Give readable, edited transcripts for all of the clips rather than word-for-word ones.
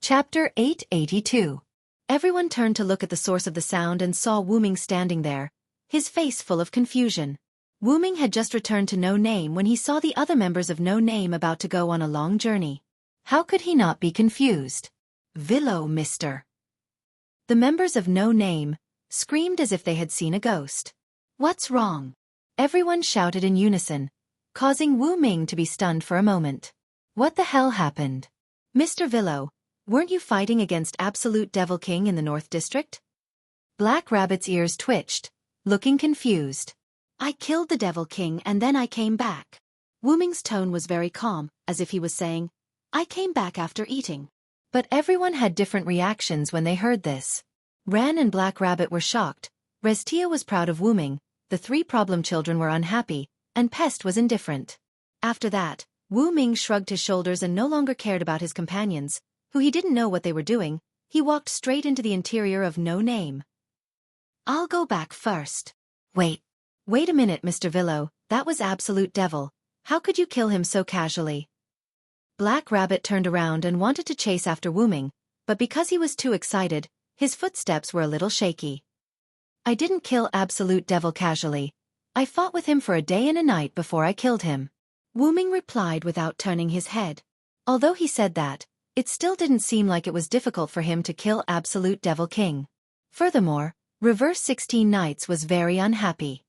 Chapter 882. Everyone turned to look at the source of the sound and saw Wu Ming standing there, his face full of confusion. Wu Ming had just returned to No Name when he saw the other members of No Name about to go on a long journey. How could he not be confused? "Villo, mister!" The members of No Name screamed as if they had seen a ghost. "What's wrong?" Everyone shouted in unison, causing Wu Ming to be stunned for a moment. "What the hell happened? Mr. Villo, weren't you fighting against Absolute Devil King in the North District?" Black Rabbit's ears twitched, looking confused. "I killed the Devil King and then I came back." Wu Ming's tone was very calm, as if he was saying, "I came back after eating." But everyone had different reactions when they heard this. Ran and Black Rabbit were shocked, Restia was proud of Wu Ming, the three problem children were unhappy, and Pest was indifferent. After that, Wu Ming shrugged his shoulders and no longer cared about his companions, who he didn't know what they were doing. He walked straight into the interior of No Name. "I'll go back first." Wait a minute, Mr. Villo, that was Absolute Devil. How could you kill him so casually?" Black Rabbit turned around and wanted to chase after Wu Ming, but because he was too excited, his footsteps were a little shaky. "I didn't kill Absolute Devil casually. I fought with him for a day and a night before I killed him," Wu Ming replied without turning his head. Although he said that, it still didn't seem like it was difficult for him to kill Absolute Devil King. Furthermore, Reverse 16 Knights was very unhappy.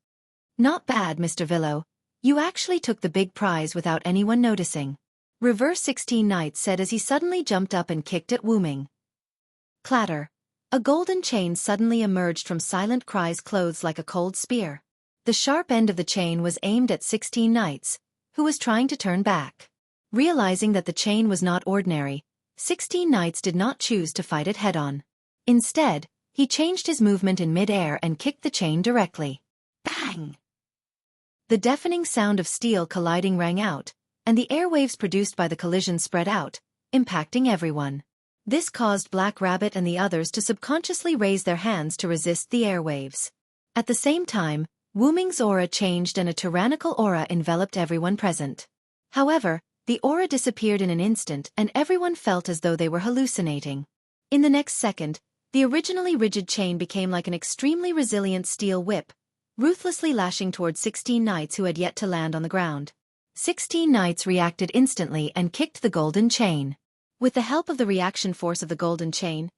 "Not bad, Mr. Villo. You actually took the big prize without anyone noticing," Reverse 16 Knights said as he suddenly jumped up and kicked at Wu Ming. Clatter. A golden chain suddenly emerged from Silent Cry's clothes like a cold spear. The sharp end of the chain was aimed at 16 Knights, who was trying to turn back. Realizing that the chain was not ordinary, 16 Knights did not choose to fight it head-on. Instead, he changed his movement in mid-air and kicked the chain directly. Bang! The deafening sound of steel colliding rang out, and the airwaves produced by the collision spread out, impacting everyone. This caused Black Rabbit and the others to subconsciously raise their hands to resist the airwaves. At the same time, Wu Ming's aura changed and a tyrannical aura enveloped everyone present. However, the aura disappeared in an instant and everyone felt as though they were hallucinating. In the next second, the originally rigid chain became like an extremely resilient steel whip, ruthlessly lashing toward 16 Knights who had yet to land on the ground. 16 Knights reacted instantly and kicked the golden chain. With the help of the reaction force of the golden chain,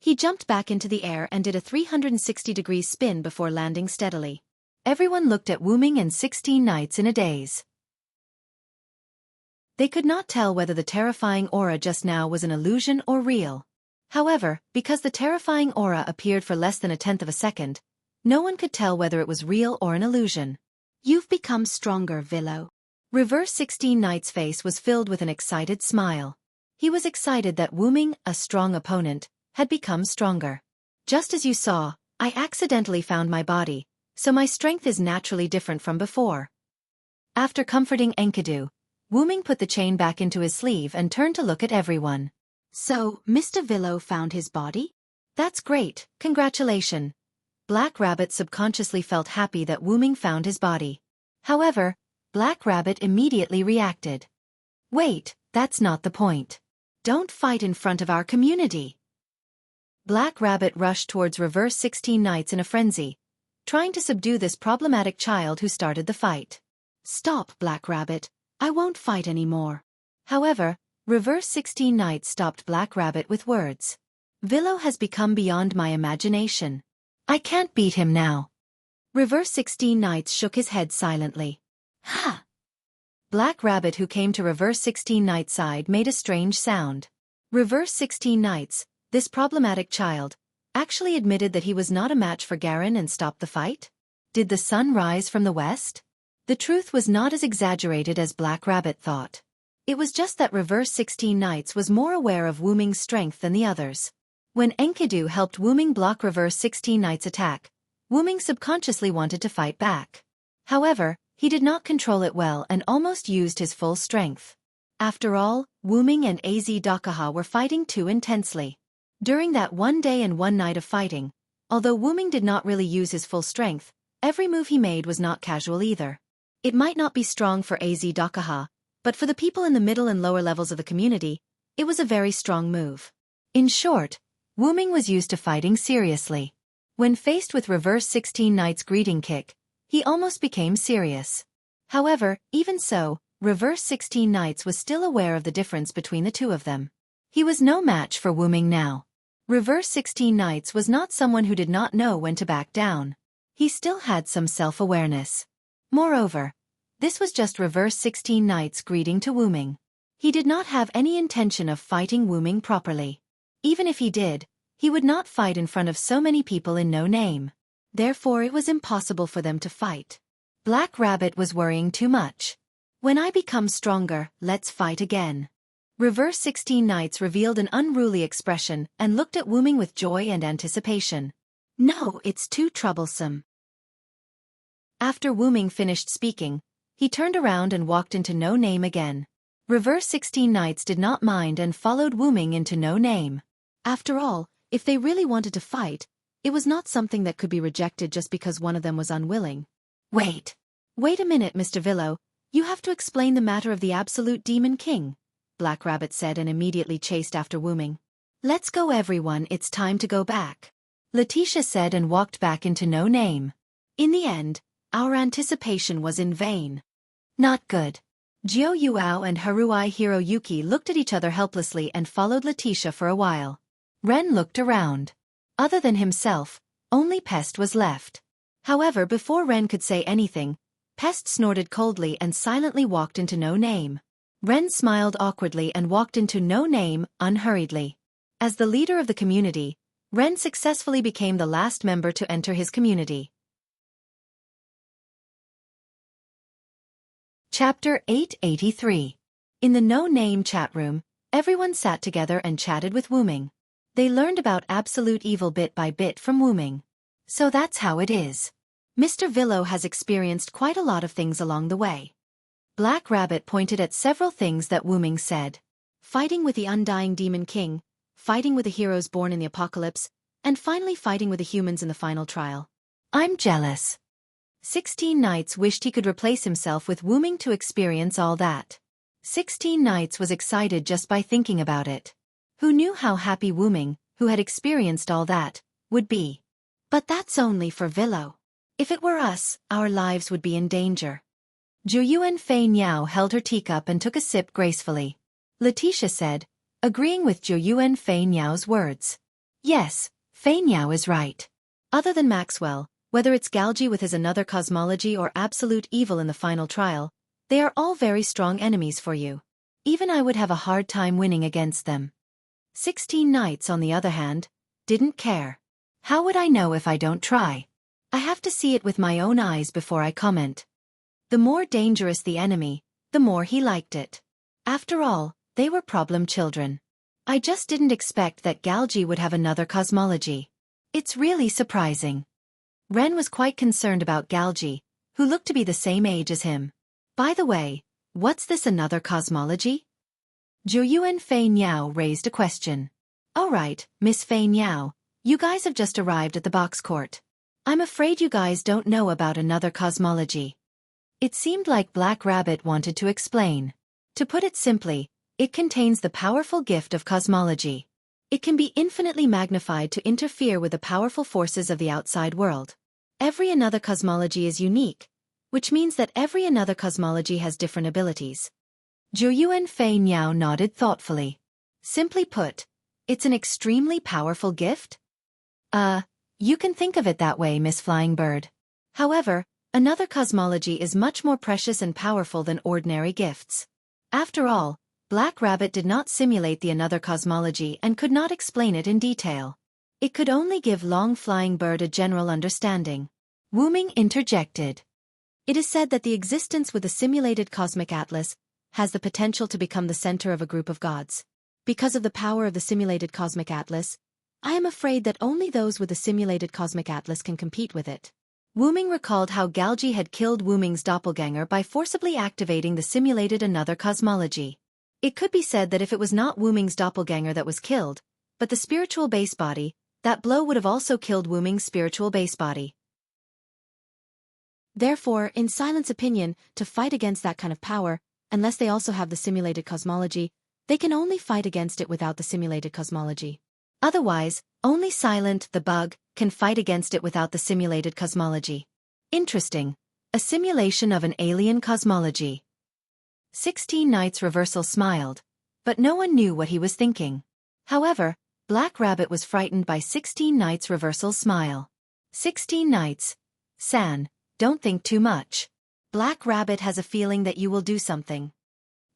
he jumped back into the air and did a 360-degree spin before landing steadily. Everyone looked at Wu Ming and 16 Knights in a daze. They could not tell whether the terrifying aura just now was an illusion or real. However, because the terrifying aura appeared for less than a tenth of a second, no one could tell whether it was real or an illusion. "You've become stronger, Villo." Reverse 16 Knight's face was filled with an excited smile. He was excited that Wu Ming, a strong opponent, had become stronger. "Just as you saw, I accidentally found my body, so my strength is naturally different from before." After comforting Enkidu, Wu Ming put the chain back into his sleeve and turned to look at everyone. "So, Mr. Villo found his body? That's great, congratulations." Black Rabbit subconsciously felt happy that Wu Ming found his body. However, Black Rabbit immediately reacted. "Wait, that's not the point. Don't fight in front of our community." Black Rabbit rushed towards Reverse 16 Knights in a frenzy, trying to subdue this problematic child who started the fight. "Stop, Black Rabbit. I won't fight anymore." However, Reverse 16 Knights stopped Black Rabbit with words. "Villo has become beyond my imagination. I can't beat him now." Reverse 16 Knights shook his head silently. "Ha!" Black Rabbit, who came to Reverse 16 Knights' side, made a strange sound. Reverse 16 Knights, this problematic child, actually admitted that he was not a match for Garen and stopped the fight? Did the sun rise from the west? The truth was not as exaggerated as Black Rabbit thought. It was just that Reverse 16 Knights was more aware of Wu Ming's strength than the others. When Enkidu helped Wu Ming block Reverse 16 Knights' attack, Wu Ming subconsciously wanted to fight back. However, he did not control it well and almost used his full strength. After all, Wu Ming and Az Dakaha were fighting too intensely. During that one day and one night of fighting, although Wu Ming did not really use his full strength, every move he made was not casual either. It might not be strong for Az Dakaha, but for the people in the middle and lower levels of the community, it was a very strong move. In short, Wu-ming was used to fighting seriously. When faced with Reverse 16 Knight's greeting kick, he almost became serious. However, even so, Reverse 16 Knights was still aware of the difference between the two of them. He was no match for Wu-ming now. Reverse 16 Knights was not someone who did not know when to back down. He still had some self-awareness. Moreover, this was just Reverse 16 Knights' greeting to Wu-ming. He did not have any intention of fighting Wu-ming properly. Even if he did, he would not fight in front of so many people in no name. Therefore it was impossible for them to fight. Black Rabbit was worrying too much. When I become stronger, let's fight again. Reverse 16 Knights revealed an unruly expression and looked at Wu-ming with joy and anticipation. No, it's too troublesome. After Wu-ming finished speaking, he turned around and walked into No Name again. Reverse 16 Knights did not mind and followed Wu-ming into No Name. After all, if they really wanted to fight, it was not something that could be rejected just because one of them was unwilling. Wait a minute, Mr. Villo, you have to explain the matter of the Absolute Demon King, Black Rabbit said and immediately chased after Wu-ming. Let's go everyone, it's time to go back, Letitia said and walked back into No Name. In the end, our anticipation was in vain. Not good. Jiu Yuao and Haruai Hiroyuki looked at each other helplessly and followed Letitia for a while. Ren looked around. Other than himself, only Pest was left. However, before Ren could say anything, Pest snorted coldly and silently walked into No Name. Ren smiled awkwardly and walked into No Name, unhurriedly. As the leader of the community, Ren successfully became the last member to enter his community. Chapter 883. In the No Name chat room, everyone sat together and chatted with Wu-ming. They learned about absolute evil bit by bit from Wu-ming. So that's how it is. Mr. Villo has experienced quite a lot of things along the way. Black Rabbit pointed at several things that Wu-ming said. Fighting with the Undying Demon King, fighting with the heroes born in the apocalypse, and finally fighting with the humans in the final trial. I'm jealous. 16 Knights wished he could replace himself with Wu-ming to experience all that. 16 Knights was excited just by thinking about it. Who knew how happy Wu-ming, who had experienced all that, would be? But that's only for Villo. If it were us, our lives would be in danger. Zhuyuan Fei Niao held her teacup and took a sip gracefully. Letitia said, agreeing with Zhuyuan Fei Niao's words. Yes, Fei Niao is right. Other than Maxwell, whether it's Galgi with his another cosmology or absolute evil in the final trial, they are all very strong enemies for you. Even I would have a hard time winning against them. 16 Knights, on the other hand, didn't care. How would I know if I don't try? I have to see it with my own eyes before I comment. The more dangerous the enemy, the more he liked it. After all, they were problem children. I just didn't expect that Galgi would have another cosmology. It's really surprising. Ren was quite concerned about Galgi, who looked to be the same age as him. By the way, what's this another cosmology? Zhuyuan Fei Niao raised a question. All right, Miss Fei Niao, you guys have just arrived at the box court. I'm afraid you guys don't know about another cosmology. It seemed like Black Rabbit wanted to explain. To put it simply, it contains the powerful gift of cosmology. It can be infinitely magnified to interfere with the powerful forces of the outside world. Every another cosmology is unique, which means that every another cosmology has different abilities. Zhuyuan Fei Niao nodded thoughtfully. Simply put, it's an extremely powerful gift? You can think of it that way, Miss Flying Bird. However, another cosmology is much more precious and powerful than ordinary gifts. After all, Black Rabbit did not simulate the another cosmology and could not explain it in detail. It could only give Long Flying Bird a general understanding. Wu-ming interjected. It is said that the existence with the simulated cosmic atlas has the potential to become the center of a group of gods. Because of the power of the simulated cosmic atlas, I am afraid that only those with the simulated cosmic atlas can compete with it. Wu-ming recalled how Galgi had killed Wu-ming's doppelganger by forcibly activating the simulated another cosmology. It could be said that if it was not Wu-ming's doppelganger that was killed, but the spiritual base body, that blow would have also killed Wu-ming's spiritual base body. Therefore, in Silent's opinion, to fight against that kind of power, unless they also have the simulated cosmology, they can only fight against it without the simulated cosmology. Otherwise, only Silent, the bug, can fight against it without the simulated cosmology. Interesting. A simulation of an alien cosmology. 16 Nights Reversal smiled, but no one knew what he was thinking. However, Black Rabbit was frightened by 16 Nights Reversal's smile. 16 Nights. San, don't think too much. Black Rabbit has a feeling that you will do something.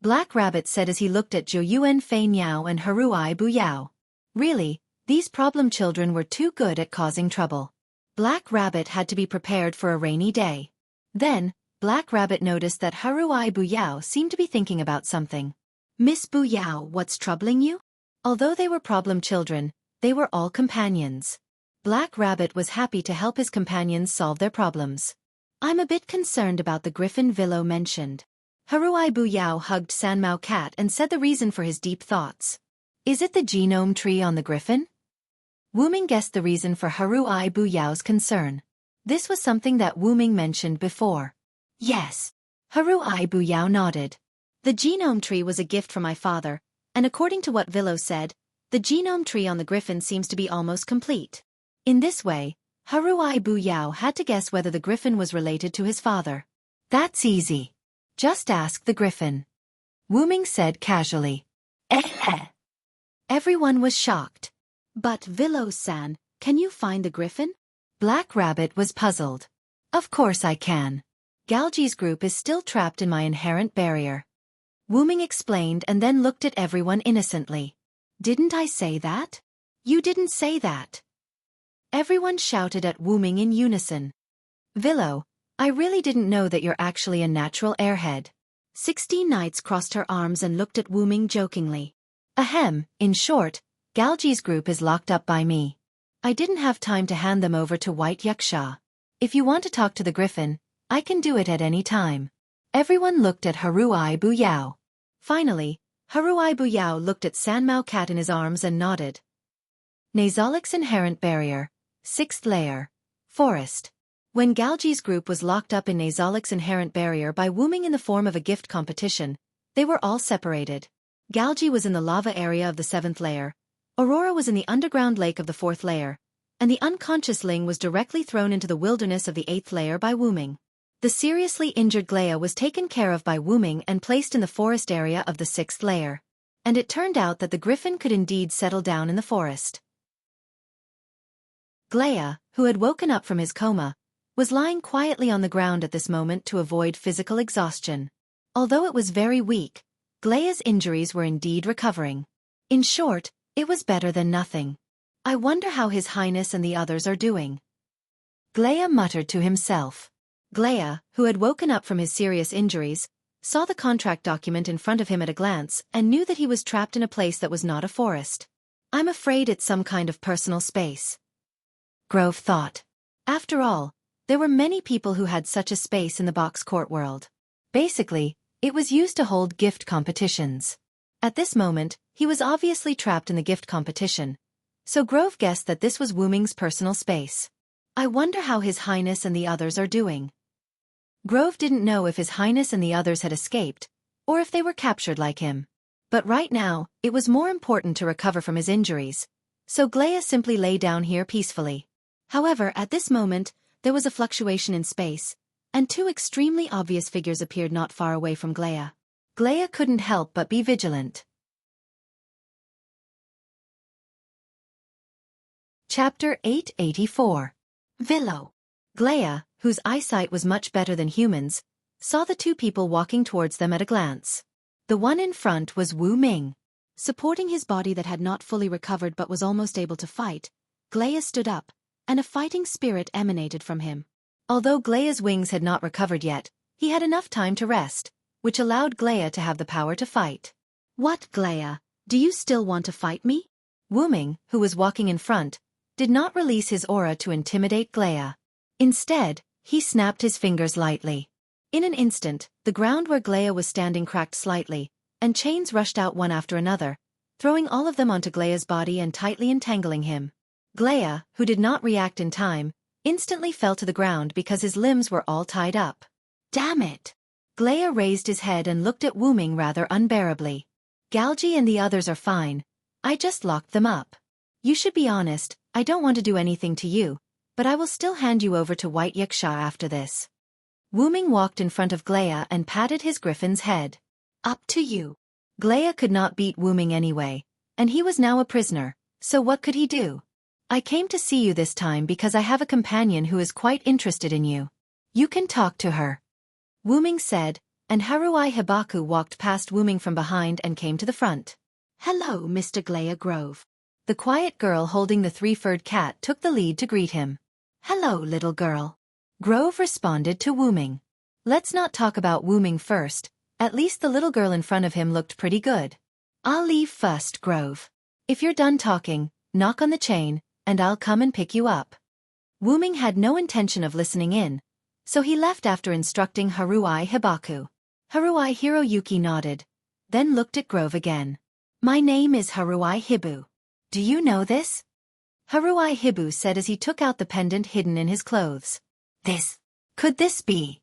Black Rabbit said as he looked at Zhou Yuan Fei Niao and Haruai Bu Yao. Really, these problem children were too good at causing trouble. Black Rabbit had to be prepared for a rainy day. Then, Black Rabbit noticed that Haruai Bu Yao seemed to be thinking about something. Miss Bu Yao, what's troubling you? Although they were problem children, they were all companions. Black Rabbit was happy to help his companions solve their problems. I'm a bit concerned about the griffin Villo mentioned. Haruai Bu Yao hugged Sanmao Cat and said the reason for his deep thoughts. Is it the genome tree on the griffin? Wu Ming guessed the reason for Haruai Bu Yao's concern. This was something that Wu Ming mentioned before. Yes. Haruai Bu Yao nodded. The genome tree was a gift from my father, and according to what Villo said, the genome tree on the griffin seems to be almost complete. In this way, Haruai Bu Yao had to guess whether the griffin was related to his father. That's easy. Just ask the griffin. Wu Ming said casually. Everyone was shocked. But Villo-san, can you find the griffin? Black Rabbit was puzzled. Of course I can. Galji's group is still trapped in my inherent barrier. Wu Ming explained and then looked at everyone innocently. Didn't I say that? You didn't say that. Everyone shouted at Wu Ming in unison. Villo, I really didn't know that you're actually a natural airhead. 16 Nights crossed her arms and looked at Wu Ming jokingly. Ahem, in short, Galji's group is locked up by me. I didn't have time to hand them over to White Yuxia. If you want to talk to the griffin, I can do it at any time. Everyone looked at Haruai Bu Yao. Finally, Haruai Bu Yao looked at Sanmao Cat in his arms and nodded. Nasolic's inherent barrier. 6th layer. Forest. When Galji's group was locked up in Nasolic's inherent barrier by Wu Ming in the form of a gift competition, they were all separated. Galji was in the lava area of the 7th layer, Aurora was in the underground lake of the 4th layer, and the unconscious Ling was directly thrown into the wilderness of the 8th layer by Wu Ming. The seriously injured Glea was taken care of by Wu Ming and placed in the forest area of the 6th layer. And it turned out that the griffin could indeed settle down in the forest. Glea, who had woken up from his coma, was lying quietly on the ground at this moment to avoid physical exhaustion. Although it was very weak, Glea's injuries were indeed recovering. In short, it was better than nothing. I wonder how His Highness and the others are doing. Glea muttered to himself. Glea, who had woken up from his serious injuries, saw the contract document in front of him at a glance and knew that he was trapped in a place that was not a forest. I'm afraid it's some kind of personal space. Grove thought. After all, there were many people who had such a space in the box court world. Basically, it was used to hold gift competitions. At this moment, he was obviously trapped in the gift competition, so Grove guessed that this was Wu Ming's personal space. I wonder how His Highness and the others are doing. Grove didn't know if His Highness and the others had escaped, or if they were captured like him. But right now, it was more important to recover from his injuries, so Glea simply lay down here peacefully. However, at this moment, there was a fluctuation in space, and two extremely obvious figures appeared not far away from Glea. Glea couldn't help but be vigilant. Chapter 884. Villo. Glea, whose eyesight was much better than humans, saw the two people walking towards them at a glance. The one in front was Wu Ming. Supporting his body that had not fully recovered but was almost able to fight, Glea stood up, and a fighting spirit emanated from him. Although Glea's wings had not recovered yet, he had enough time to rest, which allowed Glea to have the power to fight. What, Glea? Do you still want to fight me? Wu Ming, who was walking in front, did not release his aura to intimidate Glea. Instead, he snapped his fingers lightly. In an instant, the ground where Glea was standing cracked slightly, and chains rushed out one after another, throwing all of them onto Glea's body and tightly entangling him. Glea, who did not react in time, instantly fell to the ground because his limbs were all tied up. Damn it! Glea raised his head and looked at Wu Ming rather unbearably. Galji and the others are fine. I just locked them up. You should be honest, I don't want to do anything to you, but I will still hand you over to White Yuxia after this. Wuming walked in front of Glea and patted his griffin's head. Up to you. Glea could not beat Wuming anyway, and he was now a prisoner, so what could he do? I came to see you this time because I have a companion who is quite interested in you. You can talk to her. Wuming said, and Haruai Hibaku walked past Wuming from behind and came to the front. Hello, Mr. Glea Grove. The quiet girl holding the three-furred cat took the lead to greet him. Hello, little girl. Grove responded to Wuming. Let's not talk about Wuming first, at least the little girl in front of him looked pretty good. I'll leave first, Grove. If you're done talking, knock on the chain, and I'll come and pick you up. Wuming had no intention of listening in, so he left after instructing Haruai Hibaku. Haruai Hiroyuki nodded, then looked at Grove again. My name is Haruai Hibu. Do you know this? Haruai Hibu said as he took out the pendant hidden in his clothes. Could this be?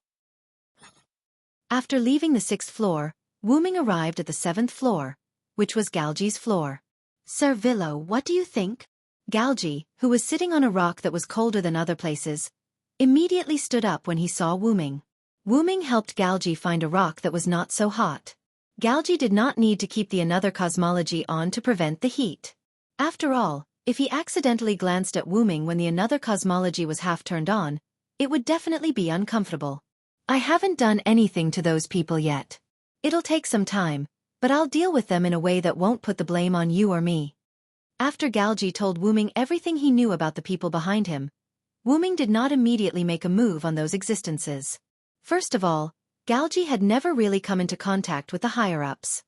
After leaving the 6th floor, Wuming arrived at the 7th floor, which was Galji's floor. Sir Villo, what do you think? Galji, who was sitting on a rock that was colder than other places, immediately stood up when he saw Wuming. Wuming helped Galji find a rock that was not so hot. Galji did not need to keep the another cosmology on to prevent the heat. After all, if he accidentally glanced at Wuming when the another cosmology was half turned on, it would definitely be uncomfortable. I haven't done anything to those people yet. It'll take some time, but I'll deal with them in a way that won't put the blame on you or me. After Galji told Wuming everything he knew about the people behind him, Wuming did not immediately make a move on those existences. First of all, Galji had never really come into contact with the higher-ups.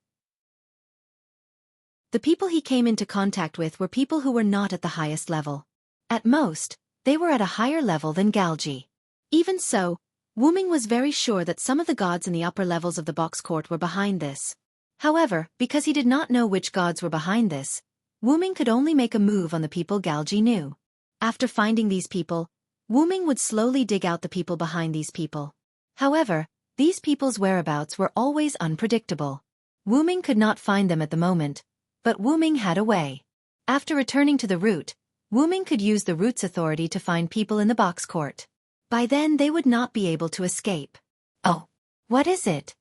The people he came into contact with were people who were not at the highest level. At most, they were at a higher level than Galji. Even so, Wuming was very sure that some of the gods in the upper levels of the box court were behind this. However, because he did not know which gods were behind this, Wuming could only make a move on the people Galji knew. After finding these people, Wuming would slowly dig out the people behind these people. However, these people's whereabouts were always unpredictable. Wuming could not find them at the moment, but Wuming had a way. After returning to the root, Wuming could use the root's authority to find people in the box court. By then they would not be able to escape. Oh, what is it?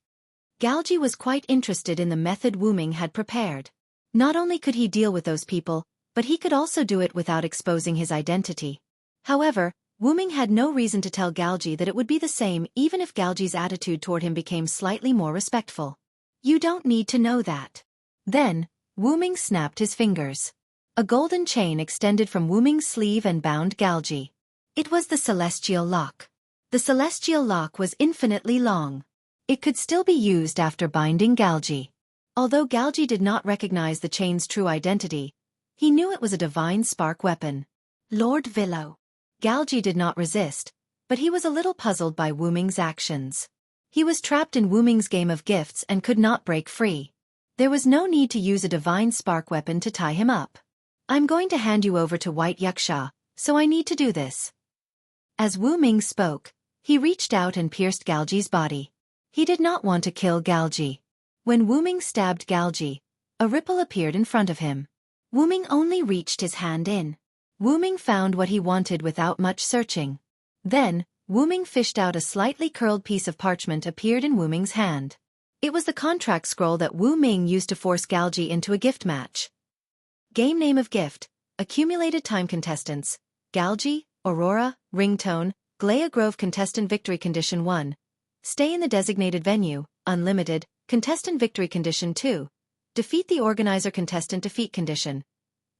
Galji was quite interested in the method Wuming had prepared. Not only could he deal with those people, but he could also do it without exposing his identity. However, Wuming had no reason to tell Galji that it would be the same even if Galji's attitude toward him became slightly more respectful. You don't need to know that. Then, Wuming snapped his fingers. A golden chain extended from Wuming's sleeve and bound Galji. It was the celestial lock. The celestial lock was infinitely long. It could still be used after binding Galji. Although Galji did not recognize the chain's true identity, he knew it was a divine spark weapon. Lord Villo. Galji did not resist, but he was a little puzzled by Wuming's actions. He was trapped in Wuming's game of gifts and could not break free. There was no need to use a divine spark weapon to tie him up. I'm going to hand you over to White Yuxia, so I need to do this. As Wuming spoke, he reached out and pierced Galji's body. He did not want to kill Galji. When Wuming stabbed Galji, a ripple appeared in front of him. Wuming only reached his hand in. Wuming found what he wanted without much searching. Then, Wuming fished out a slightly curled piece of parchment appeared in Wuming's hand. It was the contract scroll that Wuming used to force Galji into a gift match. Game name of gift, accumulated time contestants, Galji, Aurora, Ringtone, Glea Grove contestant victory condition 1. Stay in the designated venue, unlimited, contestant victory condition 2. Defeat the organizer contestant defeat condition.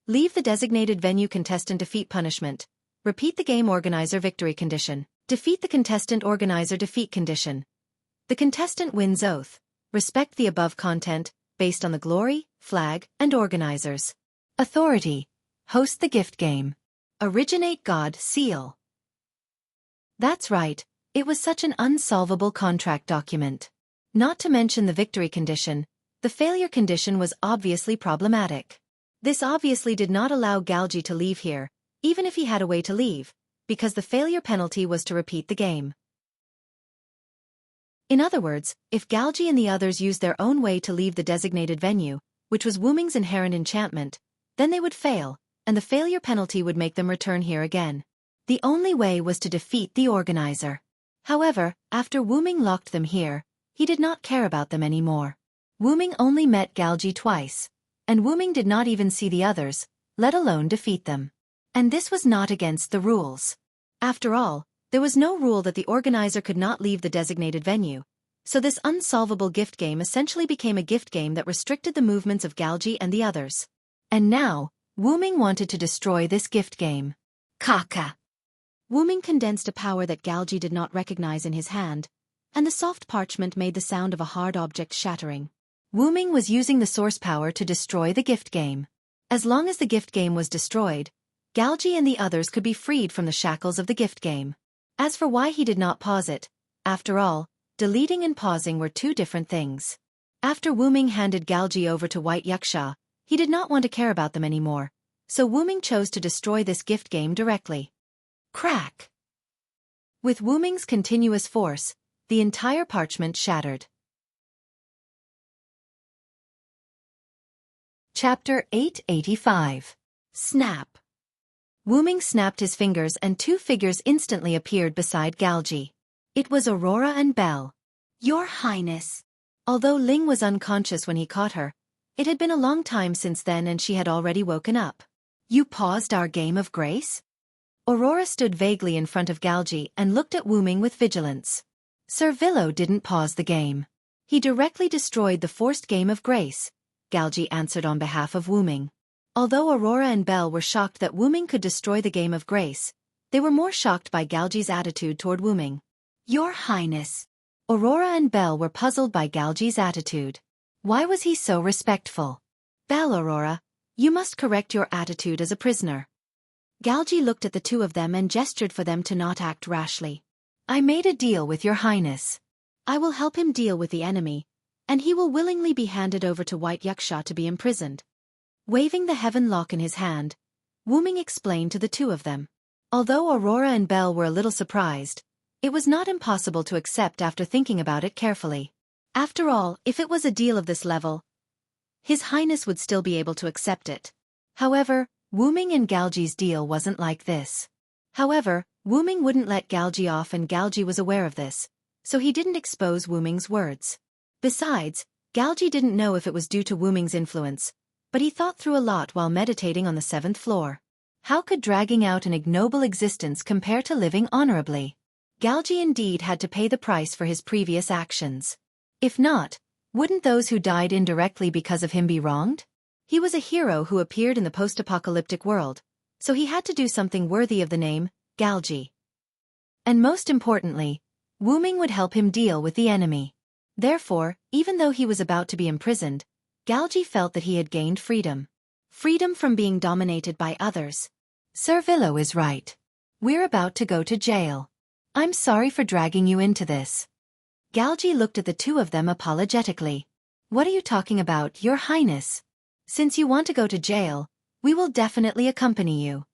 Leave the designated venue contestant defeat punishment. Repeat the game organizer victory condition. Defeat the contestant organizer defeat condition. The contestant wins oath. Respect the above content, based on the glory, flag, and organizers. Authority. Host the gift game. Originate God seal. That's right, it was such an unsolvable contract document. Not to mention the victory condition, the failure condition was obviously problematic. This obviously did not allow Galji to leave here, even if he had a way to leave, because the failure penalty was to repeat the game. In other words, if Galji and the others used their own way to leave the designated venue, which was Wuming's inherent enchantment, then they would fail, and the failure penalty would make them return here again. The only way was to defeat the organizer. However, after Wuming locked them here, he did not care about them anymore. Wuming only met Galji twice, and Wuming did not even see the others, let alone defeat them. And this was not against the rules. After all, there was no rule that the organizer could not leave the designated venue, so this unsolvable gift game essentially became a gift game that restricted the movements of Galji and the others. And now, Wuming wanted to destroy this gift game. Kaka! Wuming condensed a power that Galji did not recognize in his hand, and the soft parchment made the sound of a hard object shattering. Wuming was using the source power to destroy the gift game. As long as the gift game was destroyed, Galji and the others could be freed from the shackles of the gift game. As for why he did not pause it, after all, deleting and pausing were two different things. After Wuming handed Galji over to White Yuxia, he did not want to care about them anymore, so Wuming chose to destroy this gift game directly. Crack! With Wuming's continuous force, the entire parchment shattered. Chapter 885. Snap. Wuming snapped his fingers and two figures instantly appeared beside Galji. It was Aurora and Belle. Your Highness. Although Ling was unconscious when he caught her, it had been a long time since then and she had already woken up. You paused our game of grace? Aurora stood vaguely in front of Galji and looked at Wuming with vigilance. Sir Villo didn't pause the game. He directly destroyed the forced game of grace, Galji answered on behalf of Wuming. Although Aurora and Belle were shocked that Wuming could destroy the game of grace, they were more shocked by Galji's attitude toward Wuming. Your Highness. Aurora and Belle were puzzled by Galji's attitude. Why was he so respectful? Belle, Aurora, you must correct your attitude as a prisoner. Galji looked at the two of them and gestured for them to not act rashly. I made a deal with your Highness. I will help him deal with the enemy, and he will willingly be handed over to White Yuxia to be imprisoned. Waving the heaven lock in his hand, Wuming explained to the two of them. Although Aurora and Belle were a little surprised, it was not impossible to accept after thinking about it carefully. After all, if it was a deal of this level, His Highness would still be able to accept it. However, Wuming and Galji's deal wasn't like this. However, Wuming wouldn't let Galji off and Galji was aware of this, so he didn't expose Wuming's words. Besides, Galji didn't know if it was due to Wuming's influence, but he thought through a lot while meditating on the 7th floor. How could dragging out an ignoble existence compare to living honorably? Galji indeed had to pay the price for his previous actions. If not, wouldn't those who died indirectly because of him be wronged? He was a hero who appeared in the post-apocalyptic world, so he had to do something worthy of the name, Galji. And most importantly, Wuming would help him deal with the enemy. Therefore, even though he was about to be imprisoned, Galji felt that he had gained freedom. Freedom from being dominated by others. Sir Villo is right. We're about to go to jail. I'm sorry for dragging you into this. Galji looked at the two of them apologetically. What are you talking about, Your Highness? Since you want to go to jail, we will definitely accompany you.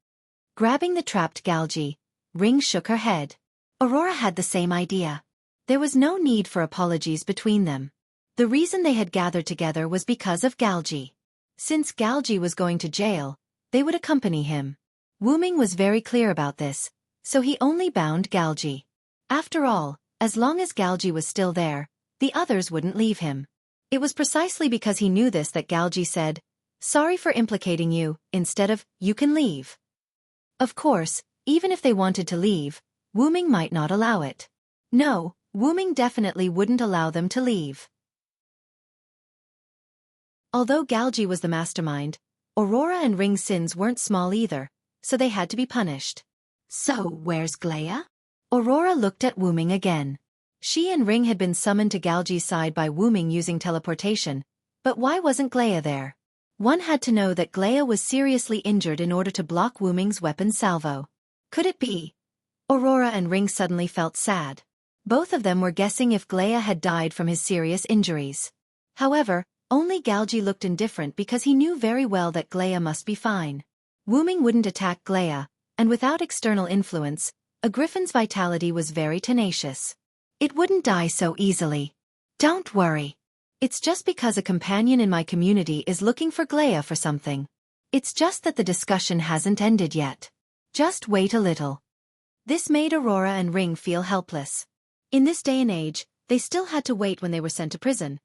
Grabbing the trapped Galji, Ring shook her head. Aurora had the same idea. There was no need for apologies between them. The reason they had gathered together was because of Galji. Since Galji was going to jail, they would accompany him. Wuming was very clear about this, so he only bound Galji. After all, as long as Galji was still there, the others wouldn't leave him. It was precisely because he knew this that Galji said, "Sorry for implicating you," instead of, "You can leave." Of course, even if they wanted to leave, Wuming might not allow it. No, Wuming definitely wouldn't allow them to leave. Although Galji was the mastermind, Aurora and Ring's sins weren't small either, so they had to be punished. So, where's Glea? Aurora looked at Wuming again. She and Ring had been summoned to Galji's side by Wuming using teleportation, but why wasn't Glea there? One had to know that Glea was seriously injured in order to block Wuming's weapon salvo. Could it be? Aurora and Ring suddenly felt sad. Both of them were guessing if Glea had died from his serious injuries. However, only Galji looked indifferent because he knew very well that Glea must be fine. Wuming wouldn't attack Glea, and without external influence, a griffin's vitality was very tenacious. It wouldn't die so easily. Don't worry. It's just because a companion in my community is looking for Glea for something. It's just that the discussion hasn't ended yet. Just wait a little. This made Aurora and Ring feel helpless. In this day and age, they still had to wait when they were sent to prison.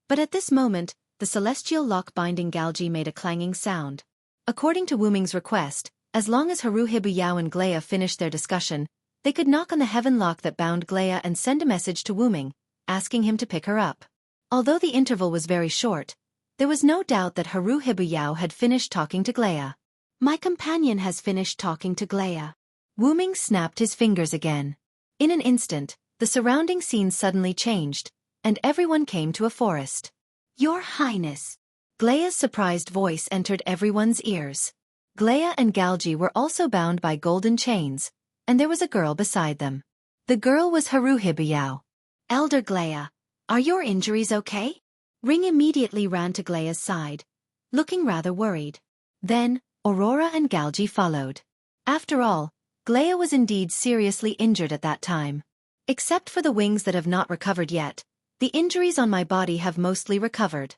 But at this moment, the celestial lock binding Galgi made a clanging sound. According to Wu Ming's request, as long as Haruhibu Yao and Glea finished their discussion, they could knock on the heaven lock that bound Glea and send a message to Wu Ming, asking him to pick her up. Although the interval was very short, there was no doubt that Haruhibu Yao had finished talking to Glea. My companion has finished talking to Glea. Wu Ming snapped his fingers again. In an instant, the surrounding scene suddenly changed, and everyone came to a forest. Your Highness! Glea's surprised voice entered everyone's ears. Glea and Galgi were also bound by golden chains, and there was a girl beside them. The girl was Haruhibu Yao. Elder Glea, are your injuries okay? Ring immediately ran to Glea's side, looking rather worried. Then, Aurora and Galgi followed. After all, Glea was indeed seriously injured at that time. Except for the wings that have not recovered yet, the injuries on my body have mostly recovered.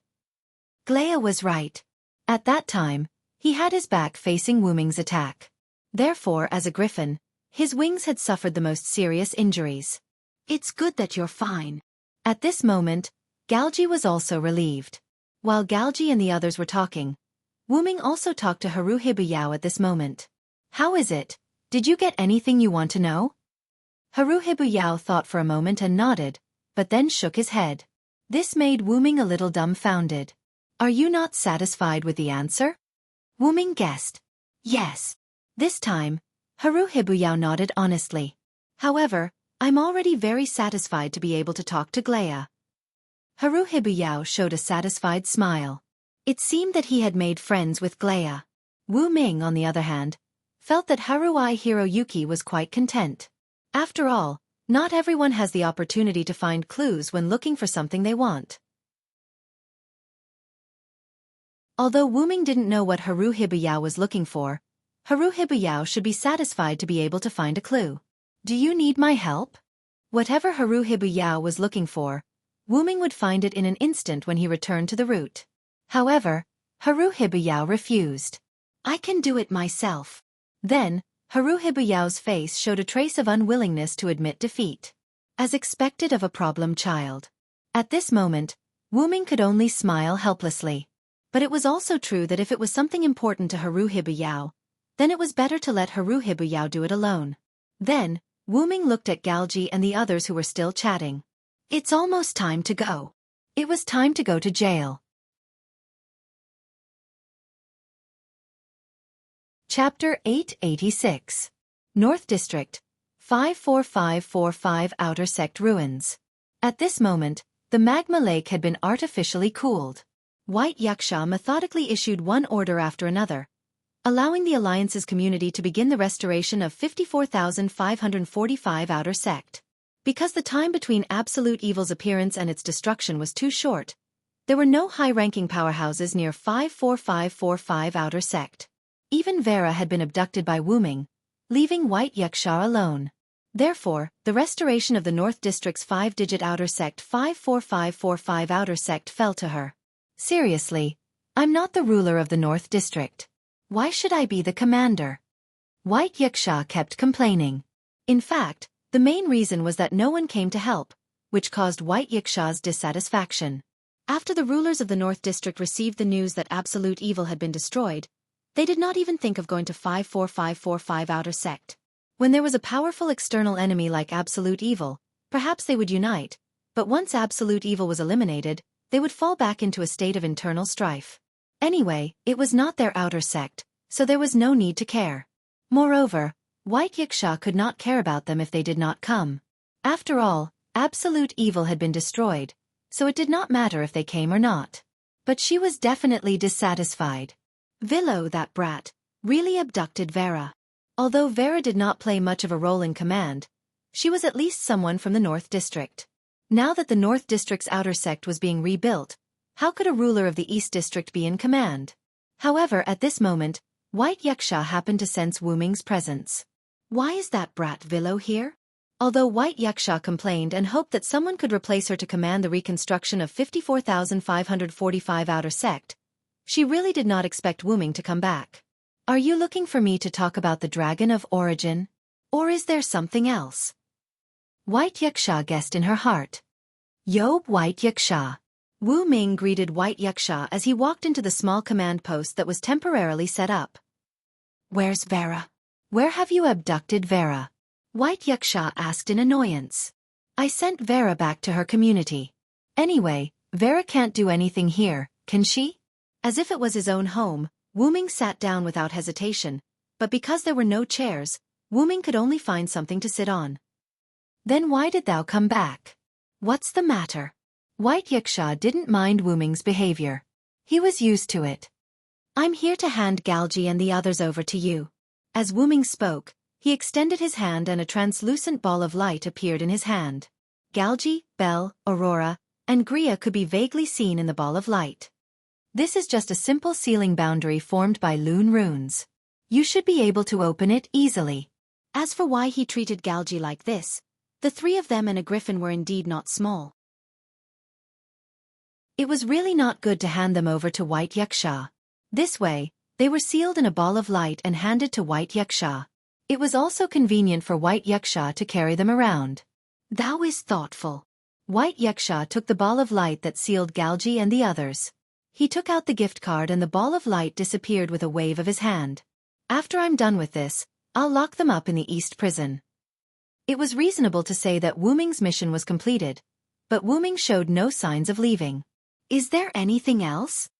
Glea was right. At that time, he had his back facing Wu Ming's attack. Therefore, as a griffin, his wings had suffered the most serious injuries. It's good that you're fine. At this moment, Galgi was also relieved. While Galgi and the others were talking, Wu Ming also talked to Haruhibu Yao at this moment. How is it? Did you get anything you want to know? Haruhibu Yao thought for a moment and nodded, but then shook his head. This made Wu Ming a little dumbfounded. Are you not satisfied with the answer? Wu Ming guessed. Yes. This time, Haruhibu Yao nodded honestly. However, I'm already very satisfied to be able to talk to Glea. Haruhibu Yao showed a satisfied smile. It seemed that he had made friends with Glea. Wu Ming, on the other hand, felt that Haruhi Hiroyuki was quite content. After all, not everyone has the opportunity to find clues when looking for something they want. Although Wu Ming didn't know what Haruhibu Yao was looking for, Haruhibu Yao should be satisfied to be able to find a clue. Do you need my help? Whatever Haruhibu Yao was looking for, Wu Ming would find it in an instant when he returned to the route. However, Haruhibu Yao refused. I can do it myself. Then, Haruhibu Yao's face showed a trace of unwillingness to admit defeat. As expected of a problem child. At this moment, Wu Ming could only smile helplessly. But it was also true that if it was something important to Haruhibu Yao, then it was better to let Haruhibu Yao do it alone. Then, Wu Ming looked at Galgi and the others who were still chatting. It's almost time to go. It was time to go to jail. Chapter 886. North District, 54545 Outer Sect Ruins. At this moment, the magma lake had been artificially cooled. White Yaksha methodically issued one order after another, allowing the Alliance's community to begin the restoration of 54,545 Outer Sect. Because the time between Absolute Evil's appearance and its destruction was too short, there were no high-ranking powerhouses near 54545 Outer Sect. Even Vera had been abducted by Wu Ming, leaving White Yaksha alone. Therefore, the restoration of the North District's 5-digit Outer Sect 54545 Outer Sect fell to her. Seriously, I'm not the ruler of the North District. Why should I be the commander? White Yaksha kept complaining. In fact, the main reason was that no one came to help, which caused White Yaksha's dissatisfaction. After the rulers of the North District received the news that Absolute Evil had been destroyed, they did not even think of going to 54545 Outer Sect. When there was a powerful external enemy like Absolute Evil, perhaps they would unite, but once Absolute Evil was eliminated, they would fall back into a state of internal strife. Anyway, it was not their outer sect, so there was no need to care. Moreover, White Yaksha could not care about them if they did not come. After all, Absolute Evil had been destroyed, so it did not matter if they came or not. But she was definitely dissatisfied. Villo, that brat, really abducted Vera. Although Vera did not play much of a role in command, she was at least someone from the North District. Now that the North District's outer sect was being rebuilt, how could a ruler of the East District be in command? However, at this moment, White Yaksha happened to sense Wu Ming's presence. Why is that brat Villo here? Although White Yaksha complained and hoped that someone could replace her to command the reconstruction of 54,545 outer sect, She really did not expect Wuming to come back. Are you looking for me to talk about the Dragon of Origin? Or is there something else? White Yaksha guessed in her heart. Yob White Yaksha. Wu Ming greeted White Yaksha as he walked into the small command post that was temporarily set up. Where's Vera? Where have you abducted Vera? White Yaksha asked in annoyance. I sent Vera back to her community. Anyway, Vera can't do anything here, can she? As if it was his own home, Wu Ming sat down without hesitation, but because there were no chairs, Wu Ming could only find something to sit on. Then why did thou come back? What's the matter? White Yaksha didn't mind Wu Ming's behavior. He was used to it. I'm here to hand Galji and the others over to you. As Wu Ming spoke, he extended his hand and a translucent ball of light appeared in his hand. Galji, Belle, Aurora, and Gria could be vaguely seen in the ball of light. This is just a simple sealing boundary formed by Lune runes. You should be able to open it easily. As for why he treated Galji like this, the three of them and a griffin were indeed not small. It was really not good to hand them over to White Yaksha. This way, they were sealed in a ball of light and handed to White Yaksha. It was also convenient for White Yaksha to carry them around. Thou is thoughtful. White Yaksha took the ball of light that sealed Galji and the others. He took out the gift card and the ball of light disappeared with a wave of his hand. After I'm done with this, I'll lock them up in the East Prison. It was reasonable to say that Wu Ming's mission was completed, but Wu Ming showed no signs of leaving. Is there anything else?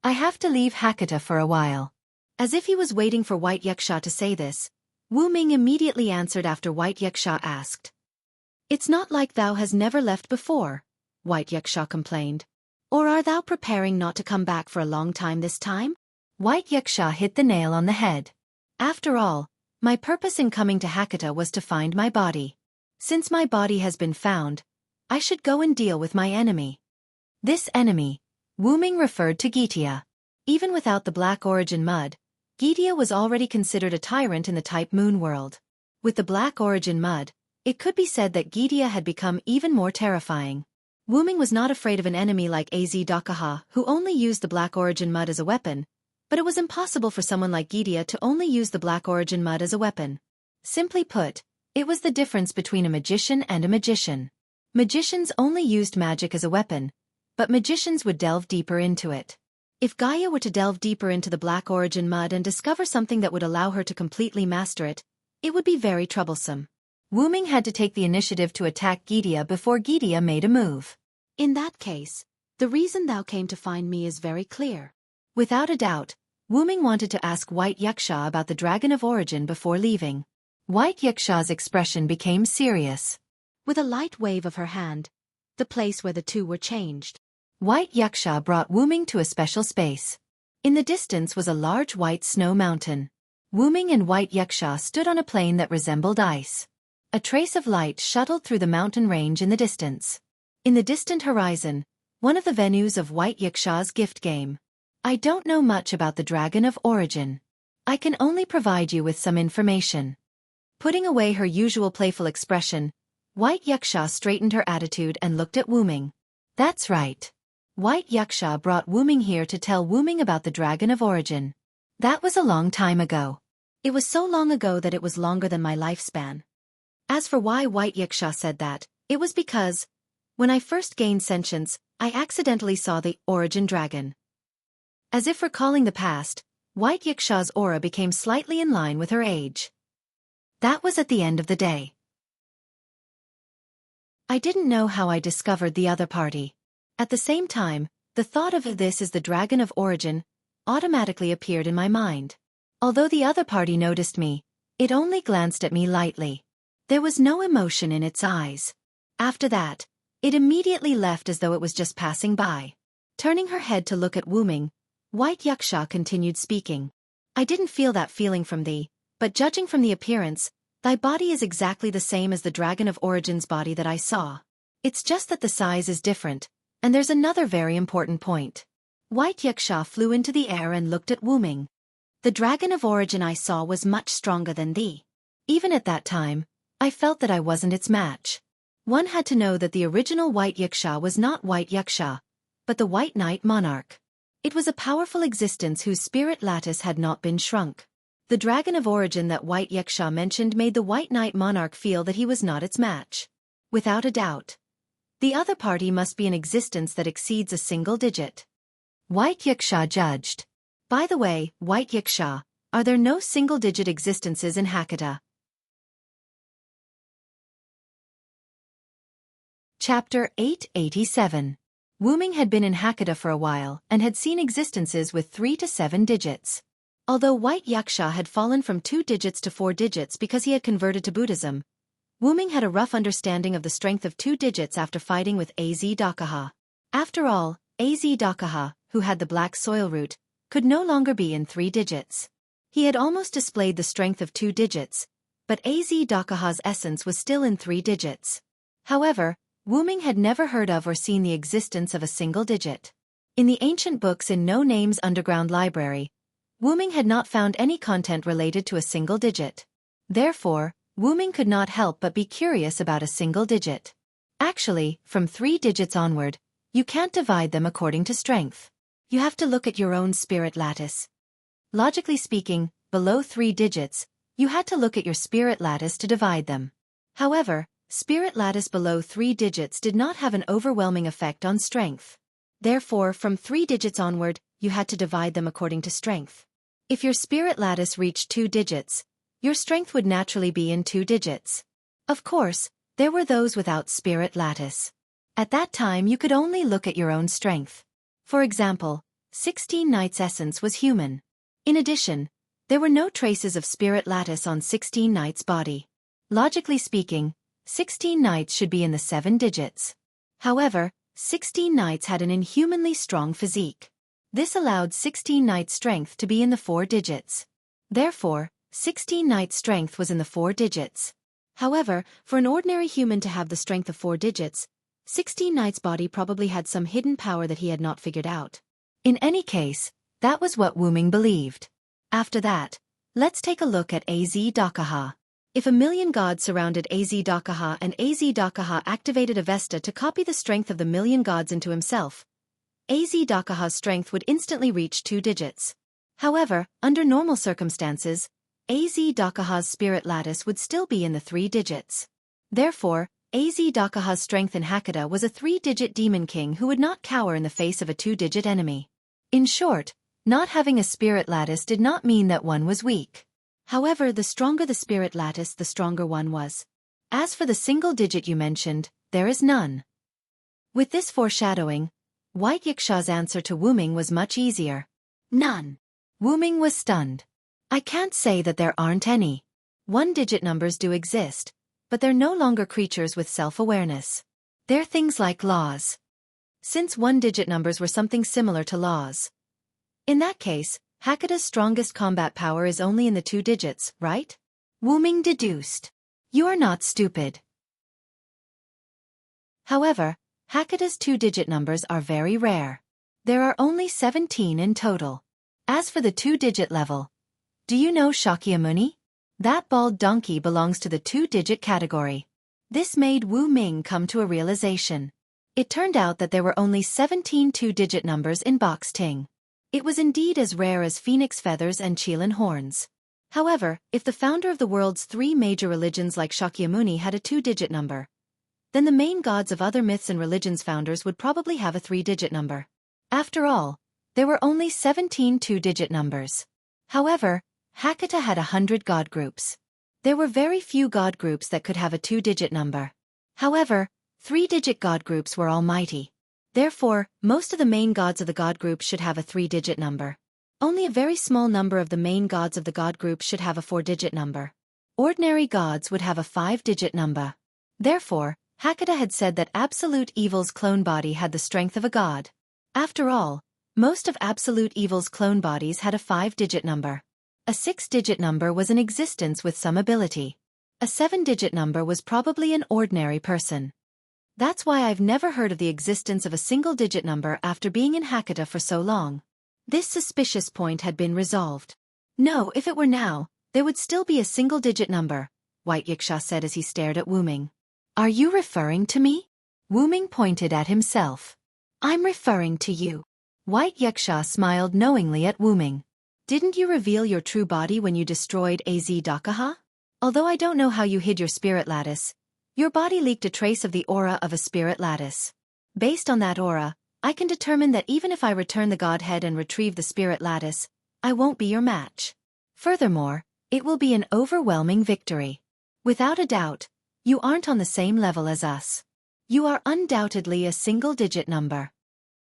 I have to leave Hakata for a while. As if he was waiting for White Yaksha to say this, Wu Ming immediately answered after White Yaksha asked. It's not like thou has never left before, White Yaksha complained. Or are thou preparing not to come back for a long time this time? White Yaksha hit the nail on the head. After all, my purpose in coming to Hakata was to find my body. Since my body has been found, I should go and deal with my enemy. This enemy, Wu Ming referred to Gitia. Even without the Black Origin mud, Gitia was already considered a tyrant in the type Moon world. With the Black Origin mud, it could be said that Gitia had become even more terrifying. Wu Ming was not afraid of an enemy like Az Dakaha, who only used the Black Origin mud as a weapon, but it was impossible for someone like Gitia to only use the Black Origin mud as a weapon. Simply put, it was the difference between a magician and a magician. Magicians only used magic as a weapon, but magicians would delve deeper into it. If Gaia were to delve deeper into the Black Origin mud and discover something that would allow her to completely master it, it would be very troublesome. Wu Ming had to take the initiative to attack Gitia before Gitia made a move. In that case, the reason thou came to find me is very clear. Without a doubt, Wu Ming wanted to ask White Yaksha about the Dragon of Origin before leaving. White Yaksha's expression became serious. With a light wave of her hand, the place where the two were changed. White Yaksha brought Wu Ming to a special space. In the distance was a large white snow mountain. Wu Ming and White Yaksha stood on a plain that resembled ice. A trace of light shuttled through the mountain range in the distance. In the distant horizon, one of the venues of White Yaksha's gift game. I don't know much about the Dragon of Origin. I can only provide you with some information. Putting away her usual playful expression, White Yaksha straightened her attitude and looked at Wu Ming. That's right. White Yaksha brought Wu Ming here to tell Wu Ming about the Dragon of Origin. That was a long time ago. It was so long ago that it was longer than my lifespan. As for why White Yaksha said that, it was because, when I first gained sentience, I accidentally saw the Origin Dragon. As if recalling the past, White Yaksha's aura became slightly in line with her age. That was at the end of the day. I didn't know how I discovered the other party. At the same time, the thought of this is the Dragon of Origin automatically appeared in my mind. Although the other party noticed me, it only glanced at me lightly. There was no emotion in its eyes. After that, it immediately left as though it was just passing by. Turning her head to look at Wu Ming, White Yaksha continued speaking. I didn't feel that feeling from thee, but judging from the appearance, thy body is exactly the same as the Dragon of Origin's body that I saw. It's just that the size is different. And there's another very important point. White Yaksha flew into the air and looked at Wu Ming. The Dragon of Origin I saw was much stronger than thee. Even at that time, I felt that I wasn't its match. One had to know that the original White Yaksha was not White Yaksha, but the White Knight Monarch. It was a powerful existence whose spirit lattice had not been shrunk. The dragon of origin that White Yuxia mentioned made the White Knight monarch feel that he was not its match. Without a doubt, the other party must be an existence that exceeds a single digit. White Yuxia judged. By the way, White Yuxia, are there no single-digit existences in Hakata? Chapter 887. Wu Ming had been in Hakata for a while and had seen existences with 3 to 7 digits. Although White Yuxia had fallen from 2 digits to 4 digits because he had converted to Buddhism, Wu Ming had a rough understanding of the strength of 2 digits after fighting with Az Dakaha. After all, Az Dakaha, who had the black soil root, could no longer be in 3 digits. He had almost displayed the strength of 2 digits, but Az Dakaha's essence was still in 3 digits. However, Wu Ming had never heard of or seen the existence of a single digit. In the ancient books in No Name's underground library, Wu Ming had not found any content related to a single digit. Therefore, Wu Ming could not help but be curious about a single digit. Actually, from 3 digits onward, you can't divide them according to strength. You have to look at your own spirit lattice. Logically speaking, below 3 digits, you had to look at your spirit lattice to divide them. However, spirit lattice below 3 digits did not have an overwhelming effect on strength. Therefore, from 3 digits onward, you had to divide them according to strength. If your spirit lattice reached 2 digits, your strength would naturally be in 2 digits. Of course, there were those without spirit lattice. At that time you could only look at your own strength. For example, 16 Knight's essence was human. In addition, there were no traces of spirit lattice on 16 Knight's body. Logically speaking, 16 Knights should be in the 7 digits. However, 16 Knights had an inhumanly strong physique. This allowed 16 Knight's strength to be in the 4 digits. Therefore, 16 Knight's strength was in the 4 digits. However, for an ordinary human to have the strength of 4 digits, 16 Knight's body probably had some hidden power that he had not figured out. In any case, that was what Wu Ming believed. After that, let's take a look at Az Dakaha. If a million gods surrounded Az Dakaha and Az Dakaha activated Avesta to copy the strength of the million gods into himself, Az Dakaha's strength would instantly reach 2 digits. However, under normal circumstances, Az Dakaha's spirit lattice would still be in the 3 digits. Therefore, Az Dakaha's strength in Hakata was a 3-digit demon king who would not cower in the face of a 2-digit enemy. In short, not having a spirit lattice did not mean that one was weak. However, the stronger the spirit lattice, the stronger one was. As for the single digit you mentioned, there is none. With this foreshadowing, White Yuxia's answer to Wu Ming was much easier. None. Wu Ming was stunned. I can't say that there aren't any. 1-digit numbers do exist, but they're no longer creatures with self-awareness. They're things like laws. Since 1-digit numbers were something similar to laws. In that case, Hakata's strongest combat power is only in the 2 digits, right? Wu Ming deduced. You are not stupid. However, Hakata's 2-digit numbers are very rare. There are only 17 in total. As for the 2-digit level, do you know Shakyamuni? That bald donkey belongs to the 2-digit category. This made Wu Ming come to a realization. It turned out that there were only 17 2-digit numbers in Box Ting. It was indeed as rare as phoenix feathers and Qilin horns. However, if the founder of the world's 3 major religions like Shakyamuni had a 2-digit number, then the main gods of other myths and religions founders would probably have a 3-digit number. After all, there were only 17 2-digit numbers. However, Hakata had 100 god groups. There were very few god groups that could have a 2-digit number. However, 3-digit god groups were almighty. Therefore, most of the main gods of the god group should have a 3-digit number. Only a very small number of the main gods of the god group should have a 4-digit number. Ordinary gods would have a 5-digit number. Therefore, Hakata had said that Absolute Evil's clone body had the strength of a god. After all, most of Absolute Evil's clone bodies had a 5-digit number. A 6-digit number was in existence with some ability. A 7-digit number was probably an ordinary person. That's why I've never heard of the existence of a single-digit number after being in Hakata for so long. This suspicious point had been resolved. No, if it were now, there would still be a single-digit number, White Yuxia said as he stared at Wu Ming. Are you referring to me? Wu Ming pointed at himself. I'm referring to you. White Yuxia smiled knowingly at Wu Ming. Didn't you reveal your true body when you destroyed AZ Dakaha? Although I don't know how you hid your spirit lattice, your body leaked a trace of the aura of a spirit lattice. Based on that aura, I can determine that even if I return the Godhead and retrieve the spirit lattice, I won't be your match. Furthermore, it will be an overwhelming victory. Without a doubt, you aren't on the same level as us. You are undoubtedly a single-digit number.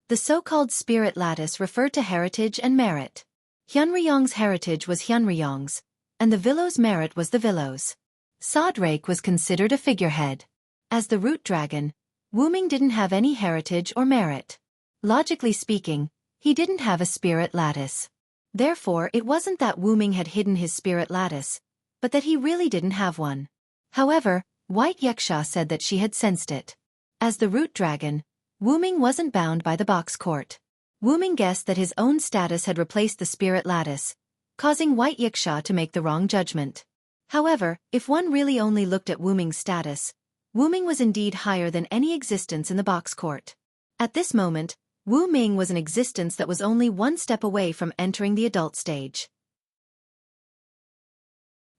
The so-called spirit lattice referred to heritage and merit. Hyunryong's heritage was Hyunryong's, and the Villow's merit was the Villow's. Sodrake was considered a figurehead. As the root dragon, Wu Ming didn't have any heritage or merit. Logically speaking, he didn't have a spirit lattice. Therefore, it wasn't that Wu Ming had hidden his spirit lattice, but that he really didn't have one. However, White Yuxia said that she had sensed it. As the root dragon, Wu Ming wasn't bound by the box court. Wu Ming guessed that his own status had replaced the spirit lattice, causing White Yuxia to make the wrong judgment. However, if one really only looked at Wu Ming's status, Wu Ming was indeed higher than any existence in the box court. At this moment, Wu Ming was an existence that was only one step away from entering the adult stage.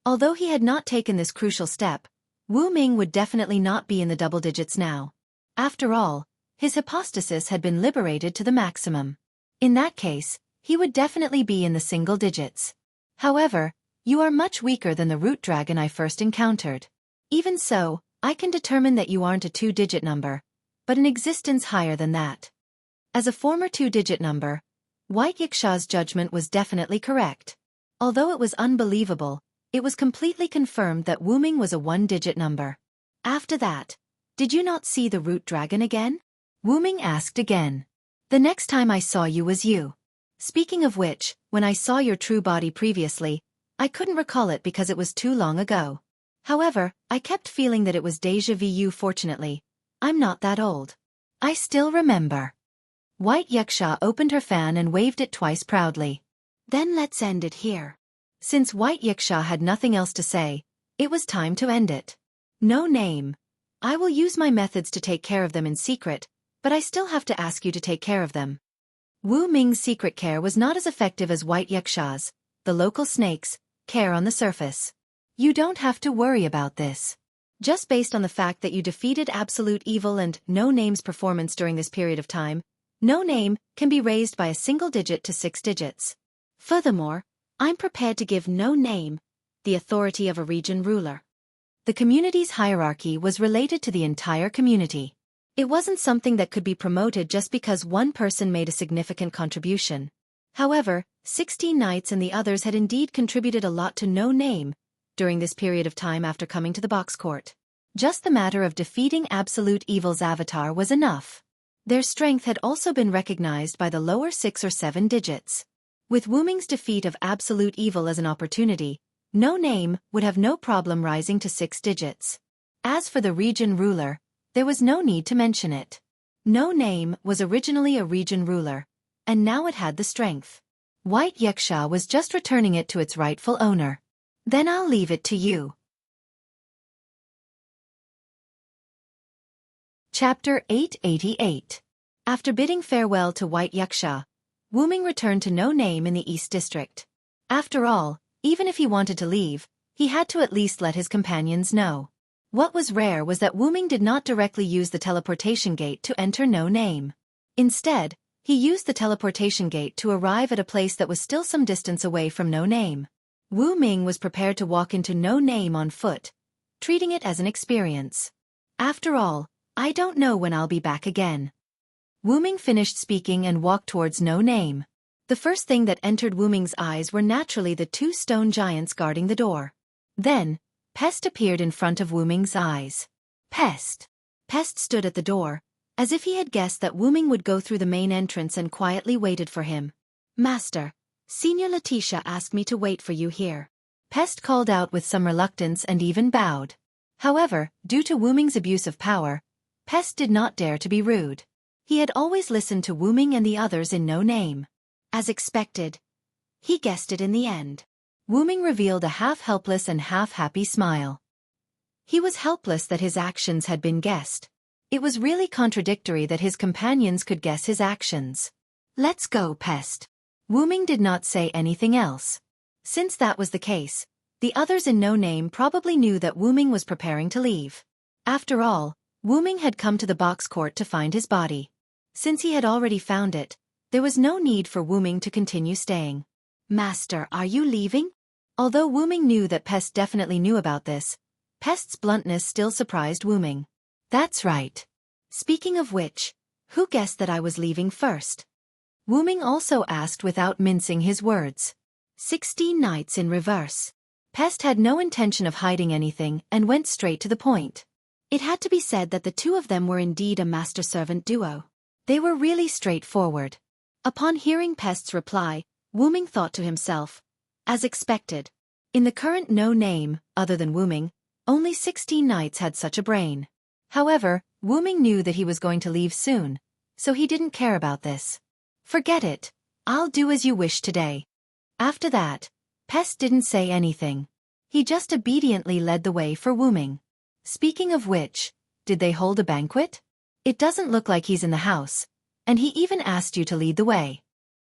Although he had not taken this crucial step, Wu Ming would definitely not be in the double digits now. After all, his hypostasis had been liberated to the maximum. In that case, he would definitely be in the single digits. However, you are much weaker than the root dragon I first encountered. Even so, I can determine that you aren't a two-digit number, but an existence higher than that. As a former two-digit number, White Yuxia's judgment was definitely correct. Although it was unbelievable, it was completely confirmed that Wu Ming was a one-digit number. After that, did you not see the root dragon again? Wu Ming asked again. The next time I saw you was you. Speaking of which, when I saw your true body previously, I couldn't recall it because it was too long ago. However, I kept feeling that it was déjà vu. Fortunately, I'm not that old. I still remember. White Yuxia opened her fan and waved it twice proudly. Then let's end it here. Since White Yuxia had nothing else to say, it was time to end it. No name. I will use my methods to take care of them in secret, but I still have to ask you to take care of them. Wu Ming's secret care was not as effective as White Yuxia's, the local snake's, care on the surface. You don't have to worry about this. Just based on the fact that you defeated absolute evil and No Name's performance during this period of time, No Name can be raised by a single digit to 6 digits. Furthermore, I'm prepared to give No Name the authority of a region ruler. The community's hierarchy was related to the entire community. It wasn't something that could be promoted just because one person made a significant contribution. However, 16 knights and the others had indeed contributed a lot to No Name during this period of time after coming to the box court. Just the matter of defeating absolute evil's avatar was enough. Their strength had also been recognized by the lower 6 or 7 digits. With Wu Ming's defeat of absolute evil as an opportunity, No Name would have no problem rising to 6 digits. As for the region ruler, there was no need to mention it. No Name was originally a region ruler, and now it had the strength. White Yuxia was just returning it to its rightful owner. Then I'll leave it to you. Chapter 888. After bidding farewell to White Yuxia, Wu Ming returned to No Name in the East District. After all, even if he wanted to leave, he had to at least let his companions know. What was rare was that Wu Ming did not directly use the teleportation gate to enter No Name. Instead, he used the teleportation gate to arrive at a place that was still some distance away from No Name. Wu Ming was prepared to walk into No Name on foot, treating it as an experience. After all, I don't know when I'll be back again. Wu Ming finished speaking and walked towards No Name. The first thing that entered Wu Ming's eyes were naturally the 2 stone giants guarding the door. Then, Pest appeared in front of Wu Ming's eyes. Pest. Pest stood at the door, as if he had guessed that Wu Ming would go through the main entrance and quietly waited for him. Master, Senior Letitia asked me to wait for you here. Pest called out with some reluctance and even bowed. However, due to Wu Ming's abuse of power, Pest did not dare to be rude. He had always listened to Wu Ming and the others in No Name. As expected, he guessed it in the end. Wu Ming revealed a half-helpless and half-happy smile. He was helpless that his actions had been guessed. It was really contradictory that his companions could guess his actions. Let's go, Pest. Wu-ming did not say anything else. Since that was the case, the others in No Name probably knew that Wu-ming was preparing to leave. After all, Wu-ming had come to the box court to find his body. Since he had already found it, there was no need for Wu-ming to continue staying. Master, are you leaving? Although Wu-ming knew that Pest definitely knew about this, Pest's bluntness still surprised Wu-ming. That's right. Speaking of which, who guessed that I was leaving first? Wu-ming also asked without mincing his words. 16 nights in reverse. Pest had no intention of hiding anything and went straight to the point. It had to be said that the two of them were indeed a master-servant duo. They were really straightforward. Upon hearing Pest's reply, Wu-ming thought to himself, as expected. In the current No Name, other than Wu-ming, only 16 knights had such a brain. However, Wu-ming knew that he was going to leave soon, so he didn't care about this. Forget it. I'll do as you wish today. After that, Pest didn't say anything. He just obediently led the way for Wu-ming. Speaking of which, did they hold a banquet? It doesn't look like he's in the house, and he even asked you to lead the way.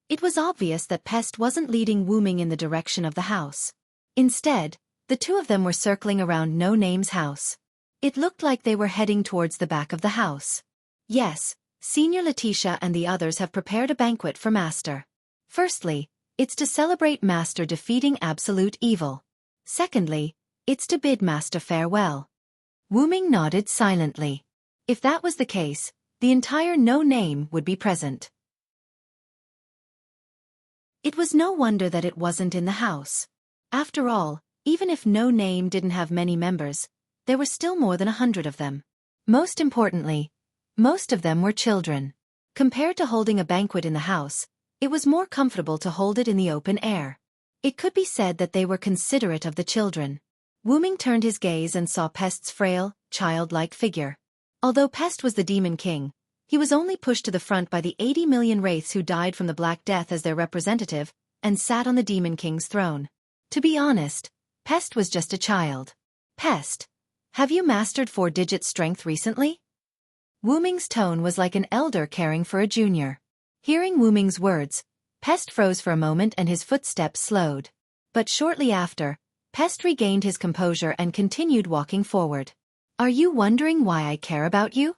It was obvious that Pest wasn't leading Wu-ming in the direction of the house. Instead, the two of them were circling around No Name's house. It looked like they were heading towards the back of the house. Yes, Senior Letitia and the others have prepared a banquet for Master. Firstly, it's to celebrate Master defeating absolute evil. Secondly, it's to bid Master farewell. Wu-ming nodded silently. If that was the case, the entire No Name would be present. It was no wonder that it wasn't in the house. After all, even if No Name didn't have many members, there were still more than 100 of them. Most importantly, most of them were children. Compared to holding a banquet in the house, it was more comfortable to hold it in the open air. It could be said that they were considerate of the children. Wu-ming turned his gaze and saw Pest's frail, childlike figure. Although Pest was the Demon King, he was only pushed to the front by the 80 million wraiths who died from the Black Death as their representative, and sat on the Demon King's throne. To be honest, Pest was just a child. Pest, have you mastered 4-digit strength recently? Wu-ming's tone was like an elder caring for a junior. Hearing Wu-ming's words, Pest froze for a moment and his footsteps slowed. But shortly after, Pest regained his composure and continued walking forward. Are you wondering why I care about you?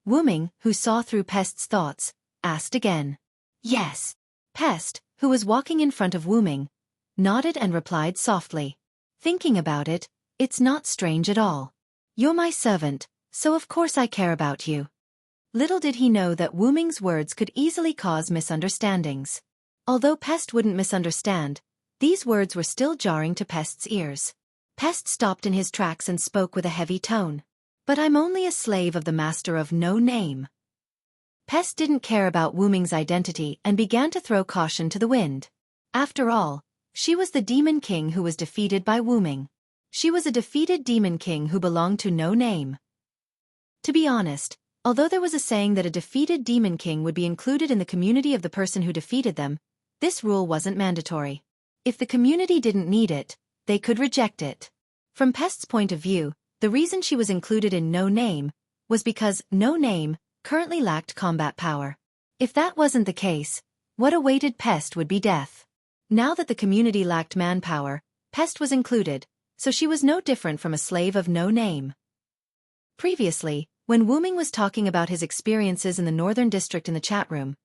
Wu-ming, who saw through Pest's thoughts, asked again. Yes. Pest, who was walking in front of Wu-ming, nodded and replied softly. Thinking about it, it's not strange at all. You're my servant, so of course I care about you. Little did he know that Wu-ming's words could easily cause misunderstandings. Although Pest wouldn't misunderstand, these words were still jarring to Pest's ears. Pest stopped in his tracks and spoke with a heavy tone. But I'm only a slave of the Master of No Name. Pest didn't care about Wu-ming's identity and began to throw caution to the wind. After all, she was the Demon King who was defeated by Wu-ming. She was a defeated Demon King who belonged to No Name. To be honest, although there was a saying that a defeated Demon King would be included in the community of the person who defeated them, this rule wasn't mandatory. If the community didn't need it, they could reject it. From Pest's point of view, the reason she was included in No Name was because No Name currently lacked combat power. If that wasn't the case, what awaited Pest would be death. Now that the community lacked manpower, Pest was included, so she was no different from a slave of No Name. Previously, when Wu-ming was talking about his experiences in the Northern District in the chat room,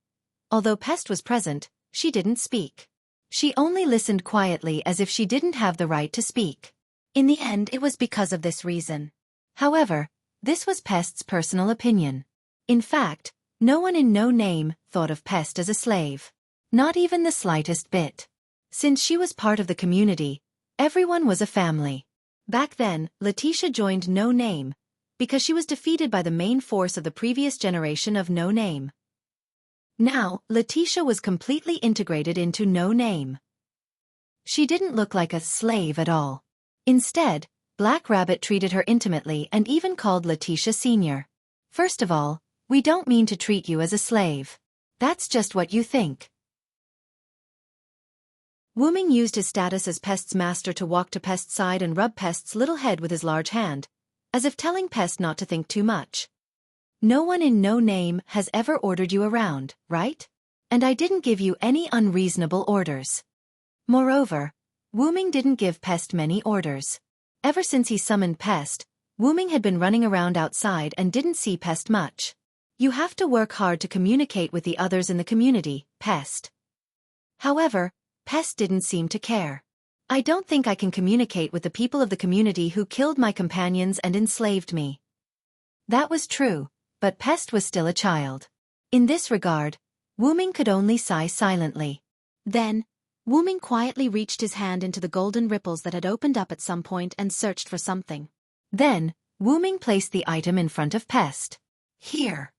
although Pest was present, she didn't speak. She only listened quietly as if she didn't have the right to speak. In the end, it was because of this reason. However, this was Pest's personal opinion. In fact, no one in No Name thought of Pest as a slave. Not even the slightest bit. Since she was part of the community, everyone was a family. Back then, Letitia joined No Name, because she was defeated by the main force of the previous generation of No Name. Now, Letitia was completely integrated into No Name. She didn't look like a slave at all. Instead, Black Rabbit treated her intimately and even called Letitia Senior. First of all, we don't mean to treat you as a slave. That's just what you think. Wu-ming used his status as Pest's master to walk to Pest's side and rub Pest's little head with his large hand, as if telling Pest not to think too much. No one in No Name has ever ordered you around, right? And I didn't give you any unreasonable orders. Moreover, Wu-Ming didn't give Pest many orders. Ever since he summoned Pest, Wu-Ming had been running around outside and didn't see Pest much. You have to work hard to communicate with the others in the community, Pest. However, Pest didn't seem to care. I don't think I can communicate with the people of the community who killed my companions and enslaved me. That was true, but Pest was still a child. In this regard, Wu-Ming could only sigh silently. Then, Wu-Ming quietly reached his hand into the golden ripples that had opened up at some point and searched for something. Then, Wu-Ming placed the item in front of Pest. Here.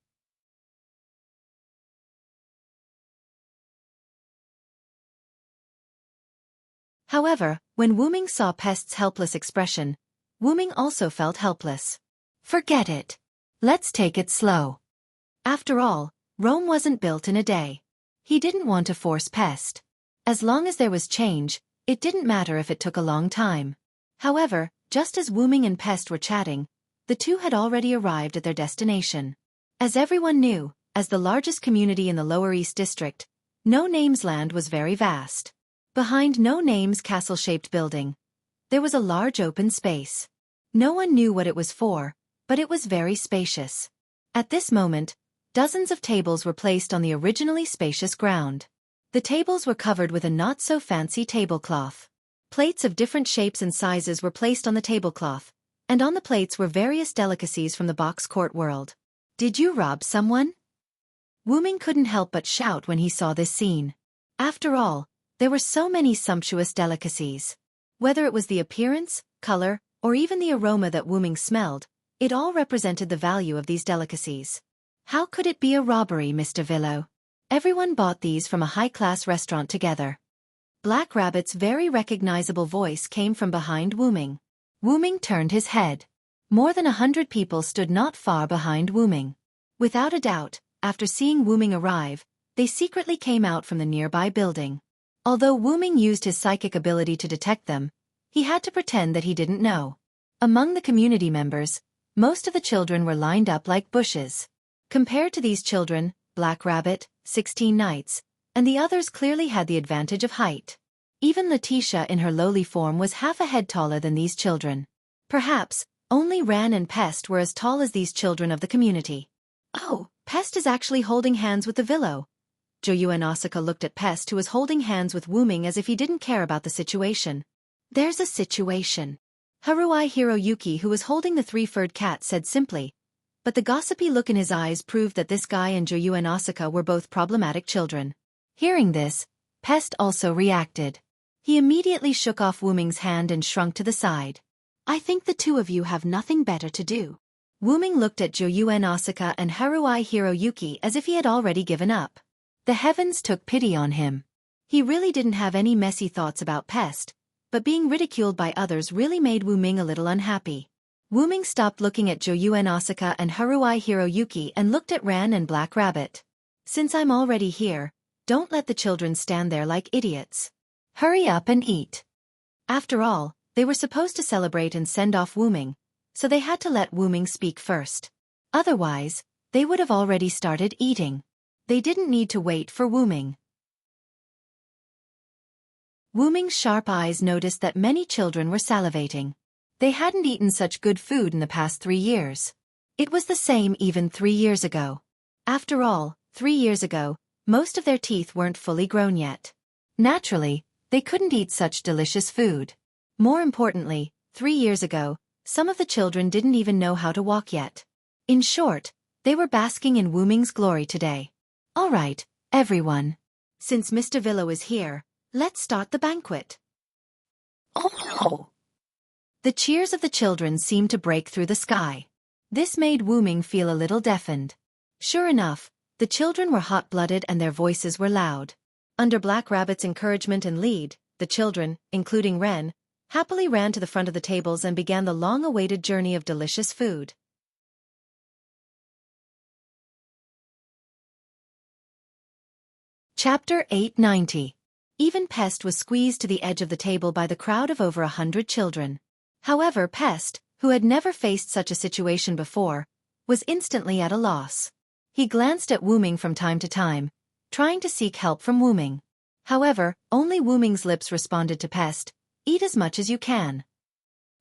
However, when Wu-Ming saw Pest's helpless expression, Wu-Ming also felt helpless. Forget it. Let's take it slow. After all, Rome wasn't built in a day. He didn't want to force Pest. As long as there was change, it didn't matter if it took a long time. However, just as Wu-Ming and Pest were chatting, the two had already arrived at their destination. As everyone knew, as the largest community in the Lower East District, No Name's land was very vast. Behind No Name's castle-shaped building, there was a large open space. No one knew what it was for, but it was very spacious. At this moment, dozens of tables were placed on the originally spacious ground. The tables were covered with a not-so-fancy tablecloth. Plates of different shapes and sizes were placed on the tablecloth, and on the plates were various delicacies from the box court world. Did you rob someone? Wu-Ming couldn't help but shout when he saw this scene. After all, there were so many sumptuous delicacies. Whether it was the appearance, color, or even the aroma that Wu-Ming smelled, it all represented the value of these delicacies. How could it be a robbery, Mr. Villo? Everyone bought these from a high-class restaurant together. Black Rabbit's very recognizable voice came from behind Wu-Ming. Wu-Ming turned his head. More than 100 people stood not far behind Wu-Ming. Without a doubt, after seeing Wu-Ming arrive, they secretly came out from the nearby building. Although Wu-Ming used his psychic ability to detect them, he had to pretend that he didn't know. Among the community members, most of the children were lined up like bushes. Compared to these children, Black Rabbit, 16 Knights, and the others clearly had the advantage of height. Even Letitia in her lowly form was half a head taller than these children. Perhaps, only Ran and Pest were as tall as these children of the community. Oh, Pest is actually holding hands with the Villo. Joyu and Asuka looked at Pest, who was holding hands with Wu-Ming as if he didn't care about the situation. There's a situation. Haruai Hiroyuki, who was holding the three-furred cat, said simply, but the gossipy look in his eyes proved that this guy and Joyu and Asuka were both problematic children. Hearing this, Pest also reacted. He immediately shook off Wu-Ming's hand and shrunk to the side. I think the two of you have nothing better to do. Wu-Ming looked at Joyu and Asuka and Haruai Hiroyuki as if he had already given up. The heavens took pity on him. He really didn't have any messy thoughts about Pest, but being ridiculed by others really made Wu-Ming a little unhappy. Wu-Ming stopped looking at Joyu and Asuka and Haruai Hiroyuki and looked at Ran and Black Rabbit. Since I'm already here, don't let the children stand there like idiots. Hurry up and eat. After all, they were supposed to celebrate and send off Wu-Ming, so they had to let Wu-Ming speak first. Otherwise, they would have already started eating. They didn't need to wait for Wu-Ming. Wu-Ming's sharp eyes noticed that many children were salivating. They hadn't eaten such good food in the past 3 years. It was the same even 3 years ago. After all, 3 years ago, most of their teeth weren't fully grown yet. Naturally, they couldn't eat such delicious food. More importantly, 3 years ago, some of the children didn't even know how to walk yet. In short, they were basking in Wu-Ming's glory today. All right, everyone. Since Mr. Villo is here, let's start the banquet. Oh! The cheers of the children seemed to break through the sky. This made Wu-Ming feel a little deafened. Sure enough, the children were hot-blooded and their voices were loud. Under Black Rabbit's encouragement and lead, the children, including Ren, happily ran to the front of the tables and began the long-awaited journey of delicious food. Chapter 890. Even Pest was squeezed to the edge of the table by the crowd of over 100 children. However, Pest, who had never faced such a situation before, was instantly at a loss. He glanced at Wu-Ming from time to time, trying to seek help from Wuming. However, only Wuming's lips responded to Pest, "Eat as much as you can."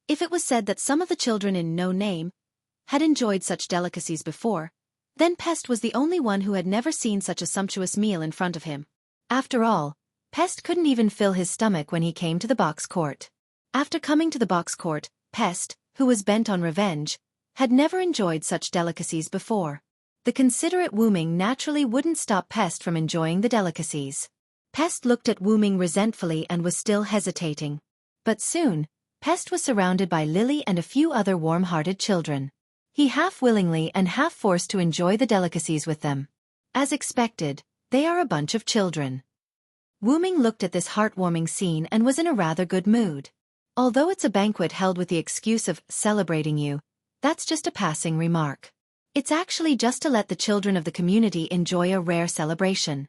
If it was said that some of the children in No Name had enjoyed such delicacies before, then Pest was the only one who had never seen such a sumptuous meal in front of him. After all, Pest couldn't even fill his stomach when he came to the box court. After coming to the box court, Pest, who was bent on revenge, had never enjoyed such delicacies before. The considerate Wuming naturally wouldn't stop Pest from enjoying the delicacies. Pest looked at Wuming resentfully and was still hesitating. But soon, Pest was surrounded by Lily and a few other warm-hearted children. He half-willingly and half-forced to enjoy the delicacies with them. As expected, they are a bunch of children. Wuming looked at this heartwarming scene and was in a rather good mood. Although it's a banquet held with the excuse of celebrating you, that's just a passing remark. It's actually just to let the children of the community enjoy a rare celebration.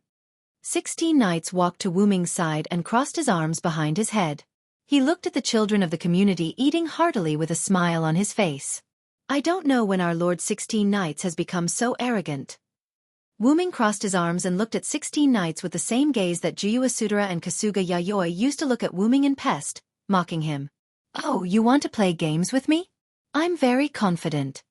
16 Knights walked to Wuming's side and crossed his arms behind his head. He looked at the children of the community eating heartily with a smile on his face. I don't know when our Lord 16 Knights has become so arrogant. Wuming crossed his arms and looked at 16 Knights with the same gaze that Juyu Asudara and Kasuga Yayoi used to look at Wuming and Pest, mocking him. "Oh, you want to play games with me? I'm very confident."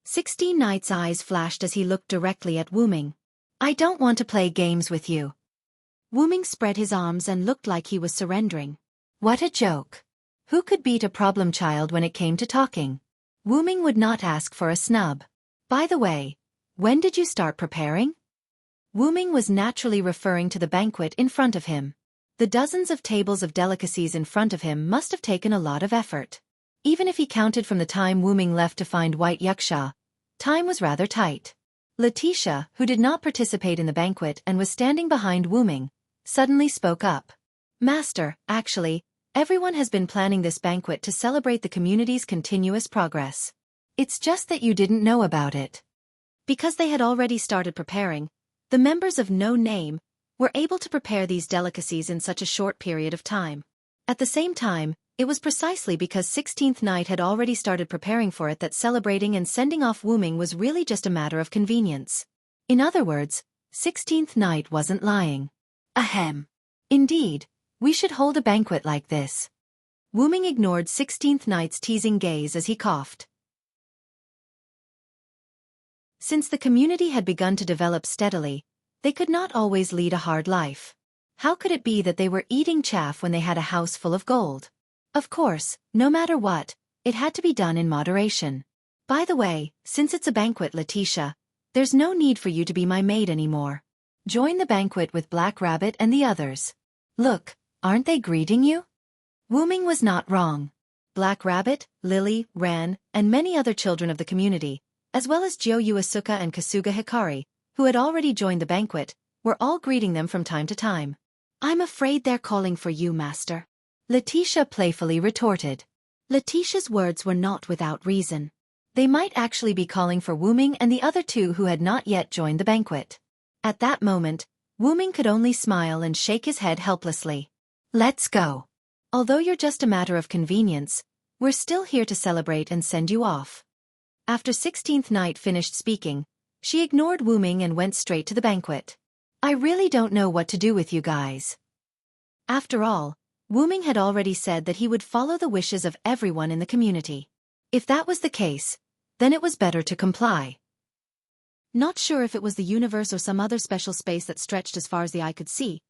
16 Knights' eyes flashed as he looked directly at Wuming. "I don't want to play games with you." Wuming spread his arms and looked like he was surrendering. What a joke. Who could beat a problem child when it came to talking? Wuming would not ask for a snub. By the way, when did you start preparing? Wuming was naturally referring to the banquet in front of him. The dozens of tables of delicacies in front of him must have taken a lot of effort. Even if he counted from the time Wuming left to find White Yuxia, time was rather tight. Letitia, who did not participate in the banquet and was standing behind Wuming, suddenly spoke up. "Master, actually, everyone has been planning this banquet to celebrate the community's continuous progress. It's just that you didn't know about it." Because they had already started preparing, the members of No Name were able to prepare these delicacies in such a short period of time. At the same time, it was precisely because 16th Night had already started preparing for it that celebrating and sending off Wuming was really just a matter of convenience. In other words, 16th Night wasn't lying. Ahem. Indeed, we should hold a banquet like this. Wuming ignored 16th Night's teasing gaze as he coughed. Since the community had begun to develop steadily, they could not always lead a hard life. How could it be that they were eating chaff when they had a house full of gold? Of course, no matter what, it had to be done in moderation. By the way, since it's a banquet, Letitia, there's no need for you to be my maid anymore. Join the banquet with Black Rabbit and the others. Look, aren't they greeting you? Wuming was not wrong. Black Rabbit, Lily, Ran, and many other children of the community, as well as Jyo Yuasuka and Kasuga Hikari, who had already joined the banquet, were all greeting them from time to time. "I'm afraid they're calling for you, Master," Letitia playfully retorted. Letitia's words were not without reason. They might actually be calling for Wuming and the other two who had not yet joined the banquet. At that moment, Wuming could only smile and shake his head helplessly. "Let's go. Although you're just a matter of convenience, we're still here to celebrate and send you off." After 16th Night finished speaking, she ignored Wuming and went straight to the banquet. "I really don't know what to do with you guys." After all, Wuming had already said that he would follow the wishes of everyone in the community. If that was the case, then it was better to comply. Not sure if it was the universe or some other special space that stretched as far as the eye could see,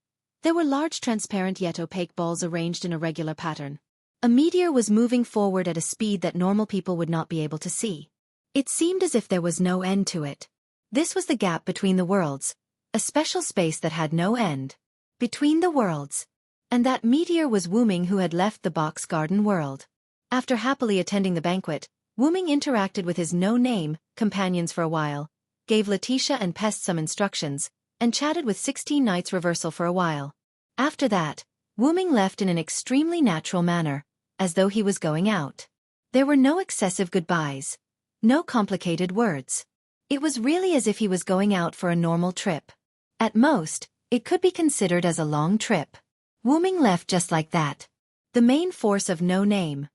there were large transparent yet opaque balls arranged in a regular pattern. A meteor was moving forward at a speed that normal people would not be able to see. It seemed as if there was no end to it. This was the gap between the worlds, a special space that had no end. Between the worlds. And that meteor was Wuming, who had left the box garden world. After happily attending the banquet, Wuming interacted with his no-name companions for a while, gave Letitia and Pest some instructions, and chatted with 16 Knights Reversal for a while. After that, Wuming left in an extremely natural manner, as though he was going out. There were no excessive goodbyes, no complicated words. It was really as if he was going out for a normal trip. At most, it could be considered as a long trip. Wuming left just like that. The main force of No Name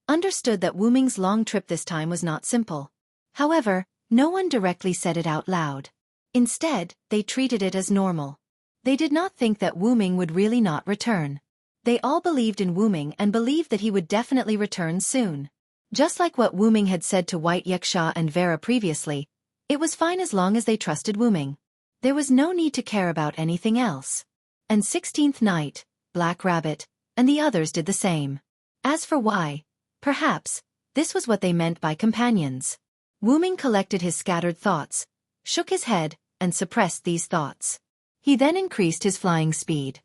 understood that Wuming's long trip this time was not simple. However, no one directly said it out loud. Instead, they treated it as normal. They did not think that Wu Ming would really not return. They all believed in Wu Ming and believed that he would definitely return soon. Just like what Wu Ming had said to White Yuxia and Vera previously, it was fine as long as they trusted Wu Ming. There was no need to care about anything else. And 16th night, Black Rabbit, and the others did the same. As for why, perhaps, this was what they meant by companions. Wu Ming collected his scattered thoughts, shook his head, and suppressed these thoughts. He then increased his flying speed.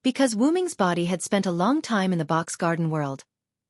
Because Wu Ming's body had spent a long time in the box garden world,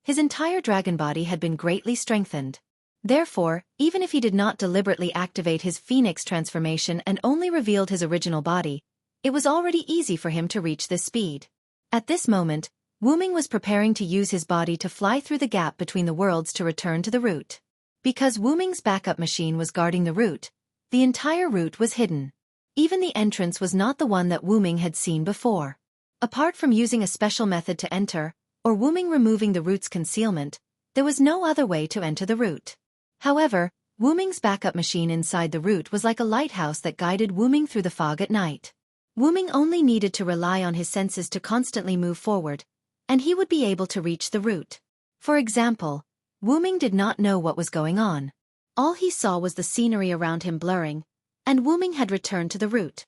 his entire dragon body had been greatly strengthened. Therefore, even if he did not deliberately activate his phoenix transformation and only revealed his original body, it was already easy for him to reach this speed. At this moment, Wu Ming was preparing to use his body to fly through the gap between the worlds to return to the route. Because Wu Ming's backup machine was guarding the route, the entire route was hidden. Even the entrance was not the one that Wu Ming had seen before. Apart from using a special method to enter, or Wu Ming removing the route's concealment, there was no other way to enter the route. However, Wu Ming's backup machine inside the route was like a lighthouse that guided Wu Ming through the fog at night. Wu Ming only needed to rely on his senses to constantly move forward, and he would be able to reach the route. For example, Wu Ming did not know what was going on. All he saw was the scenery around him blurring, and Wu Ming had returned to the route.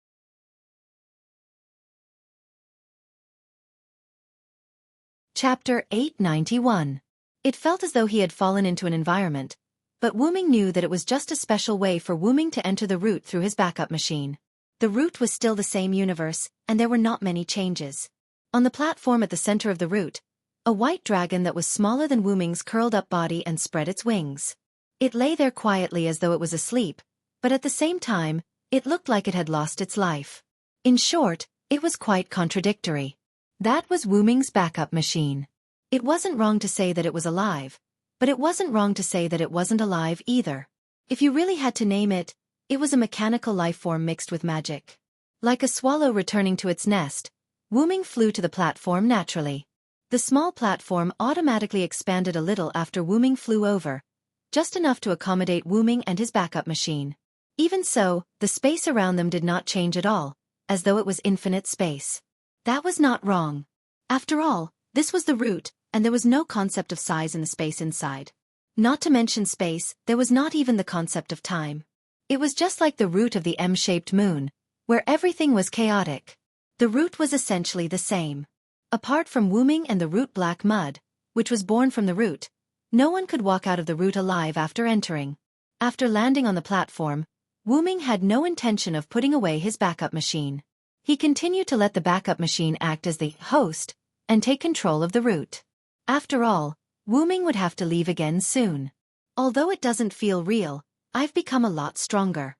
Chapter 891. It felt as though he had fallen into an environment, but Wu Ming knew that it was just a special way for Wu Ming to enter the route through his backup machine. The route was still the same universe, and there were not many changes. On the platform at the center of the route, a white dragon that was smaller than Wu Ming's curled up body and spread its wings. It lay there quietly as though it was asleep, but at the same time, it looked like it had lost its life. In short, it was quite contradictory. That was Wu Ming's backup machine. It wasn't wrong to say that it was alive, but it wasn't wrong to say that it wasn't alive either. If you really had to name it, it was a mechanical life form mixed with magic. Like a swallow returning to its nest, Wu Ming flew to the platform naturally. The small platform automatically expanded a little after Wu Ming flew over, just enough to accommodate Wu Ming and his backup machine. Even so, the space around them did not change at all, as though it was infinite space. That was not wrong. After all, this was the route, and there was no concept of size in the space inside. Not to mention space, there was not even the concept of time. It was just like the route of the M-shaped moon, where everything was chaotic. The route was essentially the same. Apart from Wu Ming and the route Black Mud, which was born from the route, no one could walk out of the route alive after entering. After landing on the platform, Wu Ming had no intention of putting away his backup machine. He continued to let the backup machine act as the host and take control of the route. After all, Wu Ming would have to leave again soon. Although it doesn't feel real, I've become a lot stronger.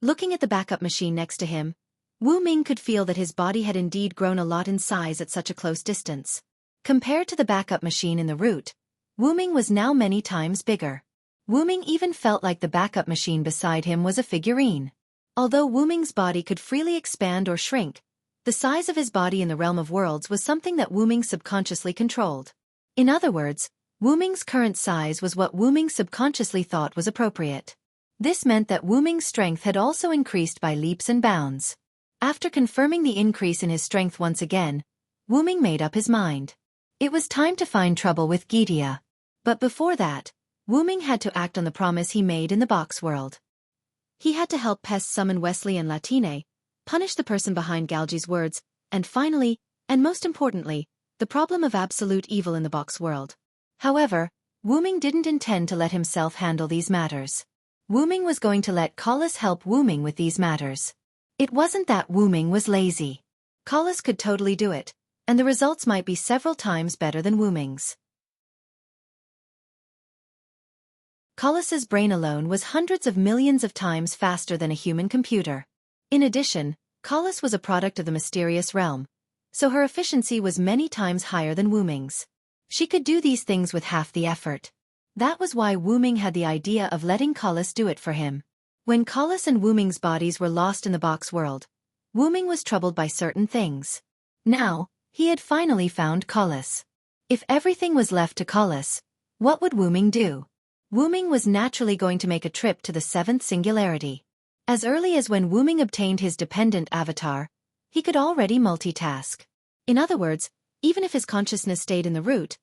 Looking at the backup machine next to him, Wu Ming could feel that his body had indeed grown a lot in size at such a close distance. Compared to the backup machine in the route, Wu Ming was now many times bigger. Wu Ming even felt like the backup machine beside him was a figurine. Although Wu Ming's body could freely expand or shrink, the size of his body in the realm of worlds was something that Wu Ming subconsciously controlled. In other words, Wu Ming's current size was what Wu Ming subconsciously thought was appropriate. This meant that Wu Ming's strength had also increased by leaps and bounds. After confirming the increase in his strength once again, Wu Ming made up his mind. It was time to find trouble with Gidia. But before that, Wu Ming had to act on the promise he made in the box world. He had to help Pest summon Wesley and Latine, punish the person behind Galji's words, and finally, and most importantly, the problem of absolute evil in the box world. However, Wu Ming didn't intend to let himself handle these matters. Wu Ming was going to let Collis help Wu Ming with these matters. It wasn't that Wu Ming was lazy. Collis could totally do it, and the results might be several times better than Wu Ming's. Collis's brain alone was hundreds of millions of times faster than a human computer. In addition, Collis was a product of the mysterious realm, so her efficiency was many times higher than Wu Ming's. She could do these things with half the effort. That was why Wu Ming had the idea of letting Collis do it for him. When Collis and Wu Ming's bodies were lost in the box world, Wu Ming was troubled by certain things. Now, he had finally found Collis. If everything was left to Collis, what would Wu Ming do? Wu-ming was naturally going to make a trip to the seventh singularity. As early as when Wu-ming obtained his dependent avatar, he could already multitask. In other words, even if his consciousness stayed in the root,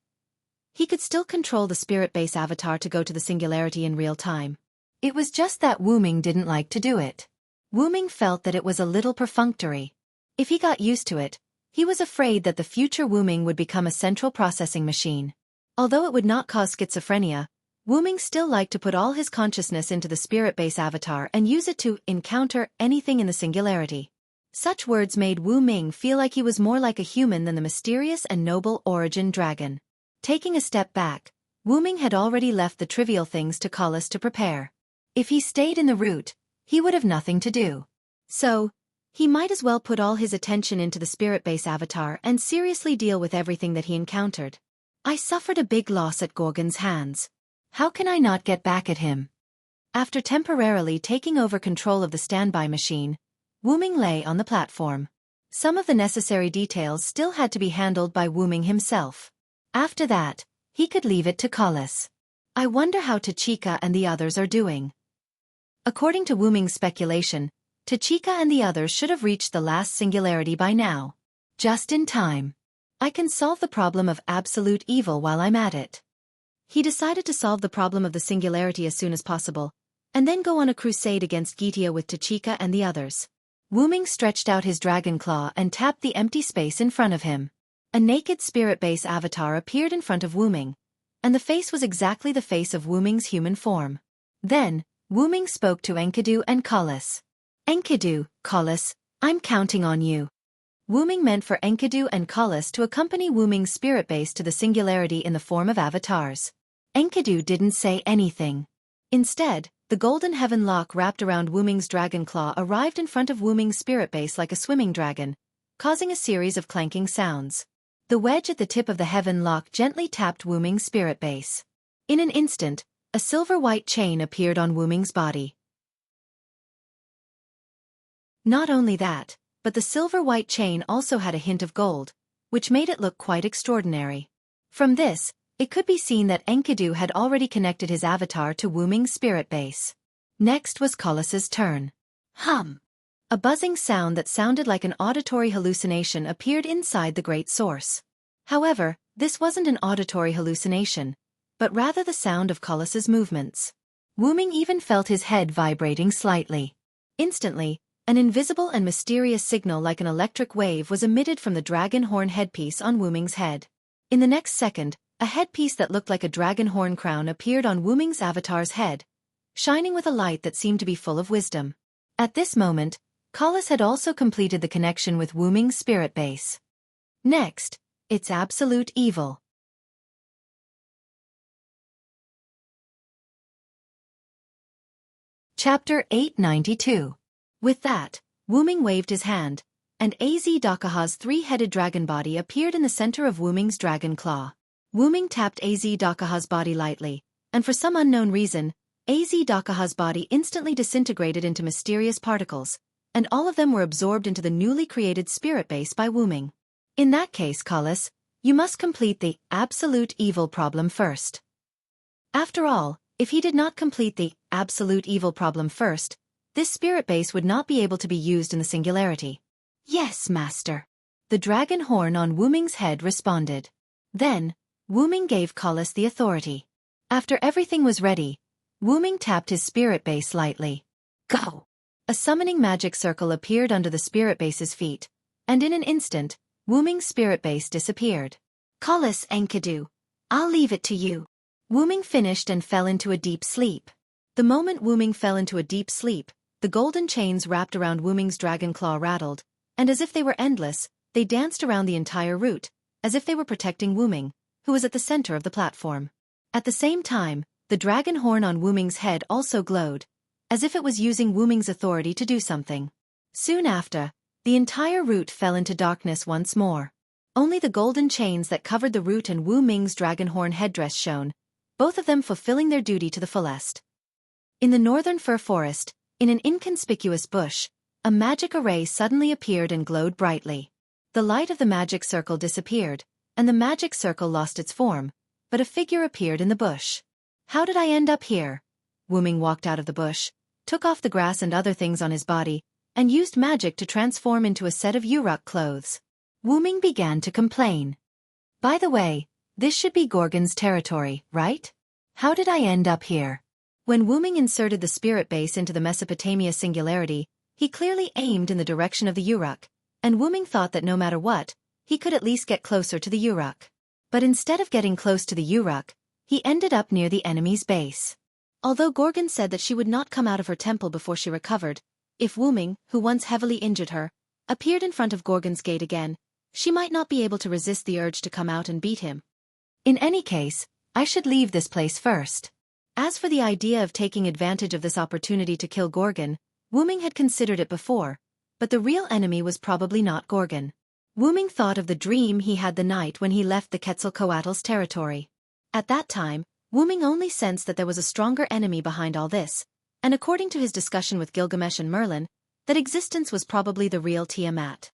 he could still control the spirit base avatar to go to the singularity in real time. It was just that Wu-ming didn't like to do it. Wu-ming felt that it was a little perfunctory. If he got used to it, he was afraid that the future Wu-ming would become a central processing machine. Although it would not cause schizophrenia, Wu-ming still liked to put all his consciousness into the spirit base avatar and use it to encounter anything in the singularity. Such words made Wu-ming feel like he was more like a human than the mysterious and noble origin dragon. Taking a step back, Wu-ming had already left the trivial things to Collis to prepare. If he stayed in the root, he would have nothing to do. So, he might as well put all his attention into the spirit base avatar and seriously deal with everything that he encountered. I suffered a big loss at Gorgon's hands. How can I not get back at him? After temporarily taking over control of the standby machine, Wu-ming lay on the platform. Some of the necessary details still had to be handled by Wu-ming himself. After that, he could leave it to Collis. I wonder how Tachika and the others are doing. According to Wu-ming's speculation, Tachika and the others should have reached the last singularity by now. Just in time. I can solve the problem of absolute evil while I'm at it. He decided to solve the problem of the singularity as soon as possible, and then go on a crusade against Gitia with Tachika and the others. Wu-ming stretched out his dragon claw and tapped the empty space in front of him. A naked spirit base avatar appeared in front of Wu-ming, and the face was exactly the face of Wu-ming's human form. Then, Wu-ming spoke to Enkidu and Collis. Enkidu, Collis, I'm counting on you. Wu-ming meant for Enkidu and Collis to accompany Wu-ming's spirit base to the singularity in the form of avatars. Enkidu didn't say anything. Instead, the golden heaven lock wrapped around Wu-ming's dragon claw arrived in front of Wu-ming's spirit base like a swimming dragon, causing a series of clanking sounds. The wedge at the tip of the heaven lock gently tapped Wu-ming's spirit base. In an instant, a silver-white chain appeared on Wu-ming's body. Not only that, but the silver-white chain also had a hint of gold, which made it look quite extraordinary. From this, it could be seen that Enkidu had already connected his avatar to Wu-ming's spirit base. Next was Collis's turn. Hum! A buzzing sound that sounded like an auditory hallucination appeared inside the great source. However, this wasn't an auditory hallucination, but rather the sound of Collis's movements. Wu-ming even felt his head vibrating slightly. Instantly, an invisible and mysterious signal like an electric wave was emitted from the dragon horn headpiece on Wu-ming's head. In the next second, a headpiece that looked like a dragon horn crown appeared on Wu-ming's avatar's head, shining with a light that seemed to be full of wisdom. At this moment, Collis had also completed the connection with Wu-ming's spirit base. Next, it's absolute evil. Chapter 892. With that, Wu-ming waved his hand, and Az Dakaha's three-headed dragon body appeared in the center of Wu-ming's dragon claw. Wu-ming tapped Az Dakaha's body lightly, and for some unknown reason, Az Dakaha's body instantly disintegrated into mysterious particles, and all of them were absorbed into the newly created spirit base by Wu-ming. In that case, Collis, you must complete the absolute evil problem first. After all, if he did not complete the absolute evil problem first, this spirit base would not be able to be used in the singularity. Yes, master. The dragon horn on Wu-ming's head responded. Then, Wu-ming gave Collis the authority. After everything was ready, Wu-ming tapped his spirit base lightly. Go! A summoning magic circle appeared under the spirit base's feet, and in an instant, Wu-ming's spirit base disappeared. Collis, Enkidu, I'll leave it to you. Wu-ming finished and fell into a deep sleep. The moment Wu-ming fell into a deep sleep, the golden chains wrapped around Wu-ming's dragon claw rattled, and as if they were endless, they danced around the entire route, as if they were protecting Wu-ming, who was at the center of the platform. At the same time, the dragon horn on Wu-ming's head also glowed, as if it was using Wu-ming's authority to do something. Soon after, the entire route fell into darkness once more. Only the golden chains that covered the route and Wu-ming's dragon horn headdress shone, both of them fulfilling their duty to the fullest. In the northern fir forest, in an inconspicuous bush, a magic array suddenly appeared and glowed brightly. The light of the magic circle disappeared, and the magic circle lost its form, but a figure appeared in the bush. How did I end up here? Wuming walked out of the bush, took off the grass and other things on his body, and used magic to transform into a set of Uruk clothes. Wuming began to complain. By the way, this should be Gorgon's territory, right? How did I end up here? When Wuming inserted the spirit base into the Mesopotamia singularity, he clearly aimed in the direction of the Uruk, and Wuming thought that no matter what, he could at least get closer to the Uruk. But instead of getting close to the Uruk, he ended up near the enemy's base. Although Gorgon said that she would not come out of her temple before she recovered, if Wuming, who once heavily injured her, appeared in front of Gorgon's gate again, she might not be able to resist the urge to come out and beat him. In any case, I should leave this place first. As for the idea of taking advantage of this opportunity to kill Gorgon, Wuming had considered it before, but the real enemy was probably not Gorgon. Wuming thought of the dream he had the night when he left the Quetzalcoatl's territory. At that time, Wuming only sensed that there was a stronger enemy behind all this, and according to his discussion with Gilgamesh and Merlin, that existence was probably the real Tiamat.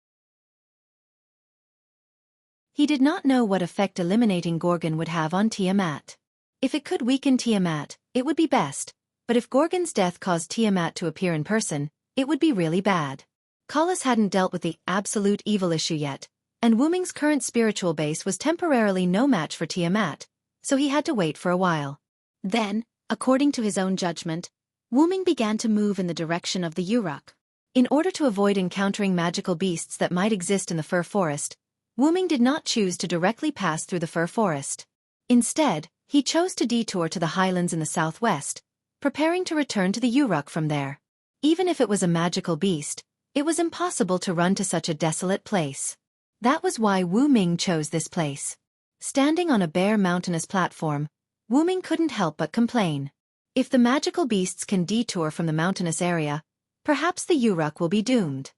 He did not know what effect eliminating Gorgon would have on Tiamat. If it could weaken Tiamat, it would be best, but if Gorgon's death caused Tiamat to appear in person, it would be really bad. Kalas hadn't dealt with the absolute evil issue yet, and Wuming's current spiritual base was temporarily no match for Tiamat, so he had to wait for a while. Then, according to his own judgment, Wuming began to move in the direction of the Uruk. In order to avoid encountering magical beasts that might exist in the fir forest, Wuming did not choose to directly pass through the fir forest. Instead, he chose to detour to the highlands in the southwest, preparing to return to the Uruk from there. Even if it was a magical beast, it was impossible to run to such a desolate place. That was why Wuming chose this place. Standing on a bare mountainous platform, Wuming couldn't help but complain. If the magical beasts can detour from the mountainous area, perhaps the Uruk will be doomed.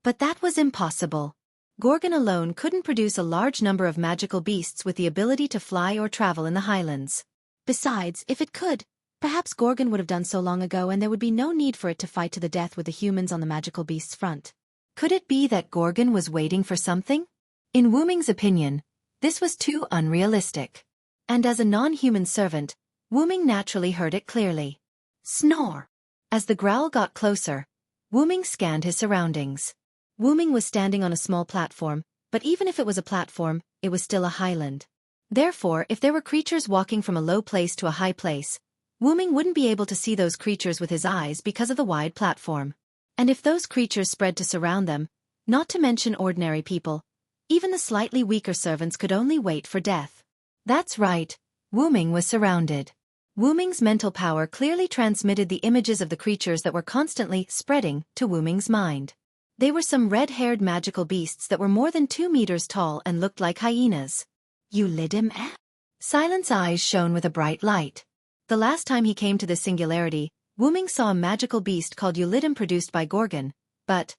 But that was impossible. Gorgon alone couldn't produce a large number of magical beasts with the ability to fly or travel in the highlands. Besides, if it could, perhaps Gorgon would have done so long ago and there would be no need for it to fight to the death with the humans on the magical beasts' front. Could it be that Gorgon was waiting for something? In Wuming's opinion, this was too unrealistic. And as a non-human servant, Wuming naturally heard it clearly. Snore! As the growl got closer, Wuming scanned his surroundings. Wuming was standing on a small platform, but even if it was a platform, it was still a highland. Therefore, if there were creatures walking from a low place to a high place, Wuming wouldn't be able to see those creatures with his eyes because of the wide platform. And if those creatures spread to surround them, not to mention ordinary people, even the slightly weaker servants could only wait for death. That's right, Wuming was surrounded. Wuming's mental power clearly transmitted the images of the creatures that were constantly spreading to Wuming's mind. They were some red-haired magical beasts that were more than 2 meters tall and looked like hyenas. Ulidim eh? Silent's eyes shone with a bright light. The last time he came to this singularity, Wuming saw a magical beast called Ulidim produced by Gorgon, but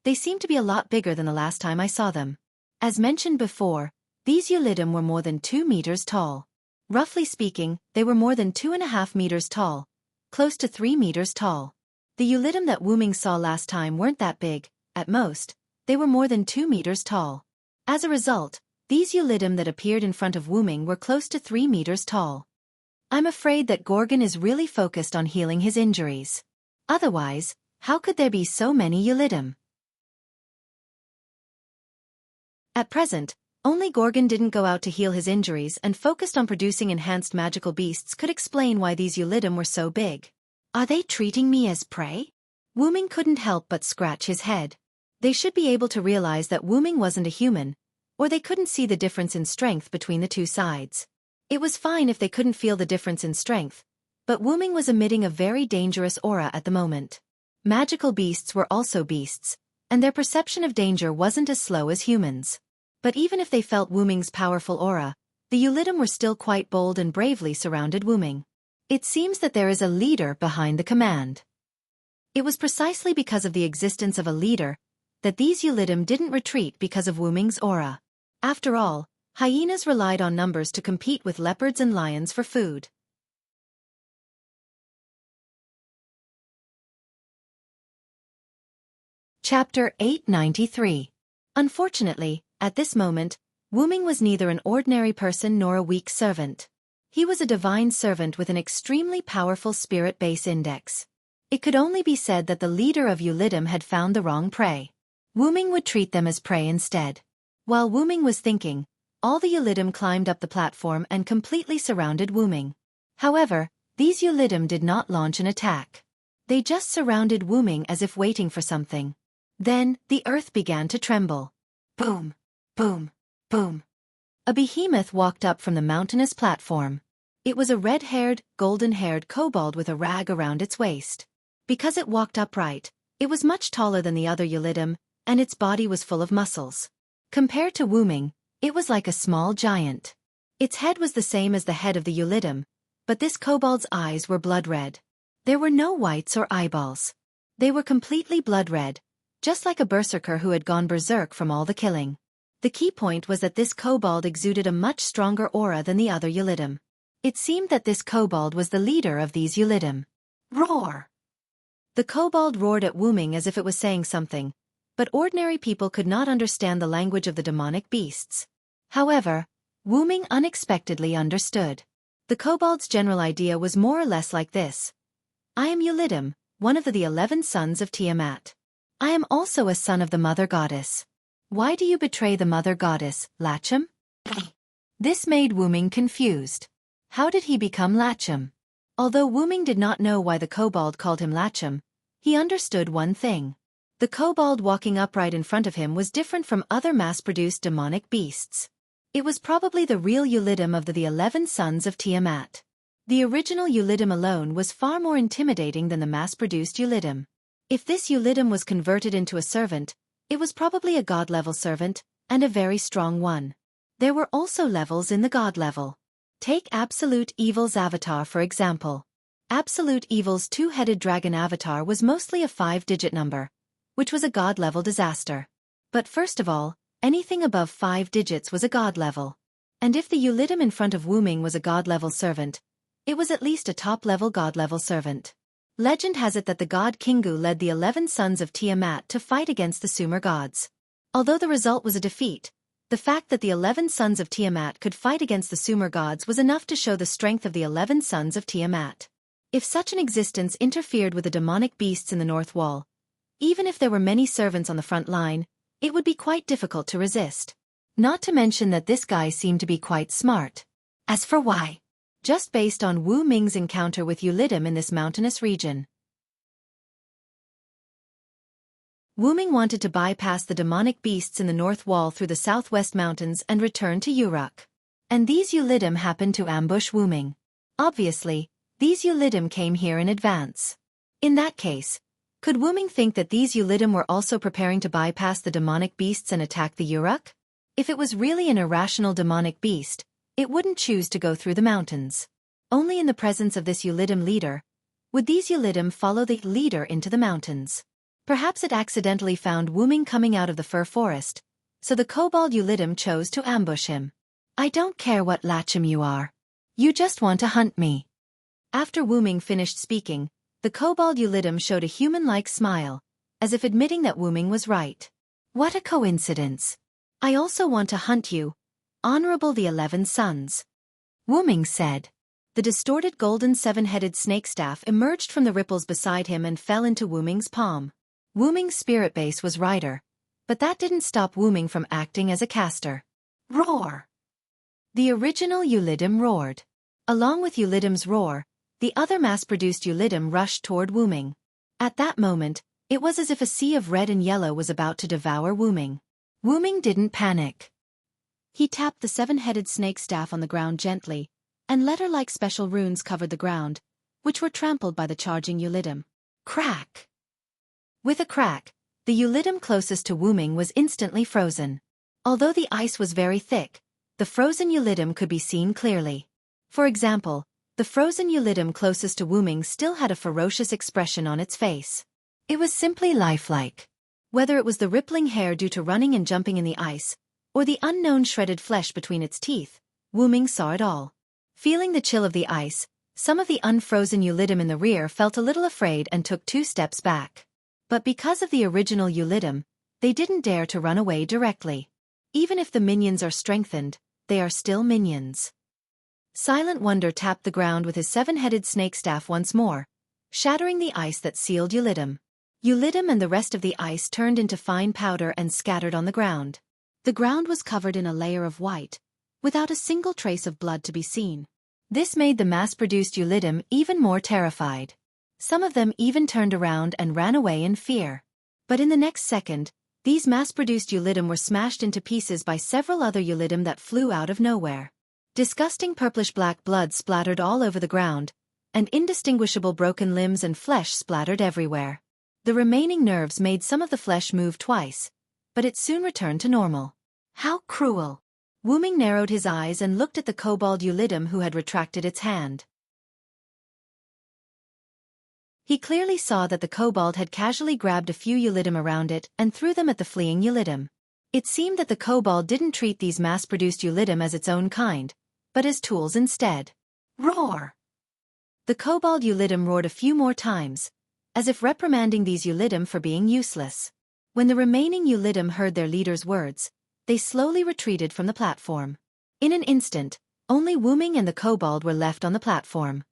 they seemed to be a lot bigger than the last time I saw them. As mentioned before, these Ulidim were more than 2 meters tall. Roughly speaking, they were more than 2.5 meters tall, close to 3 meters tall. The Ulidim that Wuming saw last time weren't that big. At most, they were more than 2 meters tall. As a result, these Ulidim that appeared in front of Wuming were close to 3 meters tall. I'm afraid that Gorgon is really focused on healing his injuries. Otherwise, how could there be so many Ulidim? At present, only Gorgon didn't go out to heal his injuries and focused on producing enhanced magical beasts could explain why these Ulidim were so big. Are they treating me as prey? Wuming couldn't help but scratch his head. They should be able to realize that Wuming wasn't a human, or they couldn't see the difference in strength between the two sides. It was fine if they couldn't feel the difference in strength, but Wuming was emitting a very dangerous aura at the moment. Magical beasts were also beasts, and their perception of danger wasn't as slow as humans. But even if they felt Wuming's powerful aura, the Ulidim were still quite bold and bravely surrounded Wuming. It seems that there is a leader behind the command. It was precisely because of the existence of a leader that these Ulidim didn't retreat because of Wuming's aura. After all, hyenas relied on numbers to compete with leopards and lions for food. Chapter 893. Unfortunately, at this moment, Wuming was neither an ordinary person nor a weak servant. He was a divine servant with an extremely powerful spirit base index. It could only be said that the leader of Ulidum had found the wrong prey. Wuming would treat them as prey instead. While Wuming was thinking, all the Ulidum climbed up the platform and completely surrounded Wuming. However, these Ulidum did not launch an attack. They just surrounded Wuming as if waiting for something. Then, the earth began to tremble. Boom! Boom! Boom! A behemoth walked up from the mountainous platform. It was a red-haired, golden-haired kobold with a rag around its waist. Because it walked upright, it was much taller than the other Ulidum, and its body was full of muscles. Compared to Wuming, it was like a small giant. Its head was the same as the head of the Ulidum, but this kobold's eyes were blood red. There were no whites or eyeballs. They were completely blood red, just like a berserker who had gone berserk from all the killing. The key point was that this kobold exuded a much stronger aura than the other Ulidum. It seemed that this kobold was the leader of these Ulidum. Roar! The kobold roared at Wuming as if it was saying something, but ordinary people could not understand the language of the demonic beasts. However, Wuming unexpectedly understood. The kobold's general idea was more or less like this. I am Ulidum, one of the 11 sons of Tiamat. I am also a son of the mother goddess. Why do you betray the mother goddess, Lachum? This made Wuming confused. How did he become Lachum? Although Wuming did not know why the kobold called him Lachum, he understood one thing. The kobold walking upright in front of him was different from other mass-produced demonic beasts. It was probably the real Ulidum of the 11 sons of Tiamat. The original Ulidum alone was far more intimidating than the mass-produced Ulidum. If this Ulidum was converted into a servant, it was probably a god-level servant, and a very strong one. There were also levels in the god level. Take Absolute Evil's avatar for example. Absolute Evil's two-headed dragon avatar was mostly a 5-digit number, which was a god-level disaster. But first of all, anything above 5 digits was a god level. And if the Ulidum in front of Wuming was a god-level servant, it was at least a top-level god-level servant. Legend has it that the god Kingu led the 11 sons of Tiamat to fight against the Sumer gods. Although the result was a defeat, the fact that the 11 sons of Tiamat could fight against the Sumer gods was enough to show the strength of the 11 sons of Tiamat. If such an existence interfered with the demonic beasts in the North Wall, even if there were many servants on the front line, it would be quite difficult to resist. Not to mention that this guy seemed to be quite smart. As for why? Just based on Wu Ming's encounter with Ulidum in this mountainous region. Wu Ming wanted to bypass the demonic beasts in the North Wall through the southwest mountains and return to Uruk. And these Ulidum happened to ambush Wu Ming. Obviously, these Ulidum came here in advance. In that case, could Wu Ming think that these Ulidum were also preparing to bypass the demonic beasts and attack the Uruk? If it was really an irrational demonic beast, it wouldn't choose to go through the mountains. Only in the presence of this Ulidum leader would these Ulidum follow the leader into the mountains. Perhaps it accidentally found Wu Ming coming out of the fir forest, so the kobold Ulidum chose to ambush him. I don't care what Lachum you are. You just want to hunt me. After Wu Ming finished speaking, the kobold Ulidum showed a human-like smile, as if admitting that Wu Ming was right. What a coincidence. I also want to hunt you, Honorable the 11 Sons. Wu Ming said. The distorted golden 7-headed snake staff emerged from the ripples beside him and fell into Wu Ming's palm. Wu Ming's spirit base was Rider, but that didn't stop Wu Ming from acting as a caster. Roar! The original Ulidum roared. Along with Ulidum's roar, the other mass-produced Ulidum rushed toward Wu Ming. At that moment, it was as if a sea of red and yellow was about to devour Wu Ming. Wu Ming didn't panic. He tapped the 7-headed snake staff on the ground gently, and letter-like special runes covered the ground, which were trampled by the charging Ulidum. Crack! With a crack, the Ulidum closest to Wu Ming was instantly frozen. Although the ice was very thick, the frozen Ulidum could be seen clearly. For example, the frozen Ulidum closest to Wu Ming still had a ferocious expression on its face. It was simply lifelike. Whether it was the rippling hair due to running and jumping in the ice, or the unknown shredded flesh between its teeth, Wu Ming saw it all. Feeling the chill of the ice, some of the unfrozen Ulidum in the rear felt a little afraid and took 2 steps back. But because of the original Ulidum, they didn't dare to run away directly. Even if the minions are strengthened, they are still minions. Silent Wonder tapped the ground with his seven-headed snake staff once more, shattering the ice that sealed Ulidim. Ulidim and the rest of the ice turned into fine powder and scattered on the ground. The ground was covered in a layer of white, without a single trace of blood to be seen. This made the mass-produced Ulidim even more terrified. Some of them even turned around and ran away in fear. But in the next second, these mass-produced Ulidim were smashed into pieces by several other Ulidim that flew out of nowhere. Disgusting purplish-black blood splattered all over the ground, and indistinguishable broken limbs and flesh splattered everywhere. The remaining nerves made some of the flesh move twice, but it soon returned to normal. How cruel! Wuming narrowed his eyes and looked at the kobold Ulidim who had retracted its hand. He clearly saw that the kobold had casually grabbed a few Ulidim around it and threw them at the fleeing Ulidim. It seemed that the kobold didn't treat these mass-produced Ulidim as its own kind, but as tools instead. Roar! The kobold Ulidim roared a few more times, as if reprimanding these Ulidim for being useless. When the remaining Ulidim heard their leader's words, they slowly retreated from the platform. In an instant, only Wuming and the kobold were left on the platform.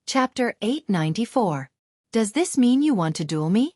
Chapter 894. Does this mean you want to duel me?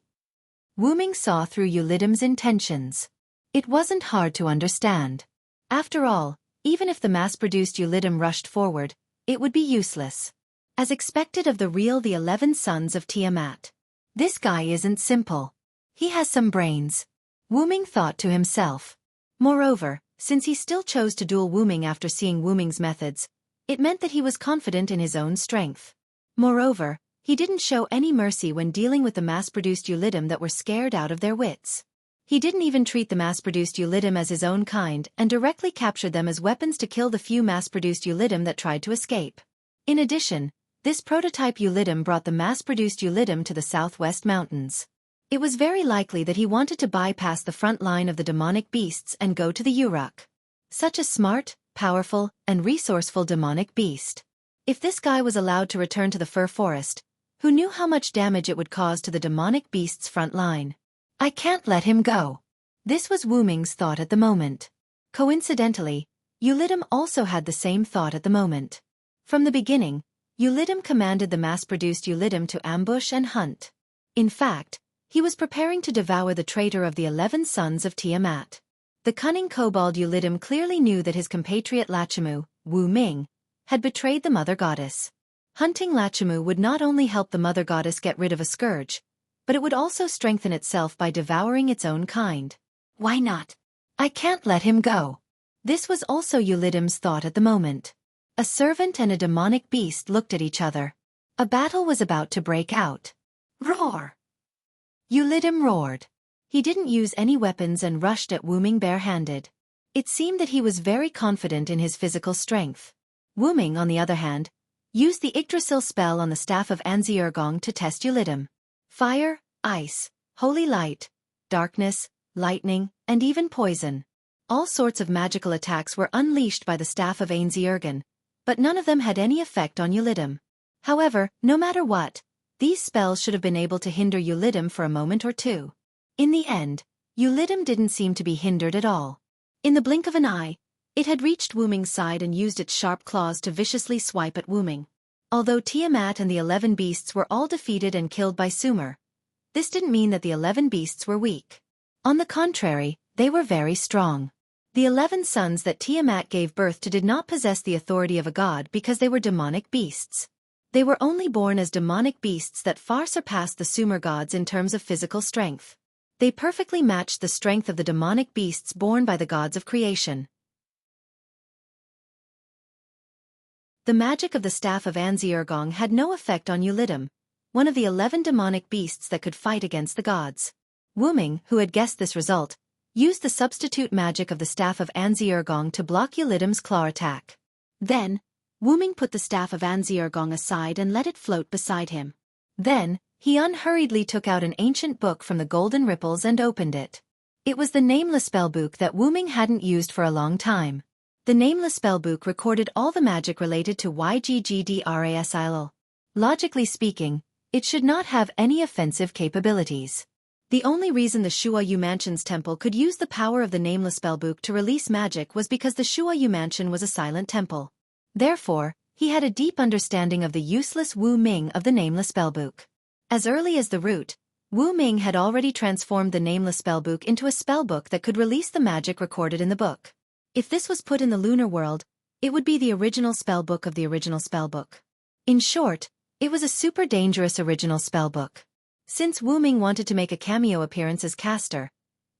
Wuming saw through Ulidim's intentions. It wasn't hard to understand. After all, even if the mass-produced Ulidim rushed forward, it would be useless. As expected of the 11 sons of Tiamat. This guy isn't simple. He has some brains. Wuming thought to himself. Moreover, since he still chose to duel Wuming after seeing Wuming's methods, it meant that he was confident in his own strength. Moreover, he didn't show any mercy when dealing with the mass-produced Ulidim that were scared out of their wits. He didn't even treat the mass-produced Ulidim as his own kind and directly captured them as weapons to kill the few mass-produced Ulidim that tried to escape. In addition, this prototype Ulidim brought the mass-produced Ulidim to the southwest mountains. It was very likely that he wanted to bypass the front line of the demonic beasts and go to the Uruk. Such a smart, powerful, and resourceful demonic beast. If this guy was allowed to return to the fir forest, who knew how much damage it would cause to the demonic beast's front line? I can't let him go. This was Wuming's thought at the moment. Coincidentally, Ulidim also had the same thought at the moment. From the beginning, Ulidim commanded the mass-produced Ulidim to ambush and hunt. In fact, he was preparing to devour the traitor of the 11 sons of Tiamat. The cunning kobold Ulidim clearly knew that his compatriot Lachamu, Wuming, had betrayed the mother goddess. Hunting Lachamu would not only help the mother goddess get rid of a scourge, but it would also strengthen itself by devouring its own kind. Why not? I can't let him go. This was also Ulidim's thought at the moment. A servant and a demonic beast looked at each other. A battle was about to break out. Roar! Ulidim roared. He didn't use any weapons and rushed at Wuming bare-handed. It seemed that he was very confident in his physical strength. Wuming, on the other hand, used the Yggdrasil spell on the staff of Anziurgong to test Ulidim. Fire, ice, holy light, darkness, lightning, and even poison. All sorts of magical attacks were unleashed by the staff of Anziurgong, but none of them had any effect on Ulidim. However, no matter what, these spells should have been able to hinder Ulidim for a moment or two. In the end, Ulidim didn't seem to be hindered at all. In the blink of an eye, it had reached Wuming's side and used its sharp claws to viciously swipe at Wuming. Although Tiamat and the 11 beasts were all defeated and killed by Sumer, this didn't mean that the 11 beasts were weak. On the contrary, they were very strong. The 11 sons that Tiamat gave birth to did not possess the authority of a god because they were demonic beasts. They were only born as demonic beasts that far surpassed the Sumer gods in terms of physical strength. They perfectly matched the strength of the demonic beasts born by the gods of creation. The magic of the staff of Anziurgong had no effect on Ulidim, one of the 11 demonic beasts that could fight against the gods. Wuming, who had guessed this result, used the substitute magic of the staff of Anziurgong to block Ulidim's claw attack. Then, Wuming put the staff of Anziurgong aside and let it float beside him. Then, he unhurriedly took out an ancient book from the golden ripples and opened it. It was the nameless spellbook that Wuming hadn't used for a long time. The nameless spellbook recorded all the magic related to Yggdrasil. Logically speaking, it should not have any offensive capabilities. The only reason the Shuayu Mansion's temple could use the power of the nameless spellbook to release magic was because the Shuayu Mansion was a silent temple. Therefore, he had a deep understanding of the useless Wu Ming of the nameless spellbook. As early as the root, Wu Ming had already transformed the nameless spellbook into a spellbook that could release the magic recorded in the book. If this was put in the lunar world, it would be the original spellbook of the original spellbook. In short, it was a super dangerous original spellbook. Since Wu Ming wanted to make a cameo appearance as caster,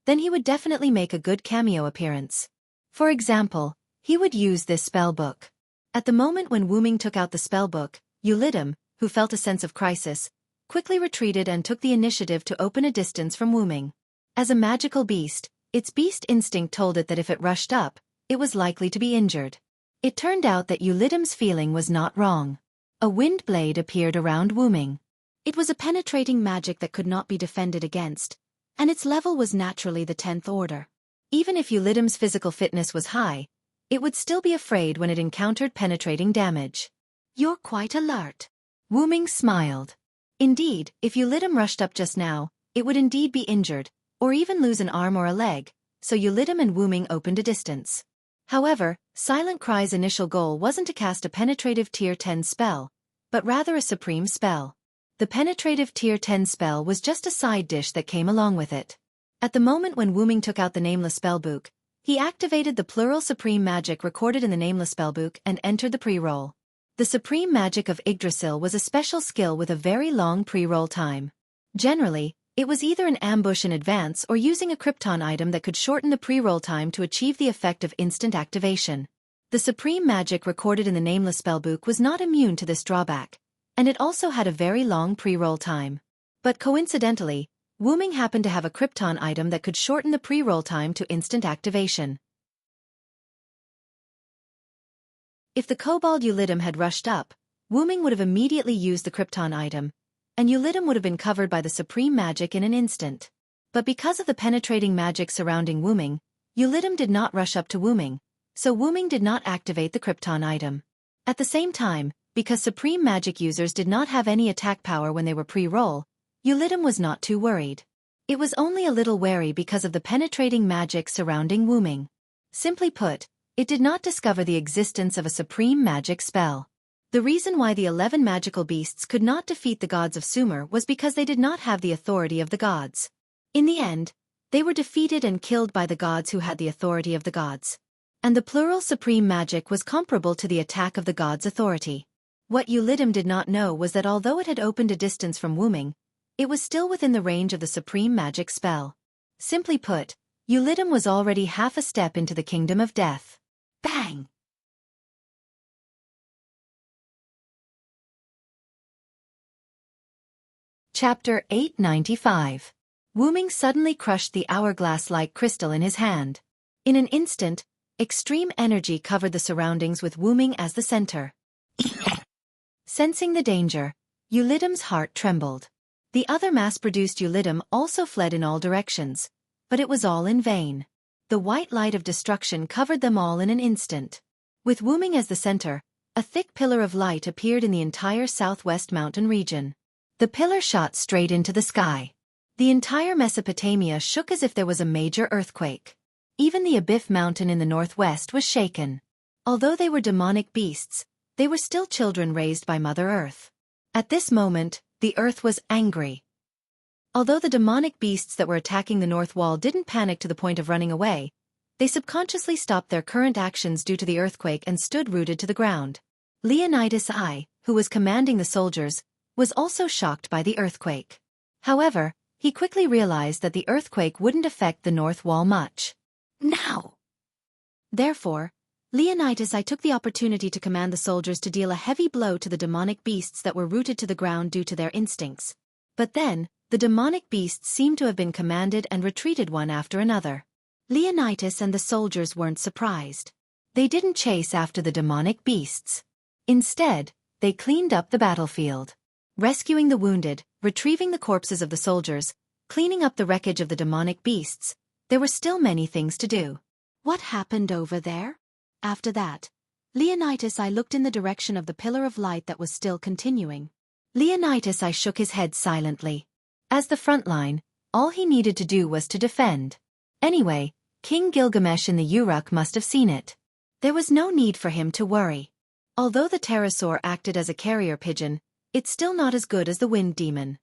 then he would definitely make a good cameo appearance. For example, he would use this spellbook. At the moment when Wu Ming took out the spellbook, Yulidum, who felt a sense of crisis, quickly retreated and took the initiative to open a distance from Wu Ming. As a magical beast, its beast instinct told it that if it rushed up, it was likely to be injured. It turned out that Yulidum's feeling was not wrong. A wind blade appeared around Wu Ming. It was a penetrating magic that could not be defended against, and its level was naturally the 10th order. Even if Yulidum's physical fitness was high, it would still be afraid when it encountered penetrating damage. "You're quite alert." Wu Ming smiled. Indeed, if Yulidum rushed up just now, it would indeed be injured, or even lose an arm or a leg, so Yulidum and Wu Ming opened a distance. However, Silent Cry's initial goal wasn't to cast a penetrative Tier 10 spell, but rather a supreme spell. The penetrative Tier 10 spell was just a side dish that came along with it. At the moment when Wu Ming took out the nameless spellbook, he activated the plural supreme magic recorded in the nameless spellbook and entered the pre-roll. The supreme magic of Yggdrasil was a special skill with a very long pre-roll time. Generally, it was either an ambush in advance or using a Krypton item that could shorten the pre-roll time to achieve the effect of instant activation. The supreme magic recorded in the nameless spellbook was not immune to this drawback, and it also had a very long pre-roll time. But coincidentally, Wu Ming happened to have a Krypton item that could shorten the pre-roll time to instant activation. If the kobold Yulidum had rushed up, Wu Ming would have immediately used the Krypton item, and Yulidum would have been covered by the supreme magic in an instant. But because of the penetrating magic surrounding Wu Ming, Yulidum did not rush up to Wu Ming, so Wu Ming did not activate the Krypton item. At the same time, because supreme magic users did not have any attack power when they were pre-roll, Yulidum was not too worried. It was only a little wary because of the penetrating magic surrounding Wu Ming. Simply put, it did not discover the existence of a supreme magic spell. The reason why the 11 magical beasts could not defeat the gods of Sumer was because they did not have the authority of the gods. In the end, they were defeated and killed by the gods who had the authority of the gods. And the plural supreme magic was comparable to the attack of the gods' authority. What Yulidum did not know was that although it had opened a distance from Wu Ming, it was still within the range of the supreme magic spell. Simply put, Yulidum was already half a step into the kingdom of death. Bang! Chapter 895. Wu Ming suddenly crushed the hourglass-like crystal in his hand. In an instant, extreme energy covered the surroundings with Wu Ming as the center. Sensing the danger, Yulidum's heart trembled. The other mass-produced Yulidum also fled in all directions, but it was all in vain. The white light of destruction covered them all in an instant. With Wu Ming as the center, a thick pillar of light appeared in the entire southwest mountain region. The pillar shot straight into the sky. The entire Mesopotamia shook as if there was a major earthquake. Even the Abif mountain in the northwest was shaken. Although they were demonic beasts, they were still children raised by Mother Earth. At this moment, the earth was angry. Although the demonic beasts that were attacking the north wall didn't panic to the point of running away, they subconsciously stopped their current actions due to the earthquake and stood rooted to the ground. Leonidas I, who was commanding the soldiers, was also shocked by the earthquake. However, he quickly realized that the earthquake wouldn't affect the north wall much. Now! Therefore, Leonidas I took the opportunity to command the soldiers to deal a heavy blow to the demonic beasts that were rooted to the ground due to their instincts. But then, the demonic beasts seemed to have been commanded and retreated one after another. Leonidas and the soldiers weren't surprised. They didn't chase after the demonic beasts. Instead, they cleaned up the battlefield. Rescuing the wounded, retrieving the corpses of the soldiers, cleaning up the wreckage of the demonic beasts, there were still many things to do. What happened over there? After that, Leonidas I looked in the direction of the pillar of light that was still continuing. Leonidas I shook his head silently. As the front line, All he needed to do was to defend. Anyway, King Gilgamesh in the Uruk must have seen it. There was no need for him to worry. Although the pterosaur acted as a carrier pigeon, it's still not as good as the wind demon.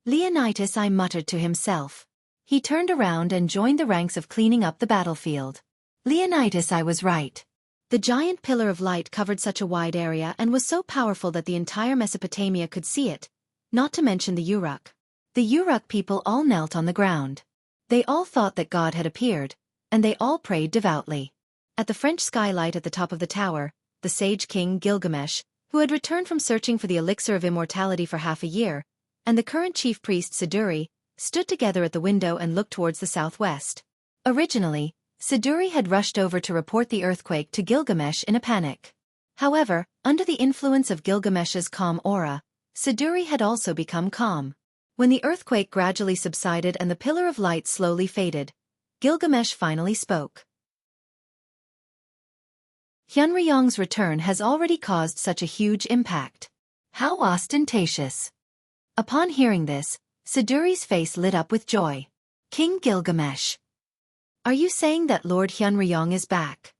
Leonidas, I muttered to himself. He turned around and joined the ranks of cleaning up the battlefield. Leonidas, I was right. The giant pillar of light covered such a wide area and was so powerful that the entire Mesopotamia could see it, not to mention the Uruk. The Uruk people all knelt on the ground. They all thought that God had appeared, and they all prayed devoutly. At the French skylight at the top of the tower, the sage king Gilgamesh, who had returned from searching for the elixir of immortality for half a year, and the current chief priest Siduri, stood together at the window and looked towards the southwest. Originally, Siduri had rushed over to report the earthquake to Gilgamesh in a panic. However, under the influence of Gilgamesh's calm aura, Siduri had also become calm. When the earthquake gradually subsided and the pillar of light slowly faded, Gilgamesh finally spoke. Hyunryong's return has already caused such a huge impact. How ostentatious. Upon hearing this, Siduri's face lit up with joy. King Gilgamesh. Are you saying that Lord Hyunryong is back?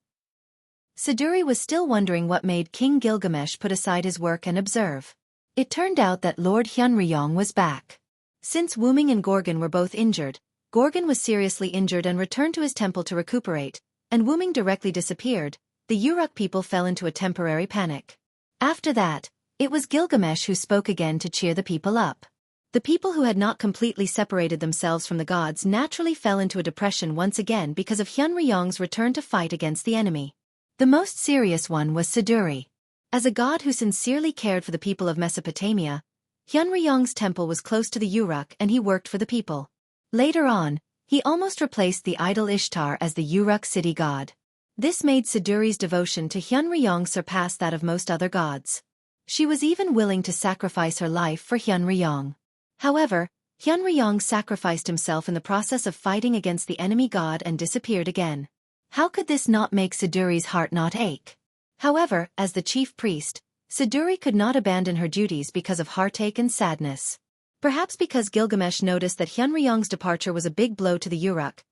Siduri was still wondering what made King Gilgamesh put aside his work and observe. It turned out that Lord Hyunryong was back. Since Wuming and Gorgon were both injured, Gorgon was seriously injured and returned to his temple to recuperate, and Wuming directly disappeared. The Uruk people fell into a temporary panic. After that, it was Gilgamesh who spoke again to cheer the people up. The people who had not completely separated themselves from the gods naturally fell into a depression once again because of Hyunryong's return to fight against the enemy. The most serious one was Siduri. As a god who sincerely cared for the people of Mesopotamia, Hyunryong's temple was close to the Uruk and he worked for the people. Later on, he almost replaced the idol Ishtar as the Uruk city god. This made Siduri's devotion to Hyunryong surpass that of most other gods. She was even willing to sacrifice her life for Hyunryong. However, Hyunryong sacrificed himself in the process of fighting against the enemy god and disappeared again. How could this not make Siduri's heart not ache? However, as the chief priest, Siduri could not abandon her duties because of heartache and sadness. Perhaps because Gilgamesh noticed that Hyunryong's departure was a big blow to the Uruk,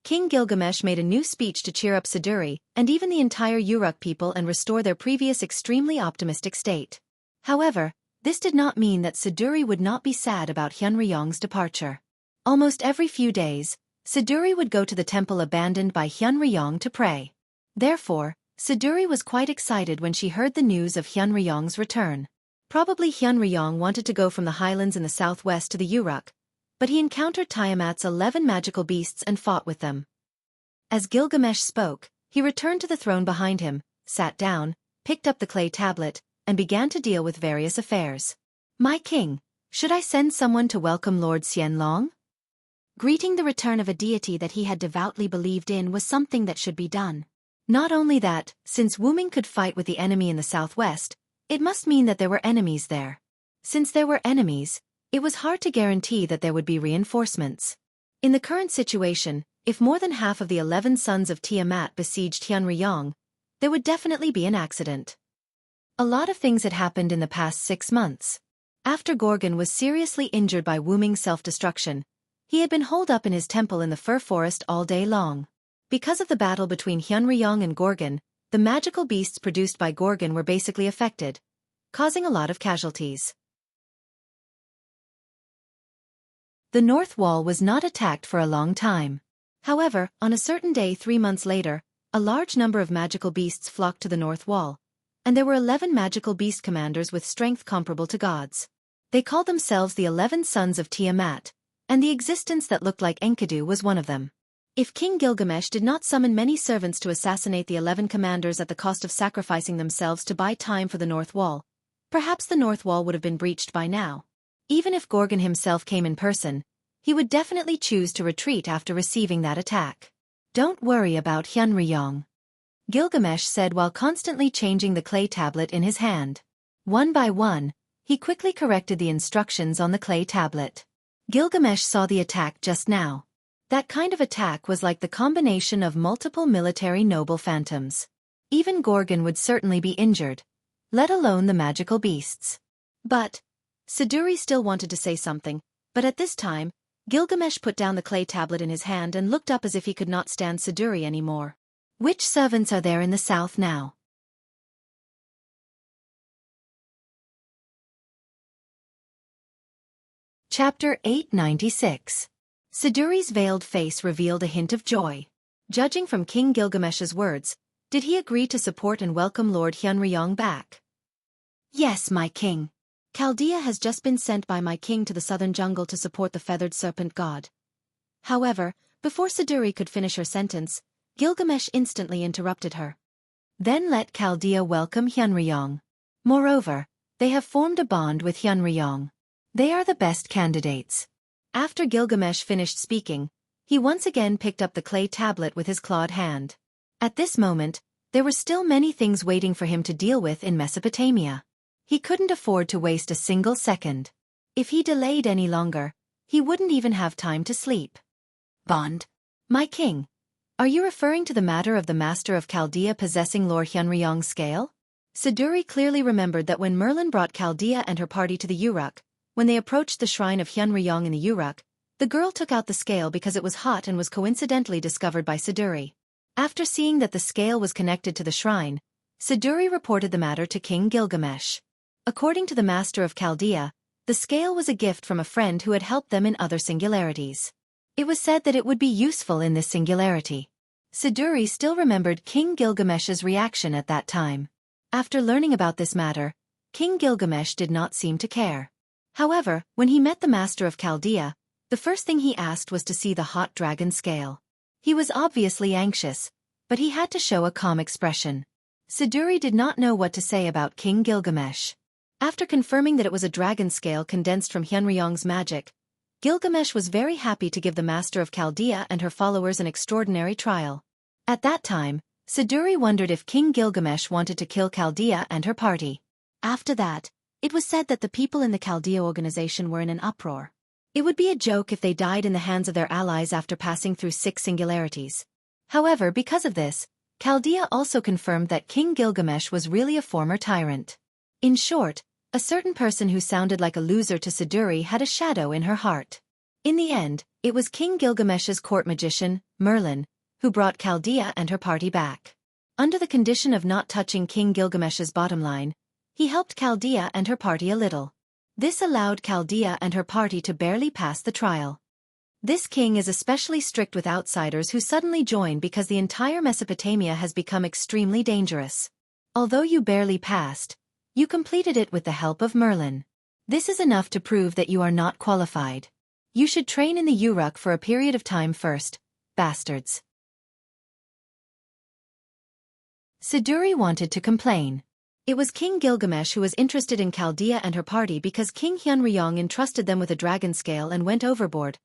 King Gilgamesh made a new speech to cheer up Siduri and even the entire Uruk people and restore their previous extremely optimistic state. However, this did not mean that Siduri would not be sad about Hyunryong's departure. Almost every few days, Siduri would go to the temple abandoned by Hyunryong to pray. Therefore, Siduri was quite excited when she heard the news of Hyunryong's return. Probably Hyunryong wanted to go from the highlands in the southwest to the Uruk, but he encountered Tiamat's 11 magical beasts and fought with them. As Gilgamesh spoke, he returned to the throne behind him, sat down, picked up the clay tablet, and began to deal with various affairs. My king, should I send someone to welcome Lord Xianlong? Greeting the return of a deity that he had devoutly believed in was something that should be done. Not only that, since Wuming could fight with the enemy in the southwest, it must mean that there were enemies there. Since there were enemies, it was hard to guarantee that there would be reinforcements. In the current situation, if more than half of the 11 sons of Tiamat besieged Hyunryong, there would definitely be an accident. A lot of things had happened in the past 6 months. After Gorgon was seriously injured by Wuming's self-destruction, he had been holed up in his temple in the fir forest all day long. Because of the battle between Hyunryong and Gorgon, the magical beasts produced by Gorgon were basically affected, causing a lot of casualties. The North Wall was not attacked for a long time. However, on a certain day 3 months later, a large number of magical beasts flocked to the North Wall, and there were 11 magical beast commanders with strength comparable to gods. They called themselves the 11 Sons of Tiamat, and the existence that looked like Enkidu was one of them. If King Gilgamesh did not summon many servants to assassinate the 11 commanders at the cost of sacrificing themselves to buy time for the North Wall, perhaps the North Wall would have been breached by now. Even if Gorgon himself came in person, he would definitely choose to retreat after receiving that attack. Don't worry about Hyunryong, Gilgamesh said while constantly changing the clay tablet in his hand. One by one, he quickly corrected the instructions on the clay tablet. Gilgamesh saw the attack just now. That kind of attack was like the combination of multiple military noble phantoms. Even Gorgon would certainly be injured, let alone the magical beasts. But Siduri still wanted to say something, but at this time, Gilgamesh put down the clay tablet in his hand and looked up as if he could not stand Siduri anymore. Which servants are there in the south now? Chapter 896. Siduri's veiled face revealed a hint of joy. Judging from King Gilgamesh's words, did he agree to support and welcome Lord Hyunryong back? Yes, my king. Chaldea has just been sent by my king to the southern jungle to support the feathered serpent god. However, before Siduri could finish her sentence, Gilgamesh instantly interrupted her. Then let Chaldea welcome Hyunryong. Moreover, they have formed a bond with Hyunryong. They are the best candidates. After Gilgamesh finished speaking, he once again picked up the clay tablet with his clawed hand. At this moment, there were still many things waiting for him to deal with in Mesopotamia. He couldn't afford to waste a single second. If he delayed any longer, he wouldn't even have time to sleep. Bond. My king. Are you referring to the matter of the master of Chaldea possessing Lord Hyunryong's scale? Siduri clearly remembered that when Merlin brought Chaldea and her party to the Uruk, when they approached the shrine of Hyunryong in the Uruk, the girl took out the scale because it was hot and was coincidentally discovered by Siduri. After seeing that the scale was connected to the shrine, Siduri reported the matter to King Gilgamesh. According to the master of Chaldea, the scale was a gift from a friend who had helped them in other singularities. It was said that it would be useful in this singularity. Siduri still remembered King Gilgamesh's reaction at that time. After learning about this matter, King Gilgamesh did not seem to care. However, when he met the master of Chaldea, the first thing he asked was to see the hot dragon scale. He was obviously anxious, but he had to show a calm expression. Siduri did not know what to say about King Gilgamesh. After confirming that it was a dragon scale condensed from Hyunryong's magic, Gilgamesh was very happy to give the master of Chaldea and her followers an extraordinary trial. At that time, Siduri wondered if King Gilgamesh wanted to kill Chaldea and her party. After that, it was said that the people in the Chaldea organization were in an uproar. It would be a joke if they died in the hands of their allies after passing through 6 singularities. However, because of this, Chaldea also confirmed that King Gilgamesh was really a former tyrant. In short, a certain person who sounded like a loser to Siduri had a shadow in her heart. In the end, it was King Gilgamesh's court magician, Merlin, who brought Chaldea and her party back. Under the condition of not touching King Gilgamesh's bottom line, he helped Chaldea and her party a little. This allowed Chaldea and her party to barely pass the trial. This king is especially strict with outsiders who suddenly join because the entire Mesopotamia has become extremely dangerous. Although you barely passed, you completed it with the help of Merlin. This is enough to prove that you are not qualified. You should train in the Uruk for a period of time first, bastards. Siduri wanted to complain. It was King Gilgamesh who was interested in Chaldea and her party because King Hyunryong entrusted them with a dragon scale and went overboard.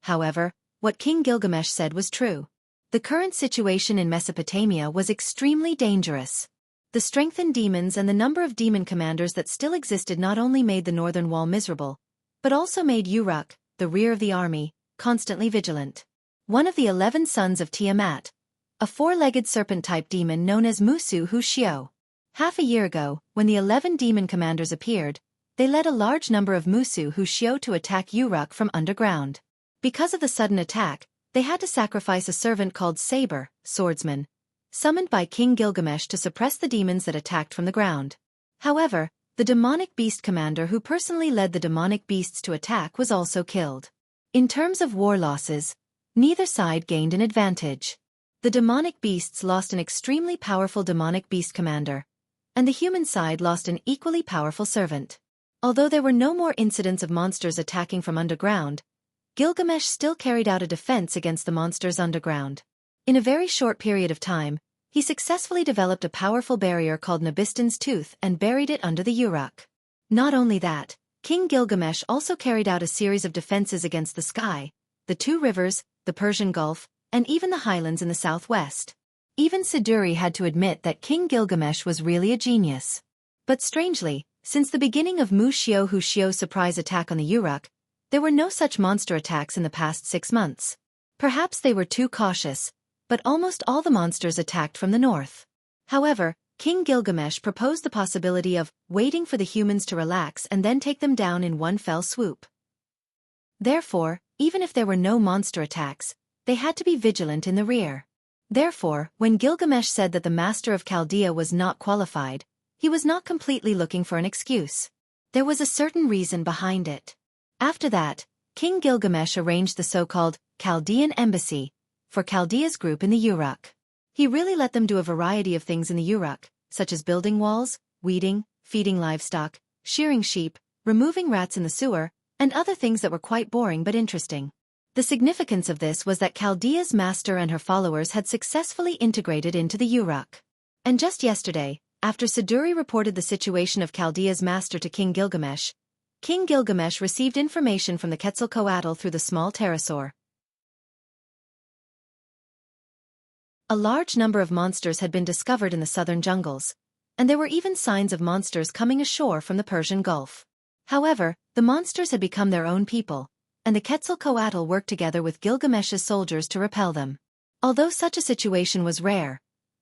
However, what King Gilgamesh said was true. The current situation in Mesopotamia was extremely dangerous. The strengthened demons and the number of demon commanders that still existed not only made the northern wall miserable, but also made Uruk, the rear of the army, constantly vigilant. One of the 11 sons of Tiamat, a 4-legged serpent-type demon known as Wuxia. Half a year ago, when the 11 demon commanders appeared, they led a large number of Wuxia to attack Uruk from underground. Because of the sudden attack, they had to sacrifice a servant called Saber, swordsman, summoned by King Gilgamesh to suppress the demons that attacked from the ground. However, the demonic beast commander who personally led the demonic beasts to attack was also killed. In terms of war losses, neither side gained an advantage. The demonic beasts lost an extremely powerful demonic beast commander, and the human side lost an equally powerful servant. Although there were no more incidents of monsters attacking from underground, Gilgamesh still carried out a defense against the monsters underground. In a very short period of time, he successfully developed a powerful barrier called Nabiston's Tooth and buried it under the Uruk. Not only that, King Gilgamesh also carried out a series of defenses against the sky, the 2 rivers, the Persian Gulf, and even the highlands in the southwest. Even Siduri had to admit that King Gilgamesh was really a genius. But strangely, since the beginning of Wuxia's surprise attack on the Uruk, there were no such monster attacks in the past 6 months. Perhaps they were too cautious, but almost all the monsters attacked from the north. However, King Gilgamesh proposed the possibility of waiting for the humans to relax and then take them down in one fell swoop. Therefore, even if there were no monster attacks, they had to be vigilant in the rear. Therefore, when Gilgamesh said that the master of Chaldea was not qualified, he was not completely looking for an excuse. There was a certain reason behind it. After that, King Gilgamesh arranged the so-called Chaldean embassy for Chaldea's group in the Uruk. He really let them do a variety of things in the Uruk, such as building walls, weeding, feeding livestock, shearing sheep, removing rats in the sewer, and other things that were quite boring but interesting. The significance of this was that Chaldea's master and her followers had successfully integrated into the Uruk. And just yesterday, after Siduri reported the situation of Chaldea's master to King Gilgamesh received information from the Quetzalcoatl through the small pterosaur. A large number of monsters had been discovered in the southern jungles, and there were even signs of monsters coming ashore from the Persian Gulf. However, the monsters had become their own people, and the Quetzalcoatl worked together with Gilgamesh's soldiers to repel them. Although such a situation was rare,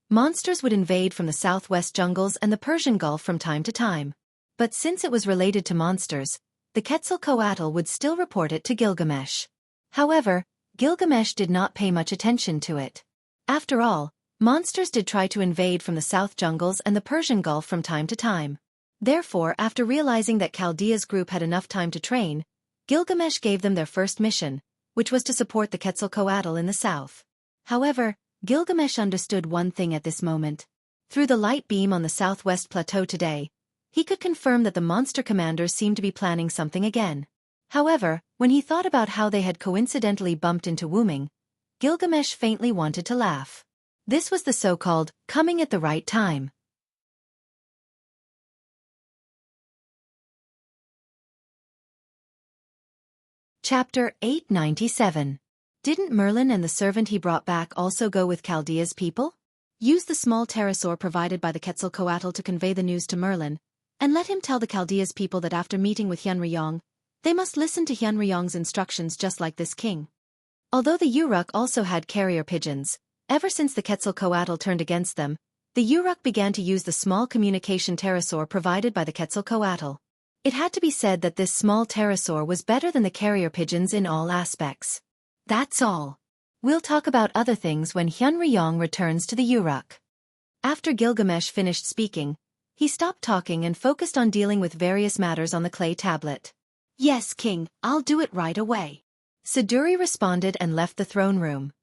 monsters would invade from the southwest jungles and the Persian Gulf from time to time. But since it was related to monsters, the Quetzalcoatl would still report it to Gilgamesh. However, Gilgamesh did not pay much attention to it. After all, monsters did try to invade from the south jungles and the Persian Gulf from time to time. Therefore, after realizing that Chaldea's group had enough time to train, Gilgamesh gave them their first mission, which was to support the Quetzalcoatl in the south. However, Gilgamesh understood one thing at this moment. Through the light beam on the southwest plateau today, he could confirm that the monster commanders seemed to be planning something again. However, when he thought about how they had coincidentally bumped into Wuming, Gilgamesh faintly wanted to laugh. This was the so-called coming at the right time. Chapter 897. Didn't Merlin and the servant he brought back also go with Chaldea's people? Use the small pterosaur provided by the Quetzalcoatl to convey the news to Merlin, and let him tell the Chaldea's people that after meeting with Hyunryong, they must listen to Hyunryong's instructions just like this king. Although the Uruk also had carrier pigeons, ever since the Quetzalcoatl turned against them, the Uruk began to use the small communication pterosaur provided by the Quetzalcoatl. It had to be said that this small pterosaur was better than the carrier pigeons in all aspects. That's all. We'll talk about other things when Hyunryong returns to the Uruk. After Gilgamesh finished speaking, he stopped talking and focused on dealing with various matters on the clay tablet. Yes, King, I'll do it right away. Siduri responded and left the throne room.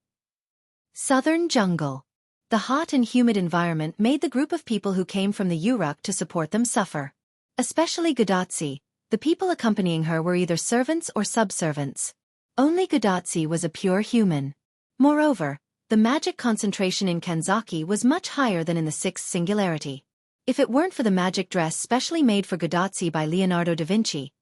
Southern jungle. The hot and humid environment made the group of people who came from the Uruk to support them suffer. Especially Gudatsi, the people accompanying her were either servants or subservants. Only Gudatsi was a pure human. Moreover, the magic concentration in Kanzaki was much higher than in the sixth singularity. If it weren't for the magic dress specially made for Gudatsi by Leonardo da Vinci,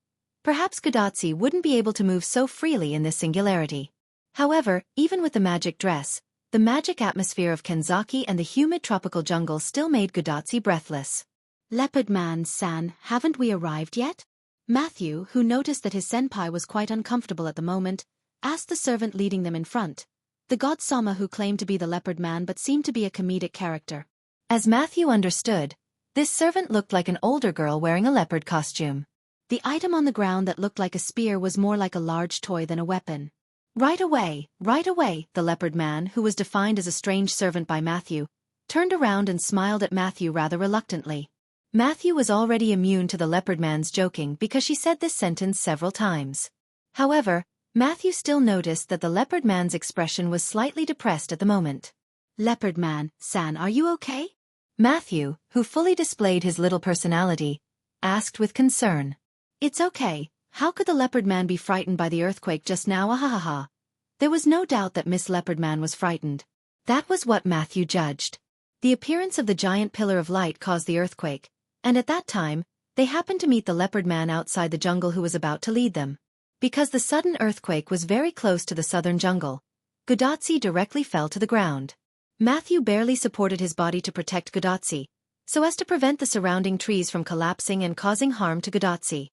perhaps Gudatsi wouldn't be able to move so freely in this singularity. However, even with the magic dress, the magic atmosphere of Kanzaki and the humid tropical jungle still made Gudatsi breathless. Leopard Man-san, haven't we arrived yet? Matthew, who noticed that his senpai was quite uncomfortable at the moment, asked the servant leading them in front, the god Sama who claimed to be the leopard man but seemed to be a comedic character. As Matthew understood, this servant looked like an older girl wearing a leopard costume. The item on the ground that looked like a spear was more like a large toy than a weapon. Right away, the leopard man, who was defined as a strange servant by Matthew, turned around and smiled at Matthew rather reluctantly. Matthew was already immune to the leopard man's joking because she said this sentence several times. However, Matthew still noticed that the leopard man's expression was slightly depressed at the moment. Leopard Man-san, are you okay? Matthew, who fully displayed his little personality, asked with concern. It's okay. How could the leopard man be frightened by the earthquake just now? Ahahaha. There was no doubt that Miss Leopard Man was frightened. That was what Matthew judged. The appearance of the giant pillar of light caused the earthquake, and at that time, they happened to meet the leopard man outside the jungle who was about to lead them. Because the sudden earthquake was very close to the southern jungle, Gudatsi directly fell to the ground. Matthew barely supported his body to protect Gudatsi, so as to prevent the surrounding trees from collapsing and causing harm to Gudatsi.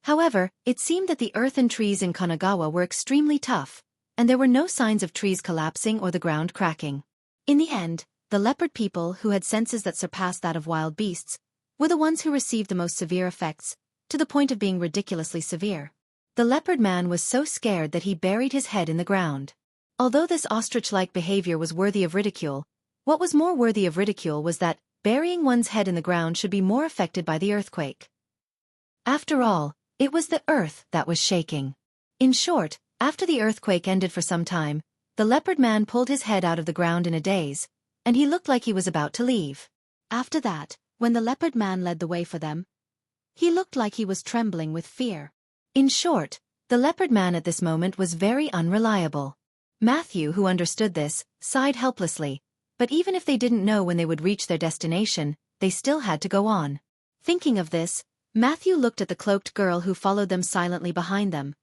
However, it seemed that the earth and trees in Kanagawa were extremely tough, and there were no signs of trees collapsing or the ground cracking. In the end, the leopard people, who had senses that surpassed that of wild beasts, were the ones who received the most severe effects, to the point of being ridiculously severe. The leopard man was so scared that he buried his head in the ground. Although this ostrich-like behavior was worthy of ridicule, what was more worthy of ridicule was that burying one's head in the ground should be more affected by the earthquake. After all, it was the earth that was shaking. In short, after the earthquake ended for some time, the leopard man pulled his head out of the ground in a daze, and he looked like he was about to leave. After that, when the leopard man led the way for them, he looked like he was trembling with fear. In short, the leopard man at this moment was very unreliable. Matthew, who understood this, sighed helplessly, but even if they didn't know when they would reach their destination, they still had to go on. Thinking of this, Matthew looked at the cloaked girl who followed them silently behind them.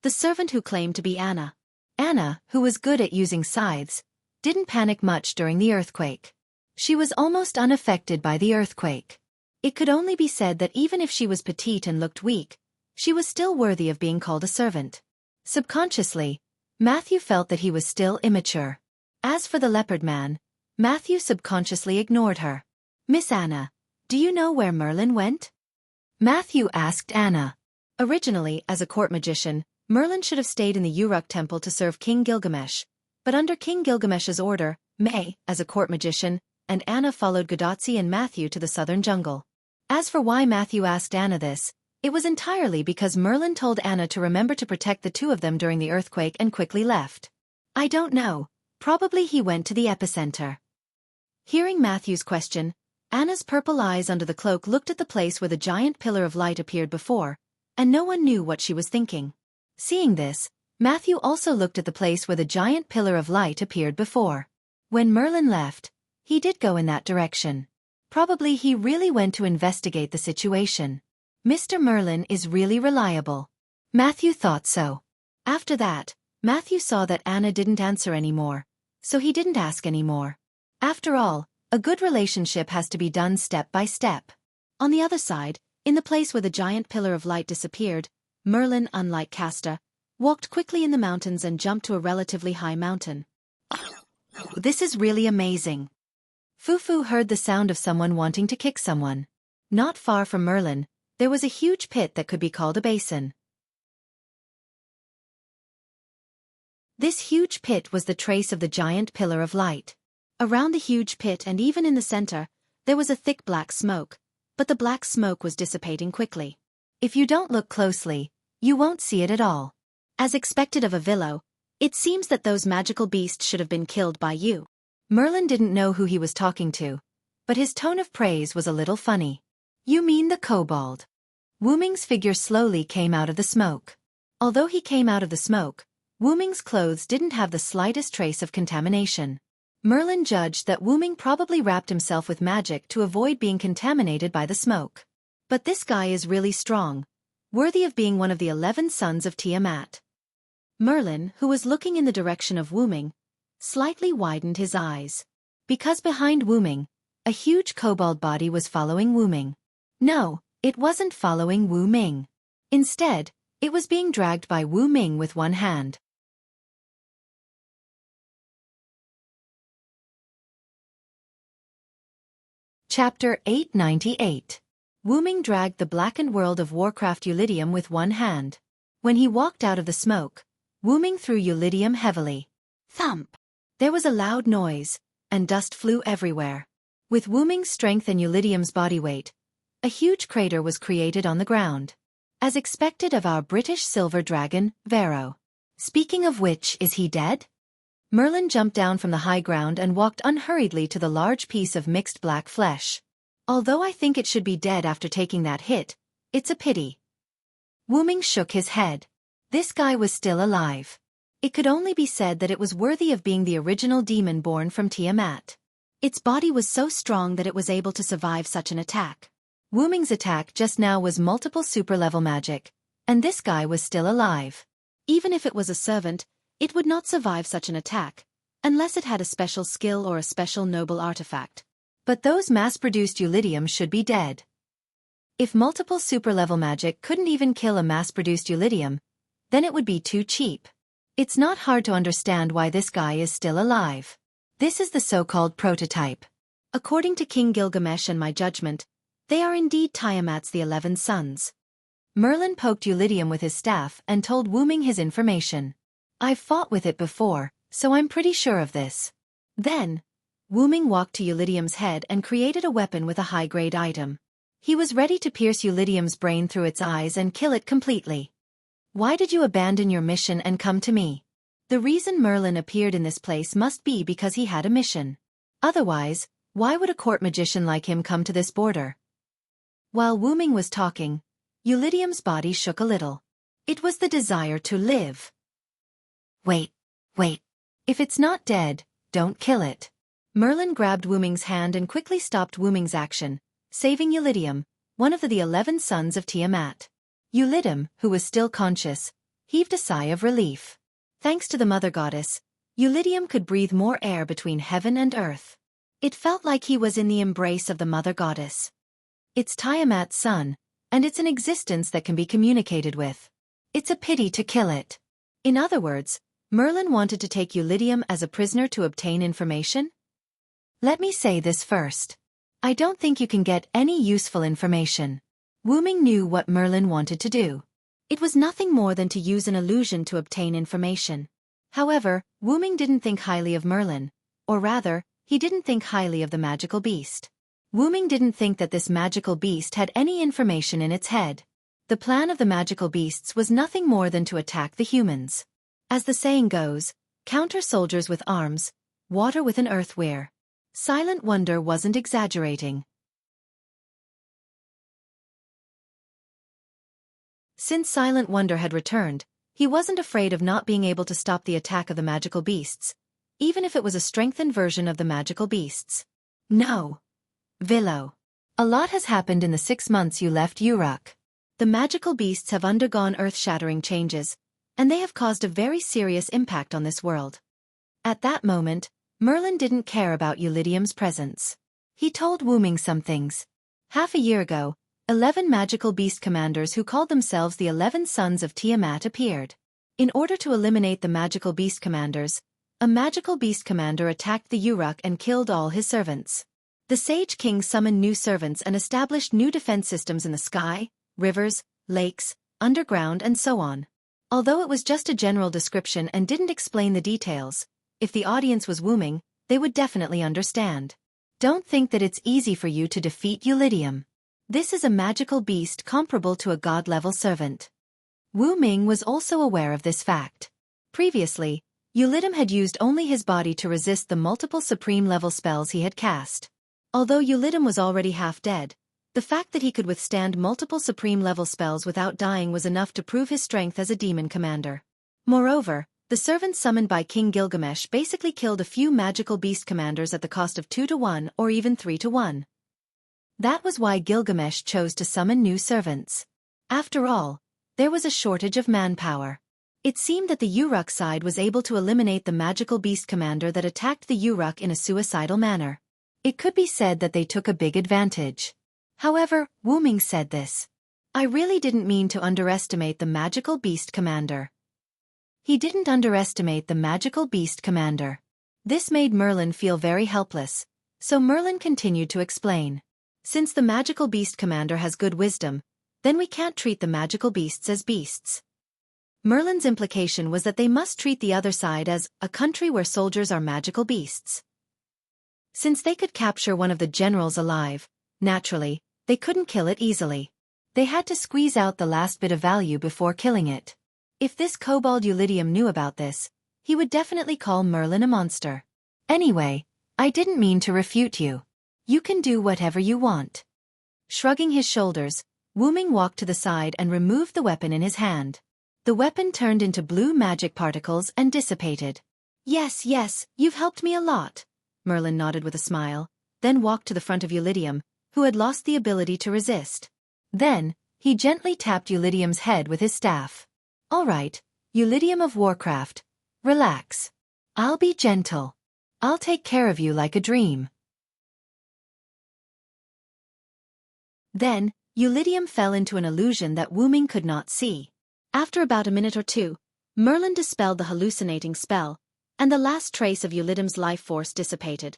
The servant who claimed to be Anna. Anna, who was good at using scythes, didn't panic much during the earthquake. She was almost unaffected by the earthquake. It could only be said that even if she was petite and looked weak, she was still worthy of being called a servant. Subconsciously, Matthew felt that he was still immature. As for the leopard man, Matthew subconsciously ignored her. "Miss Anna, do you know where Merlin went?" Matthew asked Anna. Originally, as a court magician, Merlin should have stayed in the Uruk temple to serve King Gilgamesh, but under King Gilgamesh's order, May, as a court magician, and Anna followed Gadotsi and Matthew to the southern jungle. As for why Matthew asked Anna this, it was entirely because Merlin told Anna to remember to protect the two of them during the earthquake and quickly left. "I don't know. Probably he went to the epicenter." Hearing Matthew's question, Anna's purple eyes under the cloak looked at the place where the giant pillar of light appeared before, and no one knew what she was thinking. Seeing this, Matthew also looked at the place where the giant pillar of light appeared before. When Merlin left, he did go in that direction. Probably he really went to investigate the situation. Mr. Merlin is really reliable. Matthew thought so. After that, Matthew saw that Anna didn't answer anymore, so he didn't ask anymore. After all, a good relationship has to be done step by step. On the other side, in the place where the giant pillar of light disappeared, Merlin, unlike Casta, walked quickly in the mountains and jumped to a relatively high mountain. "This is really amazing." Fufu heard the sound of someone wanting to kick someone. Not far from Merlin, there was a huge pit that could be called a basin. This huge pit was the trace of the giant pillar of light. Around the huge pit and even in the center, there was a thick black smoke, but the black smoke was dissipating quickly. If you don't look closely, you won't see it at all. As expected of a Villo, it seems that those magical beasts should have been killed by you. Merlin didn't know who he was talking to, but his tone of praise was a little funny. "You mean the kobold." Wu Ming's figure slowly came out of the smoke. Although he came out of the smoke, Wu Ming's clothes didn't have the slightest trace of contamination. Merlin judged that Wu Ming probably wrapped himself with magic to avoid being contaminated by the smoke. But this guy is really strong, worthy of being one of the 11 sons of Tiamat. Merlin, who was looking in the direction of Wu Ming, slightly widened his eyes. Because behind Wu Ming, a huge kobold body was following Wu Ming. No, it wasn't following Wu Ming. Instead, it was being dragged by Wu Ming with one hand. Chapter 898. Wu Ming dragged the blackened world of Warcraft Eulidium with one hand. When he walked out of the smoke, Wu Ming threw Eulidium heavily. Thump! There was a loud noise, and dust flew everywhere. With Wu Ming's strength and Eulidium's body weight, a huge crater was created on the ground. As expected of our British silver dragon, Vero. Speaking of which, is he dead? Merlin jumped down from the high ground and walked unhurriedly to the large piece of mixed black flesh. Although I think it should be dead after taking that hit, it's a pity. Wu Ming shook his head. This guy was still alive. It could only be said that it was worthy of being the original demon born from Tiamat. Its body was so strong that it was able to survive such an attack. Wu Ming's attack just now was multiple super-level magic, and this guy was still alive. Even if it was a servant, it would not survive such an attack, unless it had a special skill or a special noble artifact. But those mass-produced Eulidium should be dead. If multiple super-level magic couldn't even kill a mass-produced Eulidium, then it would be too cheap. It's not hard to understand why this guy is still alive. This is the so-called prototype. According to King Gilgamesh and my judgment, they are indeed Tiamat's the 11 sons. Merlin poked Eulidium with his staff and told Wu Ming his information. "I've fought with it before, so I'm pretty sure of this." Then, Wu Ming walked to Eulidium's head and created a weapon with a high-grade item. He was ready to pierce Eulidium's brain through its eyes and kill it completely. "Why did you abandon your mission and come to me?" The reason Merlin appeared in this place must be because he had a mission. Otherwise, why would a court magician like him come to this border? While Wu Ming was talking, Eulidium's body shook a little. It was the desire to live. Wait. If it's not dead, don't kill it." Merlin grabbed Wu Ming's hand and quickly stopped Wu Ming's action, saving Eulidium, one of the 11 sons of Tiamat. Eulidium, who was still conscious, heaved a sigh of relief. Thanks to the Mother Goddess, Eulidium could breathe more air between heaven and earth. It felt like he was in the embrace of the Mother Goddess. It's Tiamat's son, and it's an existence that can be communicated with. It's a pity to kill it. In other words, Merlin wanted to take Eulidium as a prisoner to obtain information? Let me say this first. I don't think you can get any useful information. Wu Ming knew what Merlin wanted to do. It was nothing more than to use an illusion to obtain information. However, Wu Ming didn't think highly of Merlin, or rather, he didn't think highly of the magical beast. Wu Ming didn't think that this magical beast had any information in its head. The plan of the magical beasts was nothing more than to attack the humans. As the saying goes, counter soldiers with arms, water with an earthware. Silent Wonder wasn't exaggerating. Since Silent Wonder had returned, he wasn't afraid of not being able to stop the attack of the magical beasts, even if it was a strengthened version of the magical beasts. No. Villo. A lot has happened in the 6 months you left Uruk. The magical beasts have undergone earth-shattering changes, and they have caused a very serious impact on this world. At that moment, Merlin didn't care about Eulidium's presence. He told Wu Ming some things. Half a year ago, 11 magical beast commanders who called themselves the 11 Sons of Tiamat appeared. In order to eliminate the magical beast commanders, a magical beast commander attacked the Uruk and killed all his servants. The Sage King summoned new servants and established new defense systems in the sky, rivers, lakes, underground and so on. Although it was just a general description and didn't explain the details, if the audience was Wu Ming, they would definitely understand. Don't think that it's easy for you to defeat Eulidium. This is a magical beast comparable to a god-level servant. Wu Ming was also aware of this fact. Previously, Eulidium had used only his body to resist the multiple supreme-level spells he had cast. Although Eulidium was already half dead, the fact that he could withstand multiple supreme-level spells without dying was enough to prove his strength as a demon commander. Moreover, the servants summoned by King Gilgamesh basically killed a few magical beast commanders at the cost of 2 to 1 or even 3 to 1. That was why Gilgamesh chose to summon new servants. After all, there was a shortage of manpower. It seemed that the Uruk side was able to eliminate the magical beast commander that attacked the Uruk in a suicidal manner. It could be said that they took a big advantage. However, Wu Ming said this. I really didn't mean to underestimate the magical beast commander. He didn't underestimate the magical beast commander. This made Merlin feel very helpless, so Merlin continued to explain. Since the magical beast commander has good wisdom, then we can't treat the magical beasts as beasts. Merlin's implication was that they must treat the other side as a country where soldiers are magical beasts. Since they could capture one of the generals alive, naturally, they couldn't kill it easily. They had to squeeze out the last bit of value before killing it. If this kobold Eulidium knew about this, he would definitely call Merlin a monster. Anyway, I didn't mean to refute you. You can do whatever you want. Shrugging his shoulders, Wu Ming walked to the side and removed the weapon in his hand. The weapon turned into blue magic particles and dissipated. Yes, you've helped me a lot. Merlin nodded with a smile, then walked to the front of Eulidium, who had lost the ability to resist. Then, he gently tapped Eulidium's head with his staff. All right, Eulidium of Warcraft, relax. I'll be gentle. I'll take care of you like a dream. Then, Eulidium fell into an illusion that Wu Ming could not see. After about a minute or two, Merlin dispelled the hallucinating spell, and the last trace of Eulidium's life force dissipated.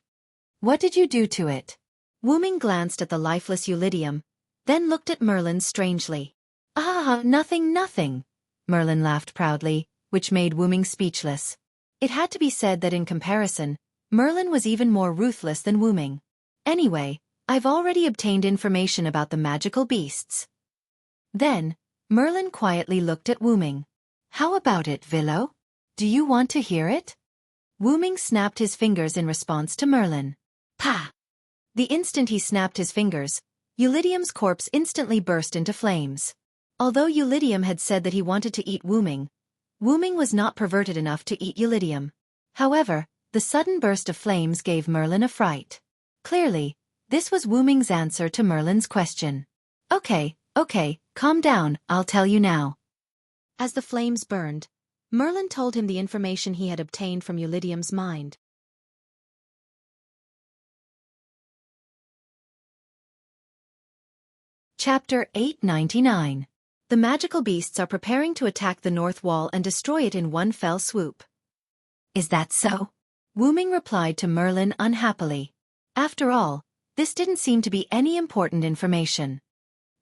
What did you do to it? Wu Ming glanced at the lifeless Eulidium, then looked at Merlin strangely. Ah, nothing, nothing. Merlin laughed proudly, which made Wuming speechless. It had to be said that in comparison, Merlin was even more ruthless than Wuming. Anyway, I've already obtained information about the magical beasts. Then, Merlin quietly looked at Wuming. How about it, Villo? Do you want to hear it? Wuming snapped his fingers in response to Merlin. Pa! The instant he snapped his fingers, Eulydium's corpse instantly burst into flames. Although Eulydium had said that he wanted to eat Wuming, Wuming was not perverted enough to eat Eulydium. However, the sudden burst of flames gave Merlin a fright. Clearly, this was Wuming's answer to Merlin's question. Okay, calm down, I'll tell you now. As the flames burned, Merlin told him the information he had obtained from Eulydium's mind. Chapter 899. The magical beasts are preparing to attack the north wall and destroy it in one fell swoop. Is that so? Wuming replied to Merlin unhappily. After all, this didn't seem to be any important information.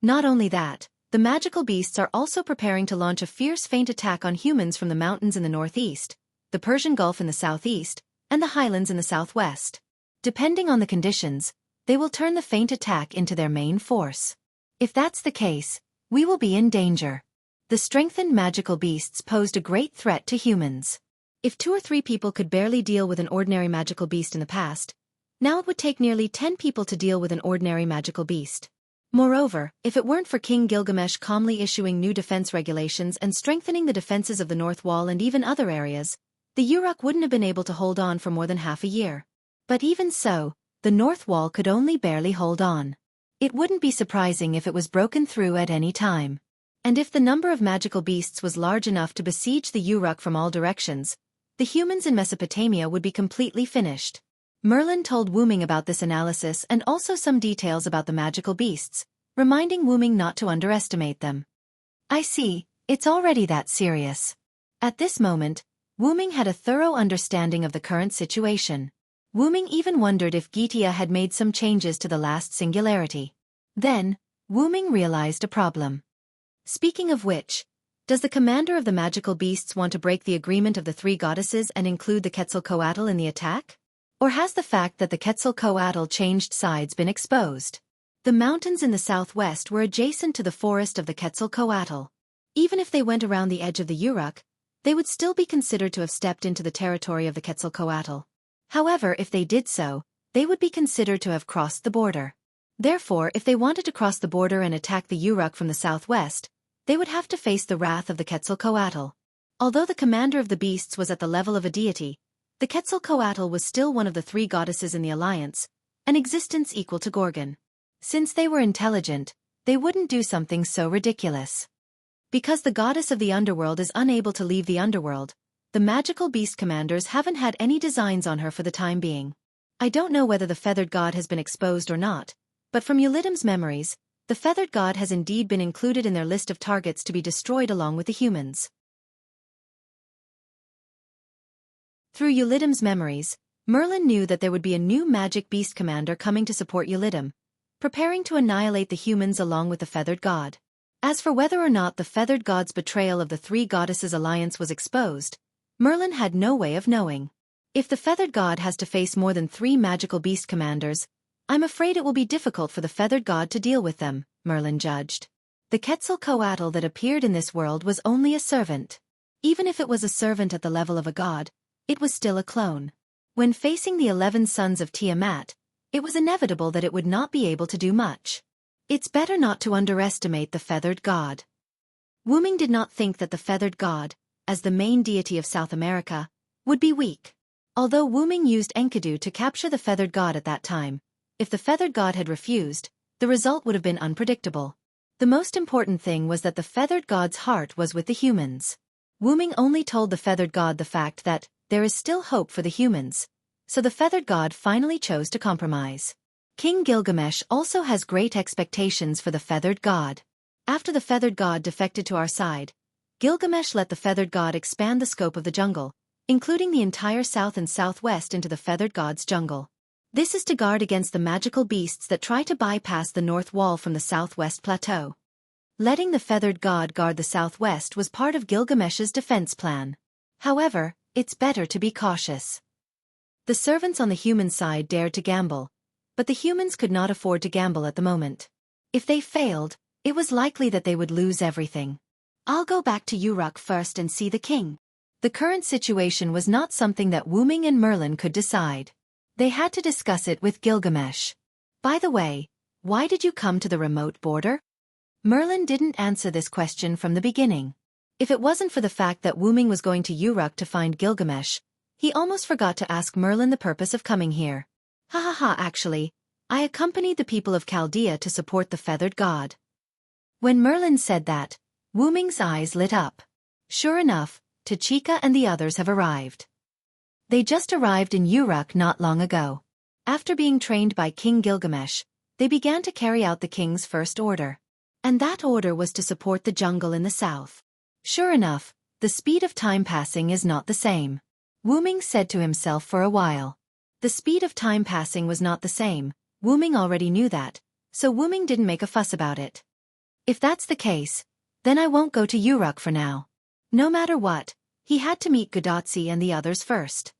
Not only that, the magical beasts are also preparing to launch a fierce feint attack on humans from the mountains in the northeast, the Persian Gulf in the southeast, and the highlands in the southwest. Depending on the conditions, they will turn the feint attack into their main force. If that's the case, we will be in danger. The strengthened magical beasts posed a great threat to humans. If 2 or 3 people could barely deal with an ordinary magical beast in the past, now it would take nearly 10 people to deal with an ordinary magical beast. Moreover, if it weren't for King Gilgamesh calmly issuing new defense regulations and strengthening the defenses of the North Wall and even other areas, the Uruk wouldn't have been able to hold on for more than half a year. But even so, the North Wall could only barely hold on. It wouldn't be surprising if it was broken through at any time. And if the number of magical beasts was large enough to besiege the Uruk from all directions, the humans in Mesopotamia would be completely finished. Merlin told Wuming about this analysis and also some details about the magical beasts, reminding Wuming not to underestimate them. I see, it's already that serious. At this moment, Wuming had a thorough understanding of the current situation. Wuming even wondered if Getia had made some changes to the last singularity. Then, Wuming realized a problem. Speaking of which, does the commander of the magical beasts want to break the agreement of the 3 goddesses and include the Quetzalcoatl in the attack? Or has the fact that the Quetzalcoatl changed sides been exposed? The mountains in the southwest were adjacent to the forest of the Quetzalcoatl. Even if they went around the edge of the Uruk, they would still be considered to have stepped into the territory of the Quetzalcoatl. However, if they did so, they would be considered to have crossed the border. Therefore, if they wanted to cross the border and attack the Uruk from the southwest, they would have to face the wrath of the Quetzalcoatl. Although the commander of the beasts was at the level of a deity, the Quetzalcoatl was still one of the 3 goddesses in the alliance, an existence equal to Gorgon. Since they were intelligent, they wouldn't do something so ridiculous. Because the goddess of the underworld is unable to leave the underworld, the magical beast commanders haven't had any designs on her for the time being. I don't know whether the feathered god has been exposed or not, but from Eulydium's memories, the feathered god has indeed been included in their list of targets to be destroyed along with the humans. Through Eulydium's memories, Merlin knew that there would be a new magic beast commander coming to support Eulydium, preparing to annihilate the humans along with the feathered god. As for whether or not the feathered god's betrayal of the 3 goddesses' alliance was exposed, Merlin had no way of knowing. If the feathered god has to face more than 3 magical beast commanders, I'm afraid it will be difficult for the feathered god to deal with them, Merlin judged. The Quetzalcoatl that appeared in this world was only a servant. Even if it was a servant at the level of a god, it was still a clone. When facing the 11 sons of Tiamat, it was inevitable that it would not be able to do much. It's better not to underestimate the feathered god. Wuming did not think that the feathered god, as the main deity of South America, would be weak. Although Wuming used Enkidu to capture the feathered god at that time, if the feathered god had refused, the result would have been unpredictable. The most important thing was that the feathered god's heart was with the humans. Wuming only told the feathered god the fact that there is still hope for the humans, so the feathered god finally chose to compromise. King Gilgamesh also has great expectations for the feathered god. After the feathered god defected to our side, Gilgamesh let the feathered god expand the scope of the jungle, including the entire south and southwest into the feathered god's jungle. This is to guard against the magical beasts that try to bypass the north wall from the southwest plateau. Letting the feathered god guard the southwest was part of Gilgamesh's defense plan. However, it's better to be cautious. The servants on the human side dared to gamble, but the humans could not afford to gamble at the moment. If they failed, it was likely that they would lose everything. I'll go back to Uruk first and see the king. The current situation was not something that Wuming and Merlin could decide. They had to discuss it with Gilgamesh. By the way, why did you come to the remote border? Merlin didn't answer this question from the beginning. If it wasn't for the fact that Wuming was going to Uruk to find Gilgamesh, he almost forgot to ask Merlin the purpose of coming here. Actually, I accompanied the people of Chaldea to support the feathered god. When Merlin said that, Wuming's eyes lit up. Sure enough, Tachika and the others have arrived. They just arrived in Uruk not long ago. After being trained by King Gilgamesh, they began to carry out the king's first order. And that order was to support the jungle in the south. Sure enough, the speed of time passing is not the same. Wuming said to himself for a while. The speed of time passing was not the same, Wuming already knew that, so Wuming didn't make a fuss about it. If that's the case, then I won't go to Uruk for now. No matter what, he had to meet Gadotsi and the others first.